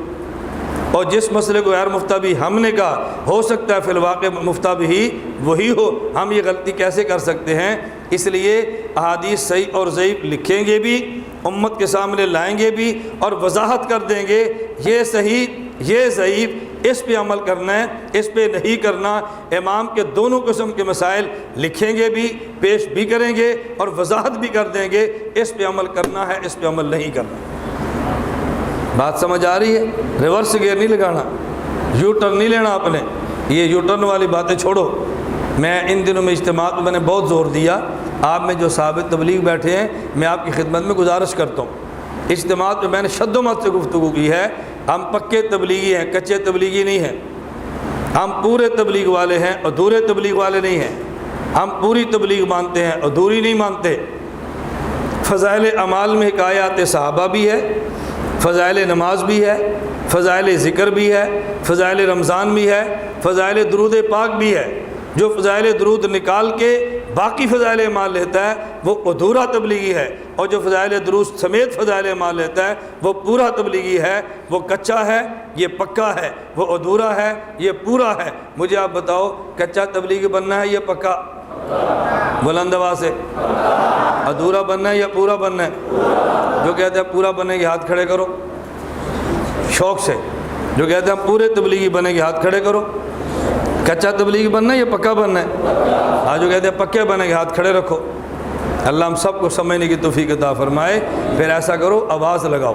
Speaker 2: اور جس مسئلے کو غیر مفتہ بھی ہم نے کہا ہو سکتا ہے فی الواقع مفتہ بھی وہی ہو۔ ہم یہ غلطی کیسے کر سکتے ہیں؟ اس لیے احادیث صحیح اور ضعیف لکھیں گے بھی، امت کے سامنے لائیں گے بھی، اور وضاحت کر دیں گے یہ صحیح یہ ضعیف، اس پہ عمل کرنا ہے، اس پہ نہیں کرنا۔ امام کے دونوں قسم کے مسائل لکھیں گے بھی، پیش بھی کریں گے، اور وضاحت بھی کر دیں گے اس پہ عمل کرنا ہے، اس پہ عمل نہیں کرنا۔ بات سمجھ آ رہی ہے؟ ریورس گیئر نہیں لگانا، یو ٹرن نہیں لینا آپ نے، یہ یو ٹرن والی باتیں چھوڑو۔ میں ان دنوں میں اجتماعات میں نے بہت زور دیا، آپ میں جو ثابت تبلیغ بیٹھے ہیں میں آپ کی خدمت میں گزارش کرتا ہوں، اجتماعات میں نے شد و مت سے گفتگو کی ہے، ہم پکے تبلیغی ہیں، کچے تبلیغی نہیں ہیں، ہم پورے تبلیغ والے ہیں، ادھورے تبلیغ والے نہیں ہیں، ہم پوری تبلیغ مانتے ہیں، ادھوری نہیں مانتے۔ فضائل اعمال میں حکایات صحابہ بھی ہے، فضائل نماز بھی ہے، فضائل ذکر بھی ہے، فضائل رمضان بھی ہے، فضائل درود پاک بھی ہے۔ جو فضائل درود نکال کے باقی فضائل اعمال لیتا ہے وہ ادھورا تبلیغی ہے، اور جو فضائل درود سمیت فضائل اعمال لیتا ہے وہ پورا تبلیغی ہے۔ وہ کچا ہے، یہ پکا ہے، وہ ادھورا ہے، یہ پورا ہے۔ مجھے آپ بتاؤ کچا تبلیغی بننا ہے یا پکا؟ بلند آواز سے، ادھورا بننا ہے یا پورا بننا ہے؟ جو کہتے ہیں پورا بننے کے ہاتھ کھڑے کرو شوق سے، جو کہتے ہیں پورے تبلیغی بنے کے ہاتھ کھڑے کرو۔ کچا تبلیغی بننا ہے یا پکا بننا ہے؟ آج جو کہتے ہیں پکے بنے کے ہاتھ کھڑے رکھو۔ اللہ ہم سب کو سمجھنے کی توفیق عطا فرمائے۔ پھر ایسا کرو، آواز لگاؤ،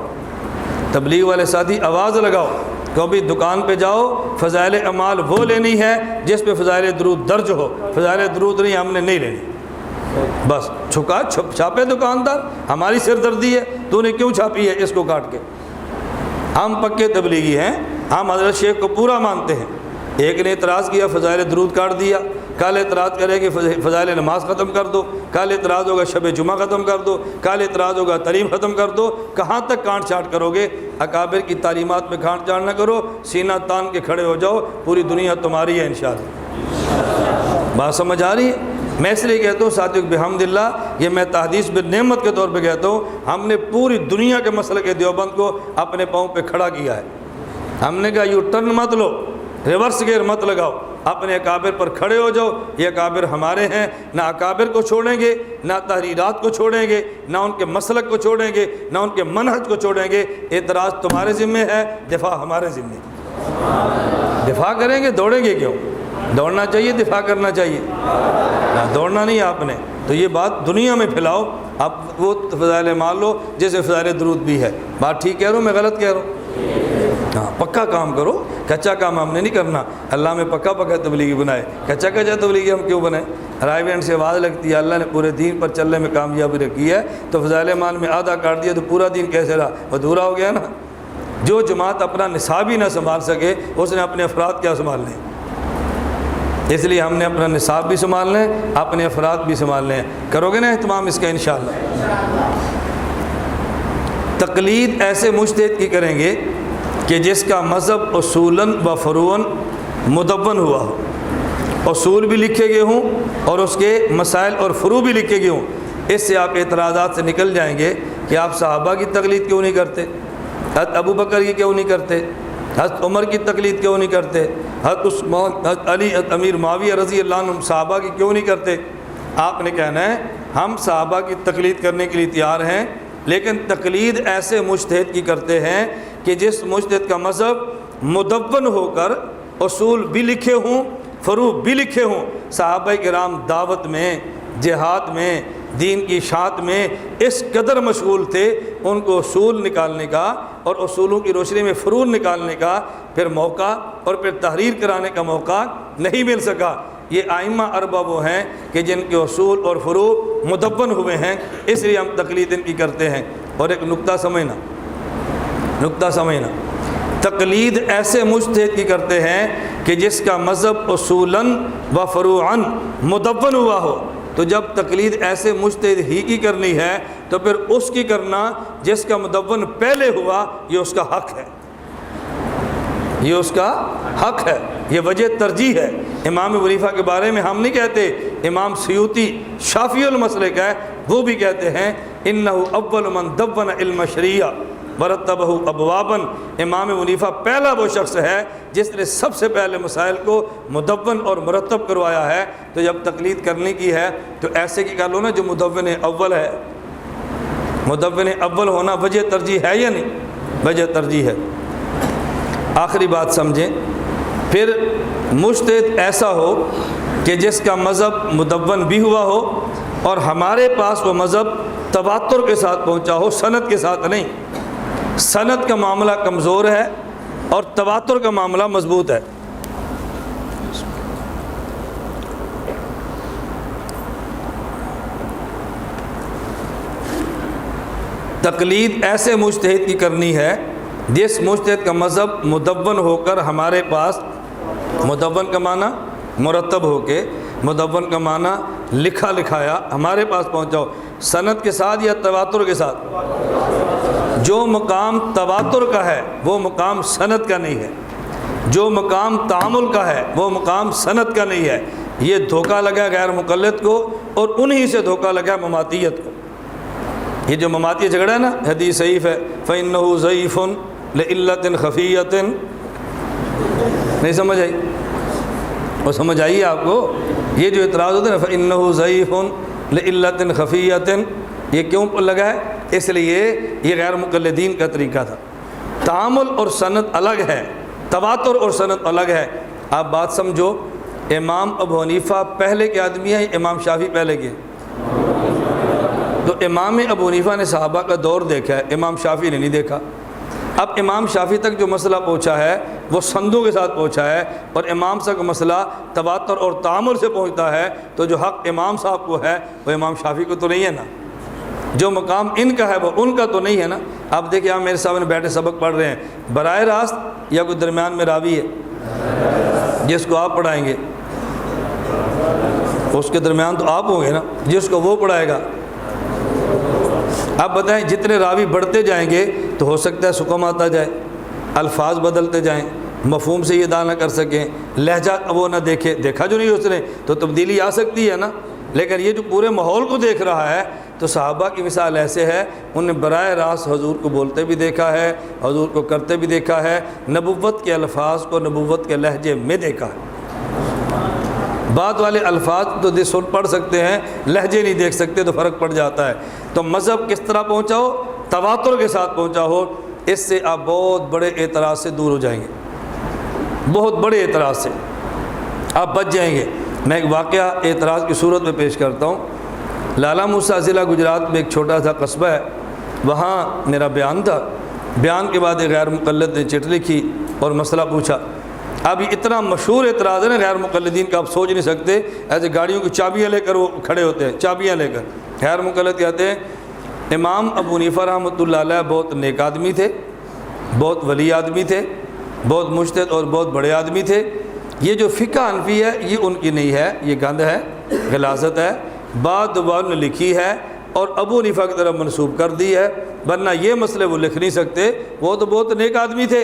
Speaker 2: تبلیغ والے ساتھی آواز لگاؤ، کبھی دکان پہ جاؤ، فضائل اعمال وہ لینی ہے جس پہ فضائل درود درج ہو، فضائل درود نہیں ہم نے نہیں لینی۔ بس چھاپے دکاندار، ہماری سردردی ہے، تو نے کیوں چھاپی ہے اس کو کاٹ کے؟ ہم پکے تبلیغی ہیں، ہم حضرت شیخ کو پورا مانتے ہیں۔ ایک نے اعتراض کیا فضائل درود کاٹ دیا، کل اعتراض کرے کہ فضائل نماز ختم کر دو، کل اعتراض ہوگا شب جمعہ ختم کر دو، کل اعتراض ہوگا تعلیم ختم کر دو۔ کہاں تک کانٹ چھانٹ کرو گے؟ اکابر کی تعلیمات میں کانٹ چھانٹ نہ کرو، سینہ تان کے کھڑے ہو جاؤ، پوری دنیا تمہاری ہے انشاءاللہ۔ بات سمجھ آ رہی ہے؟ میں اس لیے کہتا ہوں ساتھیو بحمداللہ، یہ میں تحدیث بالنعمت کے طور پہ کہتا ہوں، ہم نے پوری دنیا کے مسلک دیوبند کو اپنے پاؤں پہ کھڑا کیا ہے۔ ہم نے کہا یو ٹرن مت لو، ریورس گیئر مت لگاؤ، اپنے اکابر پر کھڑے ہو جاؤ۔ یہ اکابر ہمارے ہیں، نہ اکابر کو چھوڑیں گے، نہ تحریرات کو چھوڑیں گے، نہ ان کے مسلک کو چھوڑیں گے، نہ ان کے منہج کو چھوڑیں گے۔ اعتراض تمہارے ذمہ ہے، دفاع ہمارے ذمہ۔ دفاع کریں گے، دوڑیں گے کیوں؟ دوڑنا چاہیے، دفاع کرنا چاہیے، نہ دوڑنا نہیں آپ نے۔ تو یہ بات دنیا میں پھیلاؤ، اب وہ فضائل مان لو جیسے فضائل درود بھی ہے۔ بات ٹھیک کہہ رہا ہوں میں غلط کہہ رہا ہوں؟ ہاں پکا کام کرو، کچا کام ہم نے نہیں کرنا۔ اللہ میں پکا پکا تبلیغی بنائے، کچا کچا تبلیغی ہم کیوں بنائیں؟ رائے بینڈ سے آواز لگتی ہے اللہ نے پورے دین پر چلنے میں کامیابی رکھی ہے، تو فضائل ایمان میں آدھا کاٹ دیا تو پورا دین کیسے رہا؟ ادھورا ہو گیا نا۔ جو جماعت اپنا نصاب ہی نہ سنبھال سکے اس نے اپنے افراد کیا سنبھال لیں؟ اس لیے ہم نے اپنا نصاب بھی سنبھال لیں، اپنے افراد بھی سنبھال لیں۔ کرو گے نا اہتمام اس کا انشاءاللہ؟ تقلید ایسے مجتہد کی کریں گے کہ جس کا مذہب اصولاً و فروعاً مدون ہوا ہو، اصول بھی لکھے گئے ہوں اور اس کے مسائل اور فروع بھی لکھے گئے ہوں۔ اس سے آپ اعتراضات سے نکل جائیں گے کہ آپ صحابہ کی تقلید کیوں نہیں کرتے، حضرت ابو بکر کی کیوں نہیں کرتے، حضرت عمر کی تقلید کیوں نہیں کرتے، حضرت عثمان، حضرت علی، حضرت امیر معاویہ رضی اللہ عنہ صحابہ کی کیوں نہیں کرتے؟ آپ نے کہنا ہے ہم صحابہ کی تقلید کرنے کے لیے تیار ہیں، لیکن تقلید ایسے مجتہد کی کرتے ہیں کہ جس مجتہد کا مذہب مدون ہو کر اصول بھی لکھے ہوں، فروع بھی لکھے ہوں۔ صحابہ کرام دعوت میں، جہاد میں، دین کی اشاعت میں اس قدر مشغول تھے، ان کو اصول نکالنے کا اور اصولوں کی روشنی میں فروع نکالنے کا پھر موقع اور پھر تحریر کرانے کا موقع نہیں مل سکا۔ یہ ائمہ اربعہ وہ ہیں کہ جن کے اصول اور فروع مدون ہوئے ہیں، اس لیے ہم تقلید ان کی کرتے ہیں۔ اور ایک نقطہ سمجھنا، تقلید ایسے مجتہد کی کرتے ہیں کہ جس کا مذہب اصولاً و فروعاً مدون ہوا ہو۔ تو جب تقلید ایسے مجتہد ہی کی کرنی ہے تو پھر اس کی کرنا جس کا مدون پہلے ہوا، یہ اس کا حق ہے، یہ اس کا حق ہے، یہ وجہ ترجیح ہے۔ امام ابو حنیفہ کے بارے میں ہم نہیں کہتے، امام سیوطی شافعی المسلک ہے، وہ بھی کہتے ہیں انہ اول من دون علم شریعہ ورتبہ ابوابا۔ امام ابو حنیفہ پہلا وہ شخص ہے جس نے سب سے پہلے مسائل کو مدون اور مرتب کروایا ہے۔ تو جب تقلید کرنے کی ہے تو ایسے کی کر لو نا جو مدون اول ہے۔ مدون اول ہونا وجہ ترجیح ہے یا نہیں؟ وجہ ترجیح ہے۔ آخری بات سمجھیں، پھر مجتہد ایسا ہو کہ جس کا مذہب مدون بھی ہوا ہو اور ہمارے پاس وہ مذہب تواتر کے ساتھ پہنچا ہو، سند کے ساتھ نہیں۔ سند کا معاملہ کمزور ہے اور تواتر کا معاملہ مضبوط ہے۔ تقلید ایسے مجتہد کی کرنی ہے جس مجتہد کا مذہب مدون ہو کر ہمارے پاس، مدون کا معنی مرتب ہو کے، مدون کا معنی لکھا لکھایا ہمارے پاس پہنچا ہو، سند کے ساتھ یا تواتر کے ساتھ۔ جو مقام تواتر کا ہے وہ مقام سند کا نہیں ہے، جو مقام تعامل کا ہے وہ مقام سند کا نہیں ہے۔ یہ دھوکہ لگا غیر مقلد کو اور انہی سے دھوکہ لگا مماتیت کو۔ یہ جو مماتی جھگڑا ہے نا، حدیث ضعیف ہے، فَإِنَّهُ ضَعِيفٌ لِعِلَّةٍ خَفِيَّةٍ، نہیں سمجھ آئی؟ وہ سمجھ آئیے آپ کو؟ یہ جو اعتراض ہوتا ہے نا فَإِنَّهُ ضَعِيفٌ لِعِلَّةٍ خَفِيَّةٍ، یہ کیوں لگا ہے؟ اس لیے یہ غیر مقلدین کا طریقہ تھا۔ تعامل اور سند الگ ہے، تواتر اور سند الگ ہے۔ آپ بات سمجھو، امام ابو حنیفہ پہلے کے آدمی ہیں، امام شافعی پہلے کے؟ تو امام ابو حنیفہ نے صحابہ کا دور دیکھا ہے، امام شافعی نے نہیں دیکھا۔ اب امام شافعی تک جو مسئلہ پہنچا ہے وہ سندوں کے ساتھ پہنچا ہے، اور امام صاحب کا مسئلہ تواتر اور تعامل سے پہنچتا ہے، تو جو حق امام صاحب کو ہے وہ امام شافعی کو تو نہیں ہے نا، جو مقام ان کا ہے وہ ان کا تو نہیں ہے نا۔ آپ دیکھیں آپ میرے سامنے بیٹھے سبق پڑھ رہے ہیں، براہ راست یا کوئی درمیان میں راوی ہے جس کو آپ پڑھائیں گے، اس کے درمیان تو آپ ہوں گے نا جس کو وہ پڑھائے گا۔ آپ بتائیں جتنے راوی بڑھتے جائیں گے تو ہو سکتا ہے سکم آتا جائے، الفاظ بدلتے جائیں، مفہوم سے یہ ادا نہ کر سکیں، لہجہ وہ نہ دیکھے، دیکھا جو نہیں اس نے تو تبدیلی آ سکتی ہے نا۔ لیکن یہ جو پورے ماحول کو دیکھ رہا ہے، تو صحابہ کی مثال ایسے ہے، انہوں نے براہ راست حضور کو بولتے بھی دیکھا ہے، حضور کو کرتے بھی دیکھا ہے، نبوت کے الفاظ کو نبوت کے لہجے میں دیکھا ہے۔ بعد والے الفاظ تو سن پڑھ سکتے ہیں، لہجے نہیں دیکھ سکتے تو فرق پڑ جاتا ہے۔ تو مذہب کس طرح پہنچا ہو؟ تواتر کے ساتھ پہنچا ہو۔ اس سے آپ بہت بڑے اعتراض سے دور ہو جائیں گے، بہت بڑے اعتراض سے آپ بچ جائیں گے۔ میں ایک واقعہ اعتراض کی صورت میں پیش کرتا ہوں۔ لالا موسیٰ ضلع گجرات میں ایک چھوٹا سا قصبہ ہے، وہاں میرا بیان تھا۔ بیان کے بعد ایک غیر مقلد نے چٹھ لکھی اور مسئلہ پوچھا۔ اب یہ اتنا مشہور اعتراض ہے نا غیر مقلدین کا، آپ سوچ نہیں سکتے، ایسے گاڑیوں کی چابیاں لے کر وہ کھڑے ہوتے ہیں، چابیاں لے کر۔ غیر مقلد کہتے ہیں امام ابو حنیفہ رحمۃ اللہ علیہ بہت نیک آدمی تھے، بہت ولی آدمی تھے، بہت مجتہد اور بہت بڑے آدمی تھے۔ یہ جو فقہ حنفی ہے یہ ان کی نہیں ہے، یہ گند ہے، غلاظت ہے، بعد دوبارہ نے لکھی ہے اور ابو حنیفہ کی طرف منسوب کر دی ہے، ورنہ یہ مسئلے وہ لکھ نہیں سکتے۔ وہ تو بہت نیک آدمی تھے۔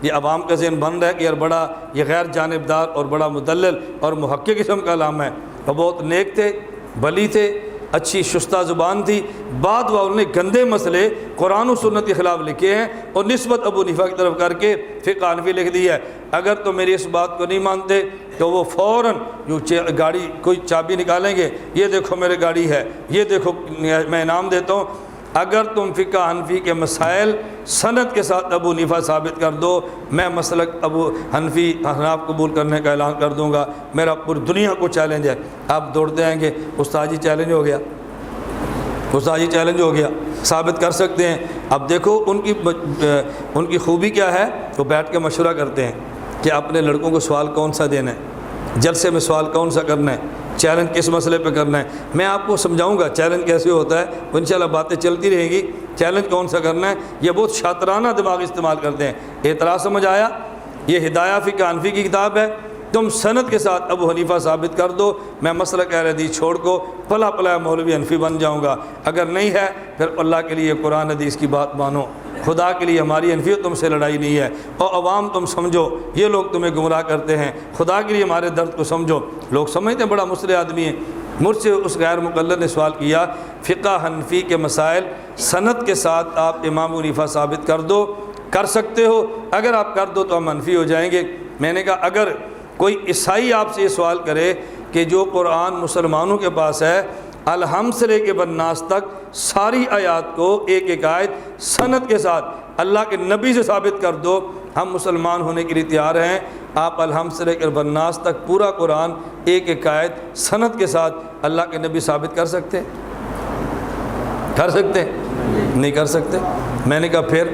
Speaker 2: یہ عوام کا ذہن بن رہا ہے کہ یار بڑا یہ غیر جانبدار اور بڑا مدلل اور محقق قسم کا علامہ ہے، وہ بہت نیک تھے، ولی تھے، اچھی شستہ زبان تھی۔ بعد وہ انہوں نے گندے مسئلے قرآن و سنت کے خلاف لکھے ہیں اور نسبت ابو حنیفہ کی طرف کر کے فقہ حنفی لکھ دی ہے۔ اگر تو میری اس بات کو نہیں مانتے تو وہ فوراً جو گاڑی کوئی چابی نکالیں گے، یہ دیکھو میرے گاڑی ہے، یہ دیکھو میں انعام دیتا ہوں۔ اگر تم فقہ حنفی کے مسائل سند کے ساتھ ابو حنیفہ ثابت کر دو، میں مسلک ابو حنفی احناف قبول کرنے کا اعلان کر دوں گا، میرا پوری دنیا کو چیلنج ہے۔ آپ دوڑتے آئیں گے استاد جی چیلنج ہو گیا، استاد جی چیلنج ہو گیا، ثابت کر سکتے ہیں۔ اب دیکھو ان کی خوبی کیا ہے، وہ بیٹھ کے مشورہ کرتے ہیں کہ اپنے لڑکوں کو سوال کون سا دینا ہے، جلسے میں سوال کون سا کرنا ہے، چیلنج کس مسئلے پہ کرنا ہے۔ میں آپ کو سمجھاؤں گا چیلنج کیسے ہوتا ہے، وہ انشاءاللہ باتیں چلتی رہیں گی۔ چیلنج کون سا کرنا ہے، یہ بہت شاطرانہ دماغ استعمال کرتے ہیں۔ اعتراض سمجھ آیا؟ یہ ہدایہ فقہ حنفی کی کتاب ہے، تم سند کے ساتھ ابو حنیفہ ثابت کر دو، میں مسلک اہل حدیث چھوڑ کو پلا پلا مولوی حنفی بن جاؤں گا۔ اگر نہیں ہے پھر اللہ کے لیے قرآن حدیث کی بات مانو، خدا کے لیے ہماری حنفیت تم سے لڑائی نہیں ہے، اور عوام تم سمجھو یہ لوگ تمہیں گمراہ کرتے ہیں، خدا کے لیے ہمارے درد کو سمجھو۔ لوگ سمجھتے ہیں بڑا مسلح آدمی ہے۔ مجھ سے اس غیر مقلد نے سوال کیا فقہ حنفی کے مسائل سند کے ساتھ آپ امام ابو حنیفہ ثابت کر دو، کر سکتے ہو؟ اگر آپ کر دو تو ہم حنفی ہو جائیں گے۔ میں نے کہا اگر کوئی عیسائی آپ سے یہ سوال کرے کہ جو قرآن مسلمانوں کے پاس ہے الحمد سے لے کے بالناس تک ساری آیات کو ایک ایک آیت سند کے ساتھ اللہ کے نبی سے ثابت کر دو، ہم مسلمان ہونے کے لیے تیار ہیں۔ آپ الحمد سے لے کر بالناس تک پورا قرآن ایک ایک آیت سند کے ساتھ اللہ کے نبی ثابت کر سکتے نہیں کر سکتے۔ میں نے کہا پھر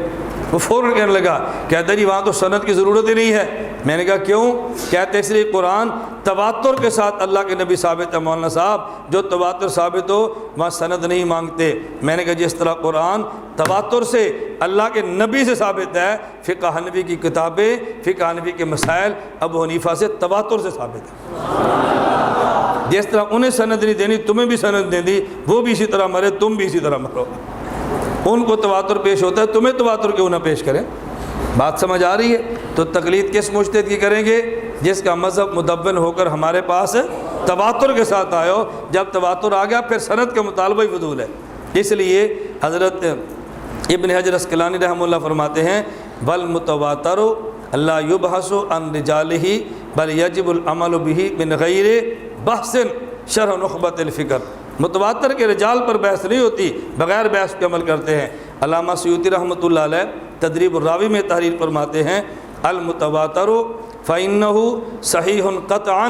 Speaker 2: وہ فوراً کہنے لگا، کہتا جی وہاں تو سند کی ضرورت ہی نہیں ہے۔ میں نے کہا کیوں؟ کہتے اس لیے قرآن تواتر کے ساتھ اللہ کے نبی ثابت ہے۔ مولانا صاحب جو تواتر ثابت ہو وہاں سند نہیں مانگتے۔ میں نے کہا جس طرح قرآن تواتر سے اللہ کے نبی سے ثابت ہے، فقہ حنفی کی کتابیں، فقہ حنفی کے مسائل ابو حنیفہ سے تواتر سے ثابت ہے۔ جس طرح انہیں سند نہیں دینی تمہیں بھی سند دے دی، وہ بھی اسی طرح مرے، تم بھی اسی طرح مرو۔ ان کو تواتر پیش ہوتا ہے، تمہیں تواتر کیوں نہ پیش کریں؟ بات سمجھ آ رہی ہے؟ تو تقلید کس مجتہد کی کریں گے؟ جس کا مذہب مدون ہو کر ہمارے پاس تواتر کے ساتھ آئے ہو۔ جب تواتر آ گیا پھر سند کا مطالبہ ہی فضول ہے۔ اس لیے حضرت ابن حجر اسقلانی رحمہ اللہ فرماتے ہیں والمتواتر لا یبحث عن رجالہ بل یجب العمل بہ من غیر بحث شرح نخبۃ الفکر۔ متواتر کے رجال پر بحث نہیں ہوتی، بغیر بحث کے عمل کرتے ہیں۔ علامہ سیوطی رحمۃ اللہ علیہ تدریب الراوی میں تحریر فرماتے ہیں المتواتر فإنہ صحیح قطعا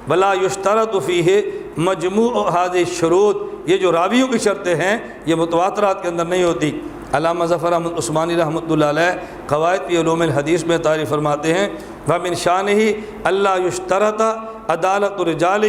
Speaker 2: ولا یشترط فیہ مجموع هذه الشروط۔ یہ جو راویوں کی شرطیں ہیں یہ متواترات کے اندر نہیں ہوتی۔ علامہ ظفر احمد عثمانی رحمۃ اللہ علیہ قواعد فی علوم الحدیث میں تعریف فرماتے ہیں ومن شانہ اللہ یشترط عدالت رجالہ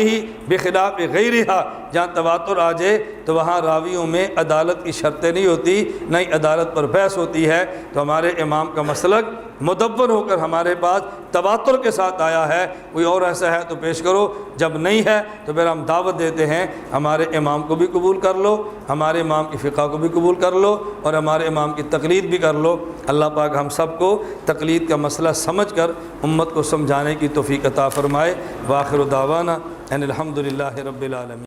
Speaker 2: بخلاف غیرہا۔ جہاں تواتر آ جائے تو وہاں راویوں میں عدالت کی شرطیں نہیں ہوتی، نہ ہی عدالت پر بحث ہوتی ہے۔ تو ہمارے امام کا مسلک مدون ہو کر ہمارے پاس تواتر کے ساتھ آیا ہے۔ کوئی اور ایسا ہے تو پیش کرو، جب نہیں ہے تو پھر ہم دعوت دیتے ہیں ہمارے امام کو بھی قبول کر لو، ہمارے امام کی فقہ کو بھی قبول کر لو، اور ہمارے امام کی تقلید بھی کر لو۔ اللہ پاک ہم سب کو تقلید کا مسئلہ سمجھ کر امت کو سمجھانے کی توفیق عطا فرمائے۔ وآخر دعوانا ان الحمد للہ رب العالمین۔